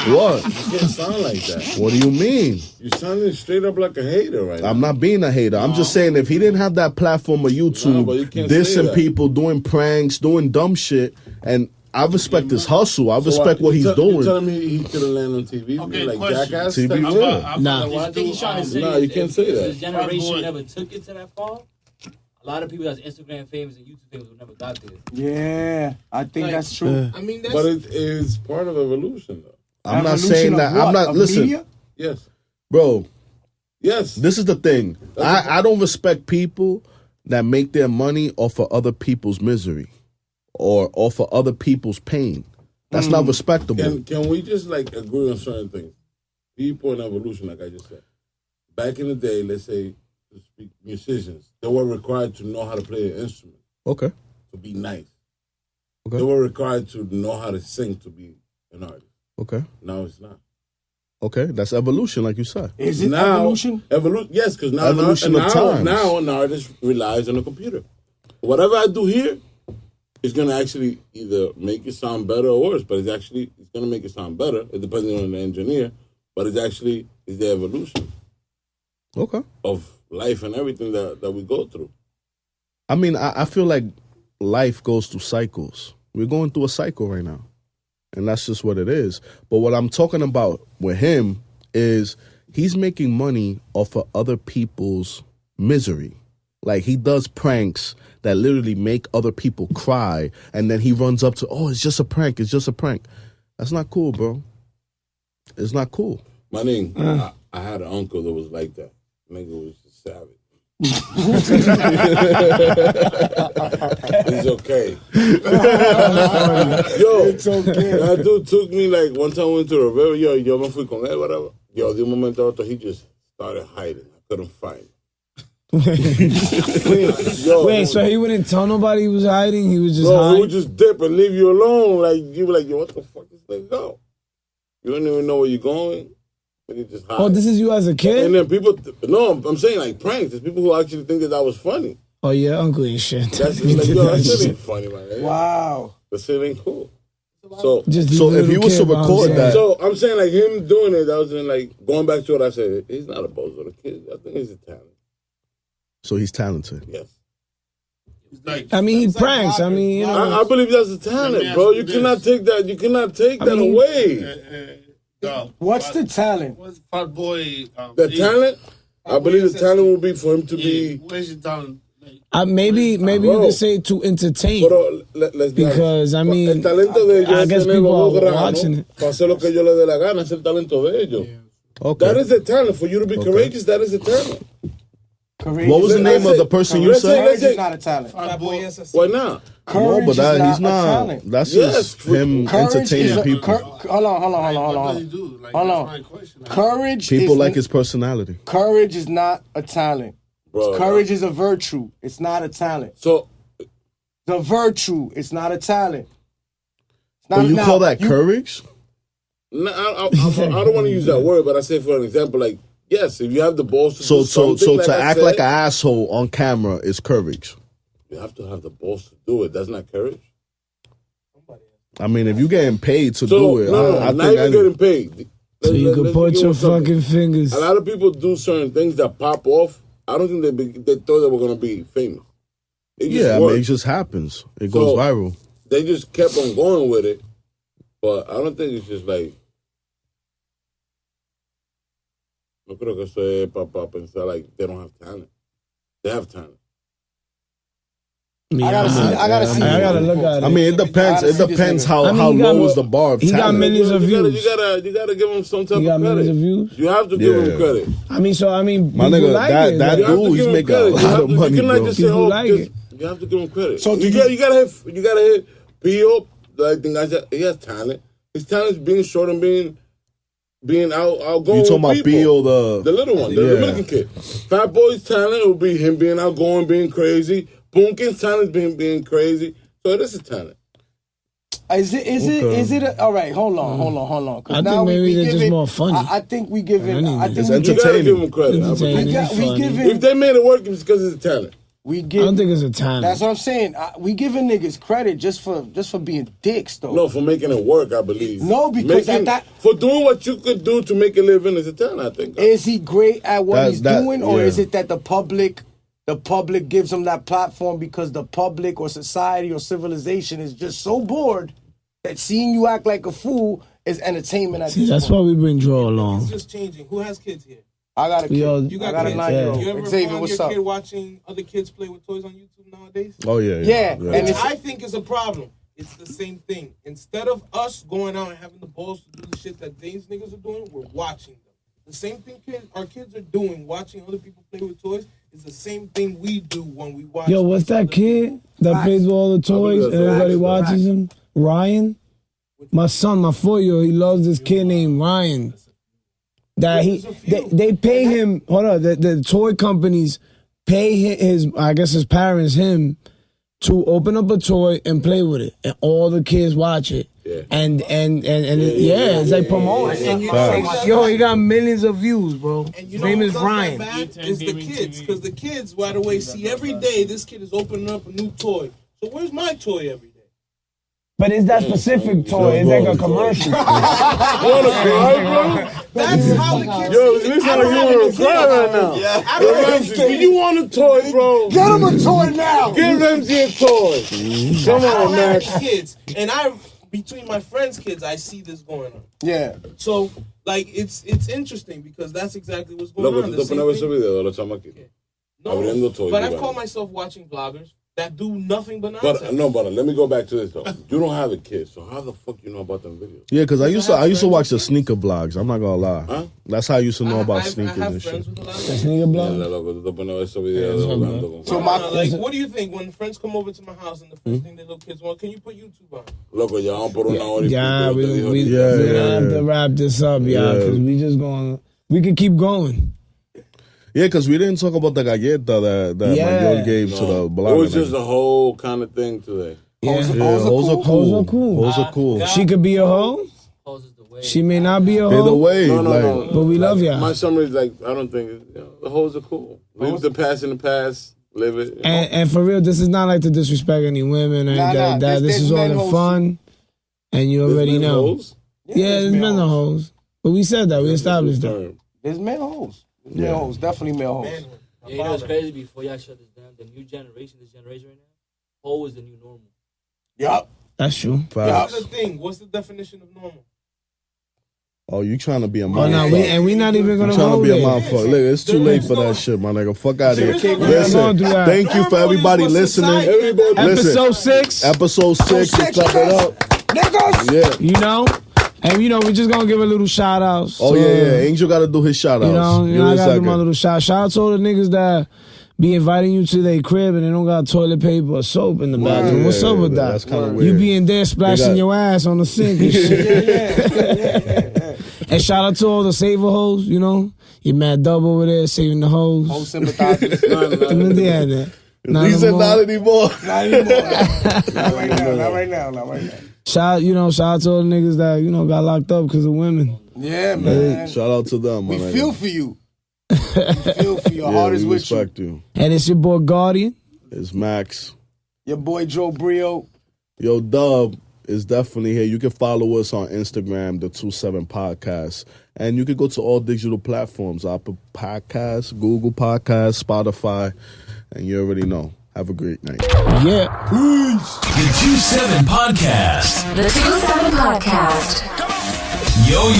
S5: What?
S6: You can't sound like that.
S5: What do you mean?
S6: You sounding straight up like a hater right now.
S5: I'm not being a hater. I'm just saying if he didn't have that platform of YouTube,
S6: but you can't say
S5: dissing
S6: that.
S5: people, doing pranks, doing dumb shit, and I respect his hustle. I respect what he's
S6: You
S5: doing.
S6: telling me he could have landed on TV?
S7: Okay,
S6: like
S7: question.
S6: Jackass?
S5: TV
S6: stuff?
S5: real.
S3: Nah.
S11: Well, I think he's trying to say
S6: Nah, you can't say that.
S11: This generation
S7: Boy.
S11: never took it to that far. A lot of people that's Instagram famous and YouTube famous would never got there.
S4: Yeah, I think
S10: Like,
S4: that's true.
S10: I mean, that's
S6: But it is part of evolution, though.
S5: I'm not
S4: Evolution
S5: saying
S4: of
S5: that.
S4: what?
S5: I'm not.
S4: Of
S5: Listen,
S4: media?
S6: Yes.
S5: bro.
S6: Yes.
S5: This is the thing. I don't respect people that make their money off of other people's misery or off of other people's pain. That's not respectable.
S6: Can we just like agree on certain things? People in evolution, like I just said. Back in the day, let's say, to speak, musicians, they were required to know how to play an instrument.
S5: Okay.
S6: To be nice.
S5: Okay.
S6: They were required to know how to sing to be an artist.
S5: Okay.
S6: Now it's not.
S5: Okay, that's evolution, like you said.
S4: Is it evolution?
S6: Yes, because now,
S5: Evolution of times.
S6: now an artist relies on a computer. Whatever I do here is going to actually either make it sound better or worse, but it's going to make it sound better. It depends on the engineer, but it's the evolution.
S5: Okay.
S6: Of life and everything that we go through.
S5: I mean, I feel like life goes through cycles. We're going through a cycle right now. And that's just what it is. But what I'm talking about with him is he's making money off of other people's misery. Like, he does pranks that literally make other people cry, and then he runs up to, oh, it's just a prank, it's just a prank. That's not cool, bro. It's not cool.
S6: My name, I had an uncle that was like that. Nigga was just savage. It's okay. Yo,
S4: it's okay.
S6: That dude took me like one time we went to the river. Yo me fui con él, whatever. Yo, de un momento a otro, he just started hiding. I couldn't find him.
S3: Wait, so he wouldn't tell nobody he was hiding? He was just hiding?
S6: He would just dip and leave you alone. Like, you be like, yo, what the fuck is this go? You don't even know where you're going. And he just hide.
S3: Oh, this is you as a kid?
S6: And then people, no, I'm saying like pranks. There's people who actually think that was funny.
S3: Oh, yeah, uncle ain't shit.
S6: That's just like, yo, that shit ain't funny, man.
S4: Wow.
S6: That shit ain't cool. So
S5: if he was to record that.
S6: So I'm saying like him doing it, that was in like, going back to what I said, he's not a bozo. The kid, I think he's a talent.
S5: So he's talented.
S6: Yes.
S3: I mean, he pranks. I mean, you know.
S6: I believe that's a talent, bro. You cannot take that. You cannot take that away.
S4: What's the talent?
S7: What's Fat Boy?
S6: The talent? I believe the talent will be for him to be.
S7: Where's your talent?
S3: Maybe you could say to entertain. Because, I mean,
S6: el talento de ellos
S3: I guess people are watching it.
S6: Para hacer lo que ellos les dé la gana, es el talento de ellos.
S5: Okay.
S6: That is a talent. For you to be courageous, that is a talent.
S3: Courageous.
S5: What was the name of the person you said?
S4: Courage is not a talent.
S6: Why not?
S4: Courage
S5: No, but
S4: is
S5: he's
S4: not a
S5: not.
S4: talent.
S5: That's just him entertaining people.
S4: Hold on. Courage.
S5: People like his personality.
S4: Courage is not a talent.
S6: Bro,
S4: courage is a virtue. It's not a talent.
S6: So
S4: the virtue. It's not a talent.
S5: You call that courage?
S6: No, I don't want to use that word, but I say for an example, like, yes, if you have the balls to do something,
S5: so
S6: like
S5: to
S6: I
S5: act
S6: said,
S5: like an asshole on camera is courage.
S6: You have to have the balls to do it. That's not courage.
S5: I mean, if you're getting paid to do it, I
S6: not
S5: think
S6: even getting paid.
S3: So you can put your fucking fingers.
S6: A lot of people do certain things that pop off. I don't think they thought they were going to be famous.
S5: I mean, it just happens. It goes viral.
S6: They just kept on going with it. But I don't think it's just like... No creo que eso es para pensar like they don't have talent. They have talent.
S3: I gotta look at it.
S5: I mean, it depends. It depends how low is the bar of talent.
S3: He got millions of views.
S6: You gotta give him some type of credit.
S3: He got millions of views.
S6: You have to give him credit.
S3: I mean,
S5: my nigga,
S3: like
S5: that dude, he's making a lot of money, bro.
S6: Just say, you have to give him credit.
S4: So
S6: you gotta hit P.O. Like the guy, he has talent. His talent is being short and being outgoing.
S5: You talking about P.O.
S6: the little one, the Dominican kid. Fat Boy's talent will be him being outgoing, being crazy. Boomkin's talent is being crazy. So it is a talent.
S4: Is it? All right, hold on.
S3: I think maybe they're just more funny.
S4: I think we give it.
S5: It's
S6: You gotta give him credit.
S4: We give it.
S6: If they made it work, it's because it's a talent.
S3: I don't think it's a talent.
S4: That's what I'm saying. We giving niggas credit just for being dicks, though.
S6: No, for making it work, I believe.
S4: No, because
S6: for doing what you could do to make a living is a talent, I think.
S4: Is he great at what he's doing, or is it that the public gives him that platform because the public or society or civilization is just so bored that seeing you act like a fool is entertainment at this
S3: that's
S4: point.
S3: why we bring Dro along.
S10: It's just changing. Who has kids here?
S4: I got a kid.
S10: You got
S4: a
S10: kids.
S4: 9-year-old.
S10: You ever
S4: Xavier,
S10: find
S4: what's
S10: your
S4: up?
S10: kid watching other kids play with toys on YouTube nowadays?
S5: Oh, yeah.
S10: And I think it's a problem. It's the same thing. Instead of us going out and having the balls to do the shit that these niggas are doing, we're watching them. The same thing our kids are doing, watching other people play with toys, is the same thing we do when we watch.
S3: Yo, what's that kid that plays with all the toys and everybody watches him? Ryan? My son, my 4-year-old, he loves this kid named Ryan. That they pay him. Hold on, the toy companies pay his parents him to open up a toy and play with it, and all the kids watch it. Yeah. And it's like promoting. Yo, he got millions of views, bro.
S10: And
S3: His name is Ryan.
S10: Is the kids, because the kids, by the way, see every day this kid is opening up a new toy. So where's my toy every day?
S3: But it's that specific toy. It's like a commercial.
S10: That's how the kids.
S6: Yo, it looks like you want to cry right now. Yo, Ramsey, do you want a toy, bro?
S4: Get him a toy now.
S6: Give Ramsey a toy. Come on, Max.
S10: Kids, and between my friends' kids, I see this going on.
S4: Yeah.
S10: So, like, it's interesting because that's exactly what's going on.
S6: ¿tú te pones a ver ese video de los chamaquitos? Abriendo toys.
S10: But I call myself watching vloggers that do nothing but nonsense.
S6: But let me go back to this though. You don't have a kid, so how the fuck you know about them videos?
S5: Yeah, because I used to watch the sneaker blogs. I'm not gonna lie.
S6: Huh?
S5: That's how I used to know about sneakers and shit.
S3: The sneaker blog.
S10: So what do you think when friends come over to my house and the first thing their little kids want? Can you put YouTube on?
S6: Loco, ya vamos por una hora.
S3: Yeah, we're gonna have to wrap this up, y'all, because we could keep going.
S5: Yeah, because we didn't talk about the galleta that my girl gave to the blogger.
S6: It was just a whole kind of thing today.
S3: Hoes are cool.
S5: Hoes are cool.
S3: She could be a hoe. She may not be a hoe.
S5: Either way,
S6: no.
S3: But we love y'all.
S6: My summary is like, I don't think the hoes are cool. Leave the past in the past. Live it.
S3: And for real, this is not like to disrespect any women or anything like that. This is all the fun. And you already know.
S6: Hoes?
S3: Yeah, there's men and hoes. But we said that. We established that.
S4: There's male hoes. Male hoes, definitely male hoes.
S11: Yeah, you know what's crazy? Before y'all shut this down, the new generation, this generation right now, hoe is the new normal.
S4: Yup.
S3: That's true.
S10: What's the thing? What's the definition of normal?
S5: Oh, you trying to be a
S3: motherfucker.
S5: motherfucker.
S3: We not even going to
S5: trying to be a
S3: it.
S5: motherfucker. Look, it's too late for that shit, my nigga. Fuck out of here. Listen, thank you for everybody listening.
S3: Episode 6.
S5: Episode 6. Let's clap it up.
S4: Niggas.
S5: Yeah.
S3: You know? And we just gonna give a little shout out.
S5: Oh yeah. Angel gotta do his shout outs.
S3: You know I gotta do my little shout out to all the niggas that be inviting you to their crib and they don't got toilet paper or soap in the bathroom. What's up with that?
S5: That's kind of weird.
S3: You be in there splashing your ass on the sink and shit. Yeah. And shout out to all the saver hoes, you know. You mad double over there saving the hoes.
S4: Whole sympathizers.
S5: He said not anymore.
S4: Not right now.
S3: Shout out to all the niggas that, got locked up because of women.
S4: Yeah, man.
S5: Shout out to them.
S4: We feel for you. We feel for you. Your heart is with you.
S3: And it's your boy Guardian.
S5: It's Max.
S4: Your boy Dro Brio.
S5: Yo, Dub is definitely here. You can follow us on Instagram, the 27 Podcast. And you can go to all digital platforms, Apple Podcasts, Google Podcasts, Spotify. And you already know. Have a great night.
S3: Yeah.
S1: Peace. The 27 Podcast.
S2: The 27 Podcast.
S1: Yo,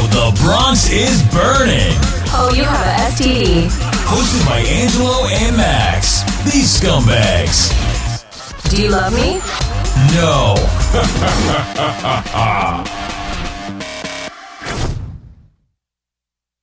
S1: the Bronx is burning.
S2: Oh, you have a STD.
S1: Hosted by Angelo and Max. These scumbags.
S2: Do you love me?
S1: No.